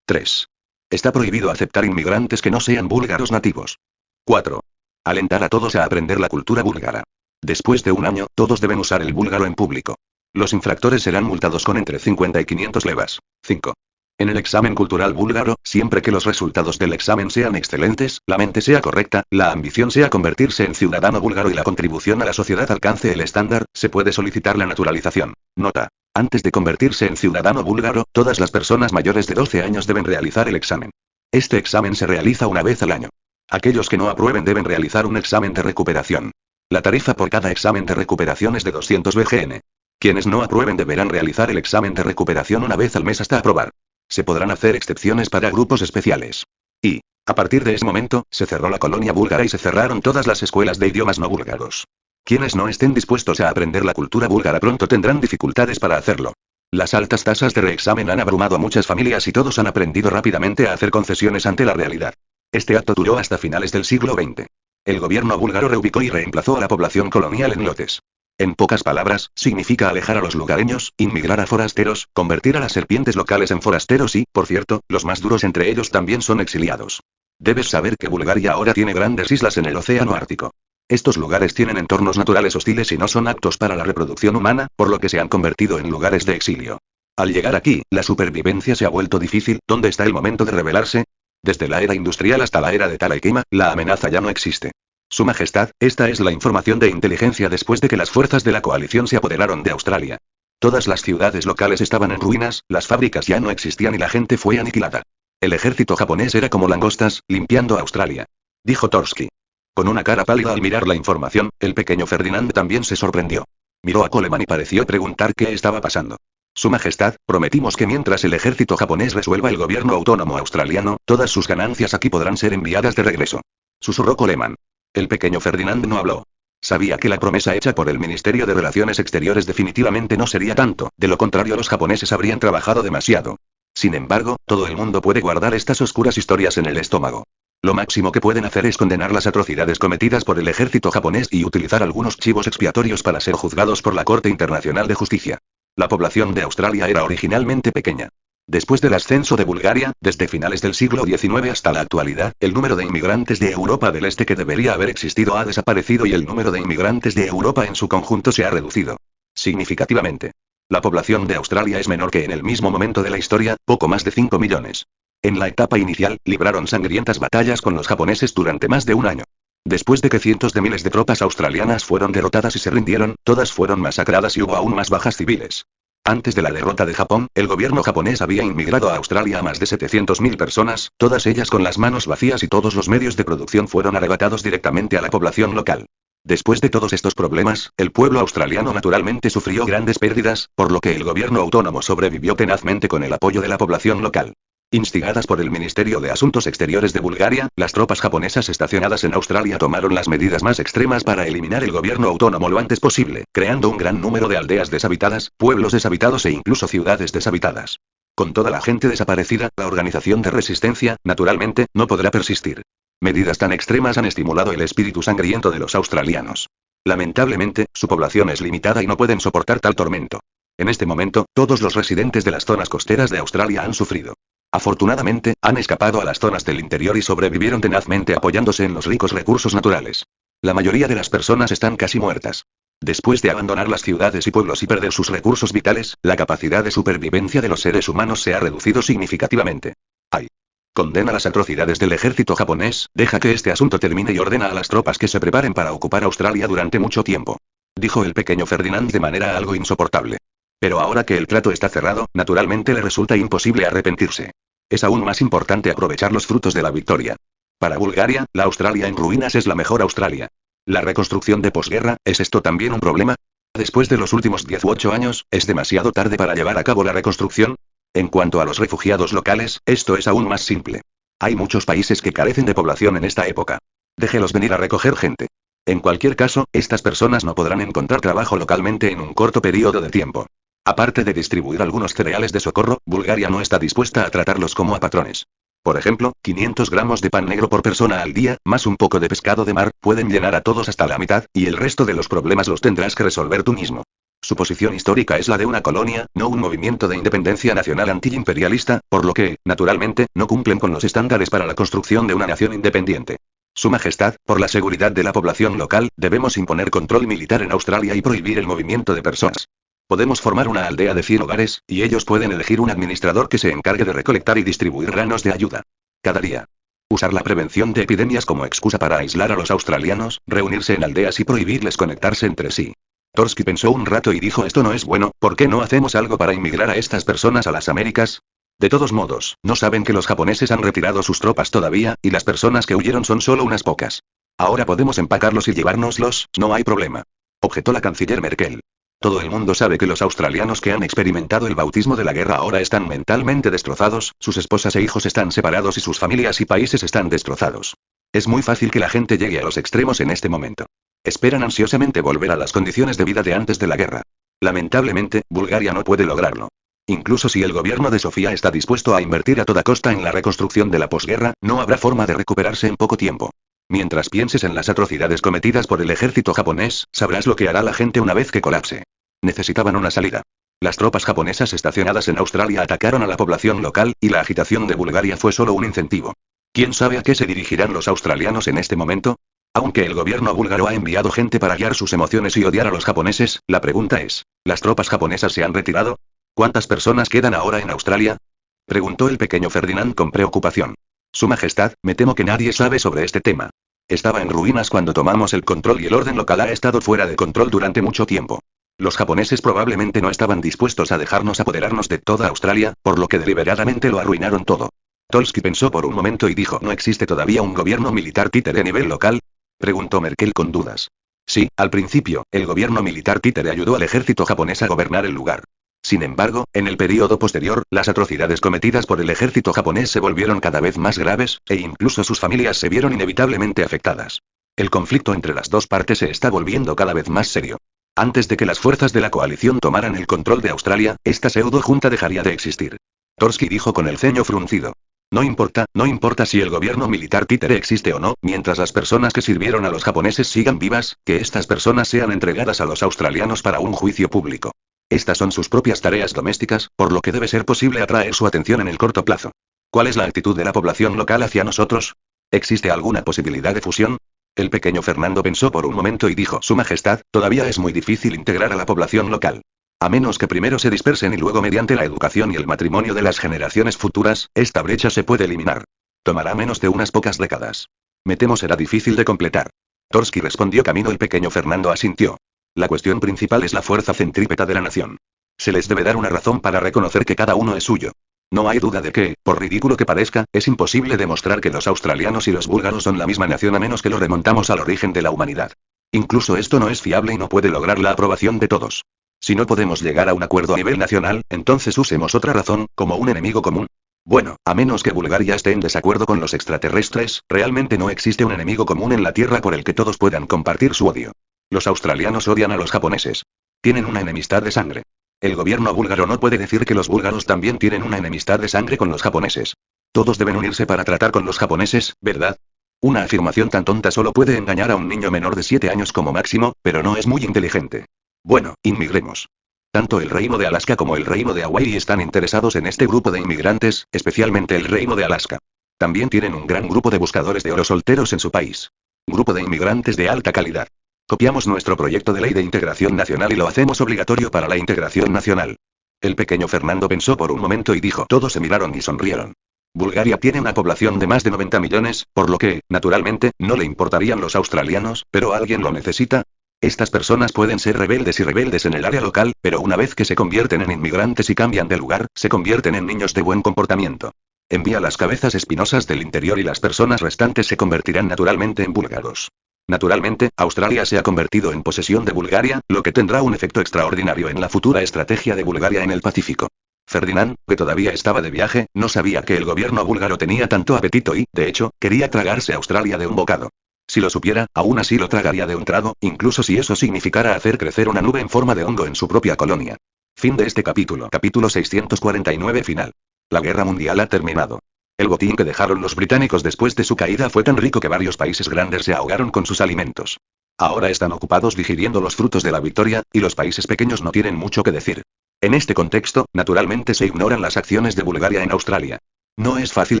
3. Está prohibido aceptar inmigrantes que no sean búlgaros nativos. 4. Alentar a todos a aprender la cultura búlgara. Después de un año, todos deben usar el búlgaro en público. Los infractores serán multados con entre 50 y 500 levas. 5. En el examen cultural búlgaro, siempre que los resultados del examen sean excelentes, la mente sea correcta, la ambición sea convertirse en ciudadano búlgaro y la contribución a la sociedad alcance el estándar, se puede solicitar la naturalización. Nota: antes de convertirse en ciudadano búlgaro, todas las personas mayores de 12 años deben realizar el examen. Este examen se realiza una vez al año. Aquellos que no aprueben deben realizar un examen de recuperación. La tarifa por cada examen de recuperación es de 200 BGN. Quienes no aprueben deberán realizar el examen de recuperación una vez al mes hasta aprobar. Se podrán hacer excepciones para grupos especiales. Y, a partir de ese momento, se cerró la colonia búlgara y se cerraron todas las escuelas de idiomas no búlgaros. Quienes no estén dispuestos a aprender la cultura búlgara pronto tendrán dificultades para hacerlo. Las altas tasas de reexamen han abrumado a muchas familias y todos han aprendido rápidamente a hacer concesiones ante la realidad. Este acto duró hasta finales del siglo XX. El gobierno búlgaro reubicó y reemplazó a la población colonial en lotes. En pocas palabras, significa alejar a los lugareños, inmigrar a forasteros, convertir a las serpientes locales en forasteros y, por cierto, los más duros entre ellos también son exiliados. Debes saber que Bulgaria ahora tiene grandes islas en el océano Ártico. Estos lugares tienen entornos naturales hostiles y no son aptos para la reproducción humana, por lo que se han convertido en lugares de exilio. Al llegar aquí, la supervivencia se ha vuelto difícil. ¿Dónde está el momento de rebelarse? Desde la era industrial hasta la era de Tala y Quima, la amenaza ya no existe. Su Majestad, esta es la información de inteligencia después de que las fuerzas de la coalición se apoderaron de Australia. Todas las ciudades locales estaban en ruinas, las fábricas ya no existían y la gente fue aniquilada. El ejército japonés era como langostas, limpiando Australia. Dijo Torsky. Con una cara pálida al mirar la información, el pequeño Ferdinand también se sorprendió. Miró a Coleman y pareció preguntar qué estaba pasando. Su Majestad, prometimos que mientras el ejército japonés resuelva el gobierno autónomo australiano, todas sus ganancias aquí podrán ser enviadas de regreso. Susurró Coleman. El pequeño Ferdinand no habló. Sabía que la promesa hecha por el Ministerio de Relaciones Exteriores definitivamente no sería tanto, de lo contrario los japoneses habrían trabajado demasiado. Sin embargo, todo el mundo puede guardar estas oscuras historias en el estómago. Lo máximo que pueden hacer es condenar las atrocidades cometidas por el ejército japonés y utilizar algunos chivos expiatorios para ser juzgados por la Corte Internacional de Justicia. La población de Australia era originalmente pequeña. Después del ascenso de Bulgaria, desde finales del siglo XIX hasta la actualidad, el número de inmigrantes de Europa del Este que debería haber existido ha desaparecido y el número de inmigrantes de Europa en su conjunto se ha reducido significativamente. La población de Australia es menor que en el mismo momento de la historia, poco más de 5 millones. En la etapa inicial, libraron sangrientas batallas con los japoneses durante más de un año. Después de que cientos de miles de tropas australianas fueron derrotadas y se rindieron, todas fueron masacradas y hubo aún más bajas civiles. Antes de la derrota de Japón, el gobierno japonés había inmigrado a Australia a más de 700.000 personas, todas ellas con las manos vacías y todos los medios de producción fueron arrebatados directamente a la población local. Después de todos estos problemas, el pueblo australiano naturalmente sufrió grandes pérdidas, por lo que el gobierno autónomo sobrevivió tenazmente con el apoyo de la población local. Instigadas por el Ministerio de Asuntos Exteriores de Bulgaria, las tropas japonesas estacionadas en Australia tomaron las medidas más extremas para eliminar el gobierno autónomo lo antes posible, creando un gran número de aldeas deshabitadas, pueblos deshabitados e incluso ciudades deshabitadas. Con toda la gente desaparecida, la organización de resistencia, naturalmente, no podrá persistir. Medidas tan extremas han estimulado el espíritu sangriento de los australianos. Lamentablemente, su población es limitada y no pueden soportar tal tormento. En este momento, todos los residentes de las zonas costeras de Australia han sufrido. Afortunadamente, han escapado a las zonas del interior y sobrevivieron tenazmente apoyándose en los ricos recursos naturales. La mayoría de las personas están casi muertas. Después de abandonar las ciudades y pueblos y perder sus recursos vitales, la capacidad de supervivencia de los seres humanos se ha reducido significativamente. ¡Ay! Condena las atrocidades del ejército japonés, deja que este asunto termine y ordena a las tropas que se preparen para ocupar Australia durante mucho tiempo. Dijo el pequeño Ferdinand de manera algo insoportable. Pero ahora que el trato está cerrado, naturalmente le resulta imposible arrepentirse. Es aún más importante aprovechar los frutos de la victoria. Para Bulgaria, la Australia en ruinas es la mejor Australia. La reconstrucción de posguerra, ¿es esto también un problema? Después de los últimos 10 u 8 años, ¿es demasiado tarde para llevar a cabo la reconstrucción? En cuanto a los refugiados locales, esto es aún más simple. Hay muchos países que carecen de población en esta época. Déjelos venir a recoger gente. En cualquier caso, estas personas no podrán encontrar trabajo localmente en un corto periodo de tiempo. Aparte de distribuir algunos cereales de socorro, Bulgaria no está dispuesta a tratarlos como a patrones. Por ejemplo, 500 gramos de pan negro por persona al día, más un poco de pescado de mar, pueden llenar a todos hasta la mitad, y el resto de los problemas los tendrás que resolver tú mismo. Su posición histórica es la de una colonia, no un movimiento de independencia nacional antiimperialista, por lo que, naturalmente, no cumplen con los estándares para la construcción de una nación independiente. Su Majestad, por la seguridad de la población local, debemos imponer control militar en Australia y prohibir el movimiento de personas. Podemos formar una aldea de 100 hogares, y ellos pueden elegir un administrador que se encargue de recolectar y distribuir granos de ayuda. Cada día. Usar la prevención de epidemias como excusa para aislar a los australianos, reunirse en aldeas y prohibirles conectarse entre sí. Torsky pensó un rato y dijo: esto no es bueno, ¿por qué no hacemos algo para inmigrar a estas personas a las Américas? De todos modos, no saben que los japoneses han retirado sus tropas todavía, y las personas que huyeron son solo unas pocas. Ahora podemos empacarlos y llevárnoslos, no hay problema. Objetó la canciller Merkel. Todo el mundo sabe que los australianos que han experimentado el bautismo de la guerra ahora están mentalmente destrozados, sus esposas e hijos están separados y sus familias y países están destrozados. Es muy fácil que la gente llegue a los extremos en este momento. Esperan ansiosamente volver a las condiciones de vida de antes de la guerra. Lamentablemente, Bulgaria no puede lograrlo. Incluso si el gobierno de Sofía está dispuesto a invertir a toda costa en la reconstrucción de la posguerra, no habrá forma de recuperarse en poco tiempo. Mientras pienses en las atrocidades cometidas por el ejército japonés, sabrás lo que hará la gente una vez que colapse. Necesitaban una salida. Las tropas japonesas estacionadas en Australia atacaron a la población local, y la agitación de Bulgaria fue solo un incentivo. ¿Quién sabe a qué se dirigirán los australianos en este momento? Aunque el gobierno búlgaro ha enviado gente para guiar sus emociones y odiar a los japoneses, la pregunta es, ¿las tropas japonesas se han retirado? ¿Cuántas personas quedan ahora en Australia? Preguntó el pequeño Ferdinand con preocupación. Su Majestad, me temo que nadie sabe sobre este tema. Estaba en ruinas cuando tomamos el control y el orden local ha estado fuera de control durante mucho tiempo. Los japoneses probablemente no estaban dispuestos a dejarnos apoderarnos de toda Australia, por lo que deliberadamente lo arruinaron todo. Torsky pensó por un momento y dijo: ¿no existe todavía un gobierno militar títere a nivel local? Preguntó Merkel con dudas. Sí, al principio, el gobierno militar títere ayudó al ejército japonés a gobernar el lugar. Sin embargo, en el período posterior, las atrocidades cometidas por el ejército japonés se volvieron cada vez más graves, e incluso sus familias se vieron inevitablemente afectadas. El conflicto entre las dos partes se está volviendo cada vez más serio. Antes de que las fuerzas de la coalición tomaran el control de Australia, esta pseudo-junta dejaría de existir. Torsky dijo con el ceño fruncido. No importa si el gobierno militar títere existe o no, mientras las personas que sirvieron a los japoneses sigan vivas, que estas personas sean entregadas a los australianos para un juicio público. Estas son sus propias tareas domésticas, por lo que debe ser posible atraer su atención en el corto plazo. ¿Cuál es la actitud de la población local hacia nosotros? ¿Existe alguna posibilidad de fusión? El pequeño Fernando pensó por un momento y dijo: Su Majestad, todavía es muy difícil integrar a la población local. A menos que primero se dispersen y luego mediante la educación y el matrimonio de las generaciones futuras, esta brecha se puede eliminar. Tomará menos de unas pocas décadas. Me temo será difícil de completar. Torsky respondió camino. El pequeño Fernando asintió. La cuestión principal es la fuerza centrípeta de la nación. Se les debe dar una razón para reconocer que cada uno es suyo. No hay duda de que, por ridículo que parezca, es imposible demostrar que los australianos y los búlgaros son la misma nación a menos que lo remontamos al origen de la humanidad. Incluso esto no es fiable y no puede lograr la aprobación de todos. Si no podemos llegar a un acuerdo a nivel nacional, entonces usemos otra razón, como un enemigo común. Bueno, a menos que Bulgaria esté en desacuerdo con los extraterrestres, realmente no existe un enemigo común en la Tierra por el que todos puedan compartir su odio. Los australianos odian a los japoneses. Tienen una enemistad de sangre. El gobierno búlgaro no puede decir que los búlgaros también tienen una enemistad de sangre con los japoneses. Todos deben unirse para tratar con los japoneses, ¿verdad? Una afirmación tan tonta solo puede engañar a un niño menor de 7 años como máximo, pero no es muy inteligente. Bueno, inmigremos. Tanto el reino de Alaska como el reino de Hawái están interesados en este grupo de inmigrantes, especialmente el reino de Alaska. También tienen un gran grupo de buscadores de oro solteros en su país. Grupo de inmigrantes de alta calidad. Copiamos nuestro proyecto de ley de integración nacional y lo hacemos obligatorio para la integración nacional. El pequeño Fernando pensó por un momento y dijo: todos se miraron y sonrieron. Bulgaria tiene una población de más de 90 millones, por lo que, naturalmente, no le importarían los australianos, pero ¿alguien lo necesita? Estas personas pueden ser rebeldes y rebeldes en el área local, pero una vez que se convierten en inmigrantes y cambian de lugar, se convierten en niños de buen comportamiento. Envía las cabezas espinosas del interior y las personas restantes se convertirán naturalmente en búlgaros. Naturalmente, Australia se ha convertido en posesión de Bulgaria, lo que tendrá un efecto extraordinario en la futura estrategia de Bulgaria en el Pacífico. Ferdinand, que todavía estaba de viaje, no sabía que el gobierno búlgaro tenía tanto apetito y, de hecho, quería tragarse Australia de un bocado. Si lo supiera, aún así lo tragaría de un trago, incluso si eso significara hacer crecer una nube en forma de hongo en su propia colonia. Fin de este capítulo. Capítulo 649 final. La guerra mundial ha terminado. El botín que dejaron los británicos después de su caída fue tan rico que varios países grandes se ahogaron con sus alimentos. Ahora están ocupados digiriendo los frutos de la victoria, y los países pequeños no tienen mucho que decir. En este contexto, naturalmente se ignoran las acciones de Bulgaria en Australia. No es fácil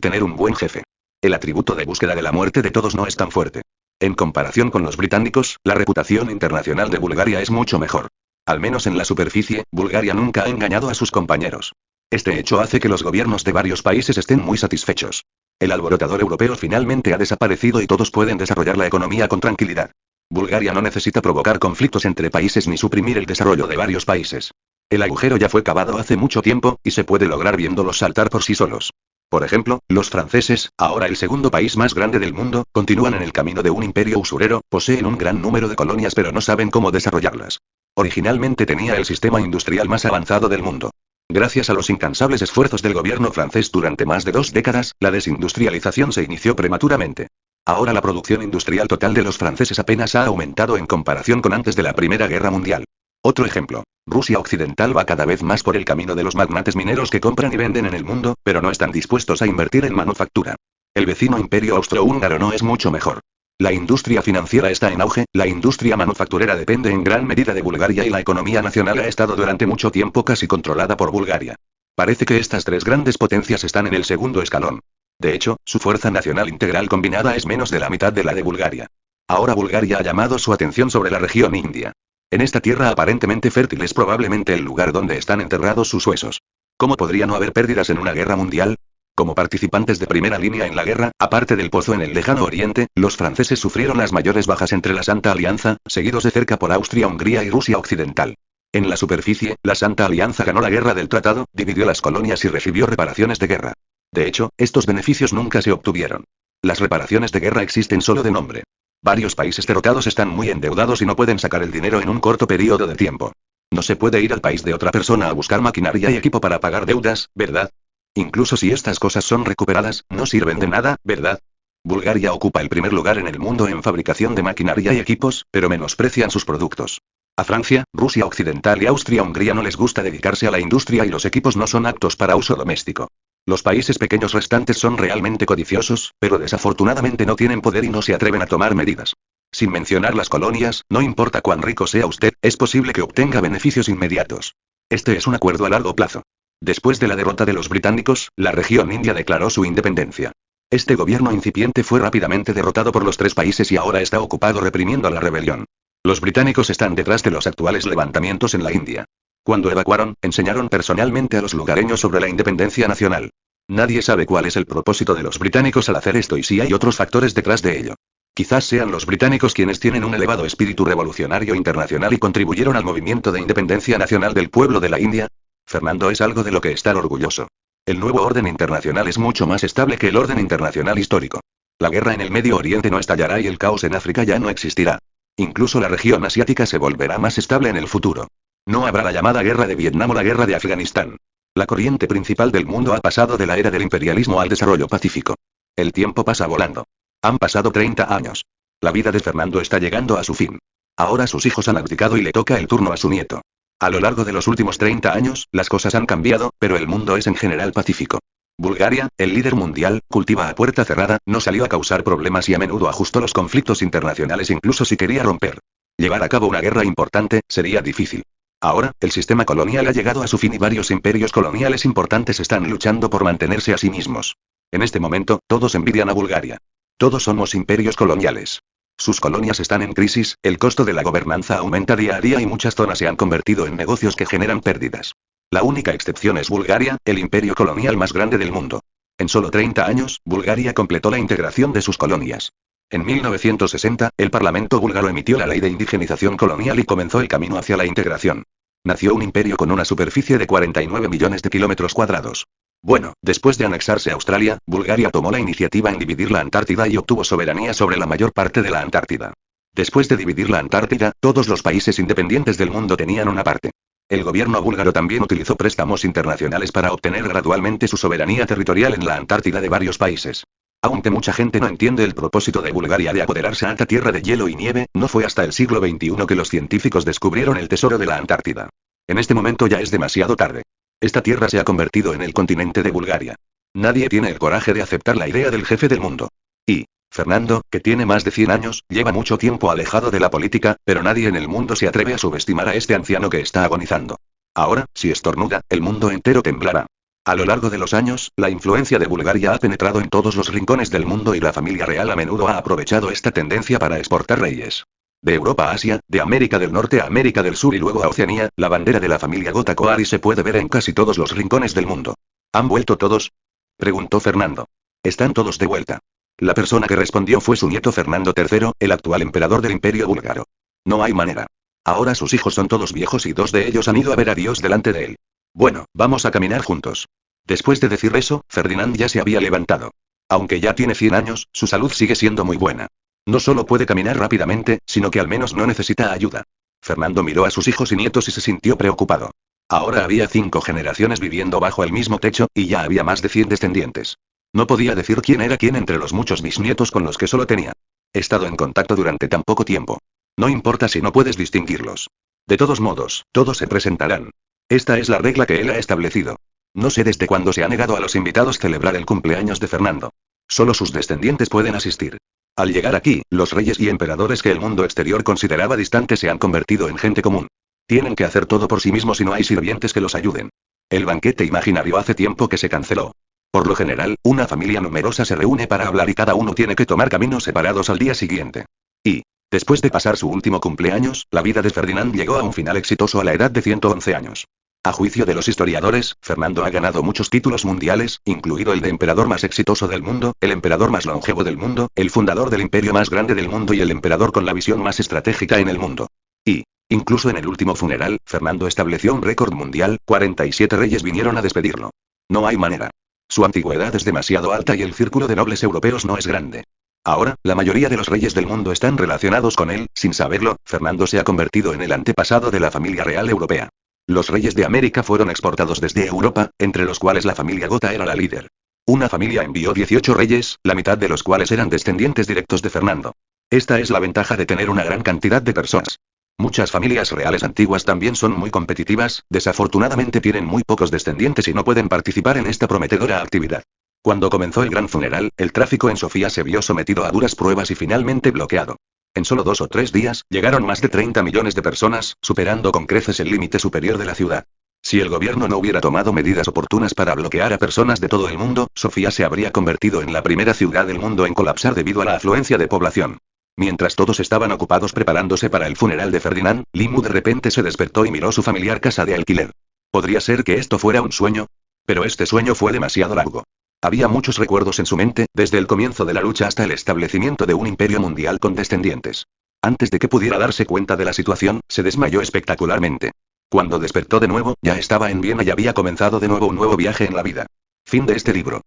tener un buen jefe. El atributo de búsqueda de la muerte de todos no es tan fuerte. En comparación con los británicos, la reputación internacional de Bulgaria es mucho mejor. Al menos en la superficie, Bulgaria nunca ha engañado a sus compañeros. Este hecho hace que los gobiernos de varios países estén muy satisfechos. El alborotador europeo finalmente ha desaparecido y todos pueden desarrollar la economía con tranquilidad. Bulgaria no necesita provocar conflictos entre países ni suprimir el desarrollo de varios países. El agujero ya fue cavado hace mucho tiempo, y se puede lograr viéndolos saltar por sí solos. Por ejemplo, los franceses, ahora el segundo país más grande del mundo, continúan en el camino de un imperio usurero, poseen un gran número de colonias pero no saben cómo desarrollarlas. Originalmente tenía el sistema industrial más avanzado del mundo. Gracias a los incansables esfuerzos del gobierno francés durante más de 2 décadas, la desindustrialización se inició prematuramente. Ahora la producción industrial total de los franceses apenas ha aumentado en comparación con antes de la Primera Guerra Mundial. Otro ejemplo. Rusia occidental va cada vez más por el camino de los magnates mineros que compran y venden en el mundo, pero no están dispuestos a invertir en manufactura. El vecino imperio austrohúngaro no es mucho mejor. La industria financiera está en auge, la industria manufacturera depende en gran medida de Bulgaria y la economía nacional ha estado durante mucho tiempo casi controlada por Bulgaria. Parece que estas 3 grandes potencias están en el segundo escalón. De hecho, su fuerza nacional integral combinada es menos de la mitad de la de Bulgaria. Ahora Bulgaria ha llamado su atención sobre la región india. En esta tierra aparentemente fértil es probablemente el lugar donde están enterrados sus huesos. ¿Cómo podría no haber pérdidas en una guerra mundial? Como participantes de primera línea en la guerra, aparte del pozo en el lejano oriente, los franceses sufrieron las mayores bajas entre la Santa Alianza, seguidos de cerca por Austria, Hungría y Rusia Occidental. En la superficie, la Santa Alianza ganó la guerra del Tratado, dividió las colonias y recibió reparaciones de guerra. De hecho, estos beneficios nunca se obtuvieron. Las reparaciones de guerra existen solo de nombre. Varios países derrotados están muy endeudados y no pueden sacar el dinero en un corto periodo de tiempo. No se puede ir al país de otra persona a buscar maquinaria y equipo para pagar deudas, ¿verdad? Incluso si estas cosas son recuperadas, no sirven de nada, ¿verdad? Bulgaria ocupa el primer lugar en el mundo en fabricación de maquinaria y equipos, pero menosprecian sus productos. A Francia, Rusia Occidental y Austria-Hungría no les gusta dedicarse a la industria y los equipos no son aptos para uso doméstico. Los países pequeños restantes son realmente codiciosos, pero desafortunadamente no tienen poder y no se atreven a tomar medidas. Sin mencionar las colonias, no importa cuán rico sea usted, es posible que obtenga beneficios inmediatos. Este es un acuerdo a largo plazo. Después de la derrota de los británicos, la región india declaró su independencia. Este gobierno incipiente fue rápidamente derrotado por los 3 países y ahora está ocupado reprimiendo la rebelión. Los británicos están detrás de los actuales levantamientos en la India. Cuando evacuaron, enseñaron personalmente a los lugareños sobre la independencia nacional. Nadie sabe cuál es el propósito de los británicos al hacer esto y si hay otros factores detrás de ello. Quizás sean los británicos quienes tienen un elevado espíritu revolucionario internacional y contribuyeron al movimiento de independencia nacional del pueblo de la India. Fernando es algo de lo que estar orgulloso. El nuevo orden internacional es mucho más estable que el orden internacional histórico. La guerra en el Medio Oriente no estallará y el caos en África ya no existirá. Incluso la región asiática se volverá más estable en el futuro. No habrá la llamada guerra de Vietnam o la guerra de Afganistán. La corriente principal del mundo ha pasado de la era del imperialismo al desarrollo pacífico. El tiempo pasa volando. Han pasado 30 años. La vida de Fernando está llegando a su fin. Ahora sus hijos han abdicado y le toca el turno a su nieto. A lo largo de los últimos 30 años, las cosas han cambiado, pero el mundo es en general pacífico. Bulgaria, el líder mundial, cultiva a puerta cerrada, no salió a causar problemas y a menudo ajustó los conflictos internacionales incluso si quería romper. Llevar a cabo una guerra importante, sería difícil. Ahora, el sistema colonial ha llegado a su fin y varios imperios coloniales importantes están luchando por mantenerse a sí mismos. En este momento, todos envidian a Bulgaria. Todos somos imperios coloniales. Sus colonias están en crisis, el costo de la gobernanza aumenta día a día y muchas zonas se han convertido en negocios que generan pérdidas. La única excepción es Bulgaria, el imperio colonial más grande del mundo. En solo 30 años, Bulgaria completó la integración de sus colonias. En 1960, el Parlamento búlgaro emitió la ley de indigenización colonial y comenzó el camino hacia la integración. Nació un imperio con una superficie de 49 millones de kilómetros cuadrados. Bueno, después de anexarse a Australia, Bulgaria tomó la iniciativa en dividir la Antártida y obtuvo soberanía sobre la mayor parte de la Antártida. Después de dividir la Antártida, todos los países independientes del mundo tenían una parte. El gobierno búlgaro también utilizó préstamos internacionales para obtener gradualmente su soberanía territorial en la Antártida de varios países. Aunque mucha gente no entiende el propósito de Bulgaria de apoderarse a esta tierra de hielo y nieve, no fue hasta el siglo XXI que los científicos descubrieron el tesoro de la Antártida. En este momento ya es demasiado tarde. Esta tierra se ha convertido en el continente de Bulgaria. Nadie tiene el coraje de aceptar la idea del jefe del mundo. Y Fernando, que tiene más de 100 años, lleva mucho tiempo alejado de la política, pero nadie en el mundo se atreve a subestimar a este anciano que está agonizando. Ahora, si estornuda, el mundo entero temblará. A lo largo de los años, la influencia de Bulgaria ha penetrado en todos los rincones del mundo y la familia real a menudo ha aprovechado esta tendencia para exportar reyes. De Europa a Asia, de América del Norte a América del Sur y luego a Oceanía, la bandera de la familia Gota Coari se puede ver en casi todos los rincones del mundo. ¿Han vuelto todos?, preguntó Fernando. Están todos de vuelta. La persona que respondió fue su nieto Fernando III, el actual emperador del Imperio búlgaro. No hay manera. Ahora sus hijos son todos viejos y 2 de ellos han ido a ver a Dios delante de él. Bueno, vamos a caminar juntos. Después de decir eso, Ferdinand ya se había levantado. Aunque ya tiene 100 años, su salud sigue siendo muy buena. No solo puede caminar rápidamente, sino que al menos no necesita ayuda. Fernando miró a sus hijos y nietos y se sintió preocupado. Ahora había 5 generaciones viviendo bajo el mismo techo, y ya había más de 100 descendientes. No podía decir quién era quién entre los muchos bisnietos con los que solo tenía. He estado en contacto durante tan poco tiempo. No importa si no puedes distinguirlos. De todos modos, todos se presentarán. Esta es la regla que él ha establecido. No sé desde cuándo se ha negado a los invitados celebrar el cumpleaños de Fernando. Solo sus descendientes pueden asistir. Al llegar aquí, los reyes y emperadores que el mundo exterior consideraba distantes se han convertido en gente común. Tienen que hacer todo por sí mismos y no hay sirvientes que los ayuden. El banquete imaginario hace tiempo que se canceló. Por lo general, una familia numerosa se reúne para hablar y cada uno tiene que tomar caminos separados al día siguiente. Y, después de pasar su último cumpleaños, la vida de Ferdinand llegó a un final exitoso a la edad de 111 años. A juicio de los historiadores, Fernando ha ganado muchos títulos mundiales, incluido el de emperador más exitoso del mundo, el emperador más longevo del mundo, el fundador del imperio más grande del mundo y el emperador con la visión más estratégica en el mundo. Y, incluso en el último funeral, Fernando estableció un récord mundial, 47 reyes vinieron a despedirlo. No hay manera. Su antigüedad es demasiado alta y el círculo de nobles europeos no es grande. Ahora, la mayoría de los reyes del mundo están relacionados con él, sin saberlo, Fernando se ha convertido en el antepasado de la familia real europea. Los reyes de América fueron exportados desde Europa, entre los cuales la familia Gota era la líder. Una familia envió 18 reyes, la mitad de los cuales eran descendientes directos de Fernando. Esta es la ventaja de tener una gran cantidad de personas. Muchas familias reales antiguas también son muy competitivas, desafortunadamente tienen muy pocos descendientes y no pueden participar en esta prometedora actividad. Cuando comenzó el gran funeral, el tráfico en Sofía se vio sometido a duras pruebas y finalmente bloqueado. En solo 2 o 3 días, llegaron más de 30 millones de personas, superando con creces el límite superior de la ciudad. Si el gobierno no hubiera tomado medidas oportunas para bloquear a personas de todo el mundo, Sofía se habría convertido en la primera ciudad del mundo en colapsar debido a la afluencia de población. Mientras todos estaban ocupados preparándose para el funeral de Ferdinand, Limu de repente se despertó y miró su familiar casa de alquiler. ¿Podría ser que esto fuera un sueño? Pero este sueño fue demasiado largo. Había muchos recuerdos en su mente, desde el comienzo de la lucha hasta el establecimiento de un imperio mundial con descendientes. Antes de que pudiera darse cuenta de la situación, se desmayó espectacularmente. Cuando despertó de nuevo, ya estaba en Viena y había comenzado de nuevo un nuevo viaje en la vida. Fin de este libro.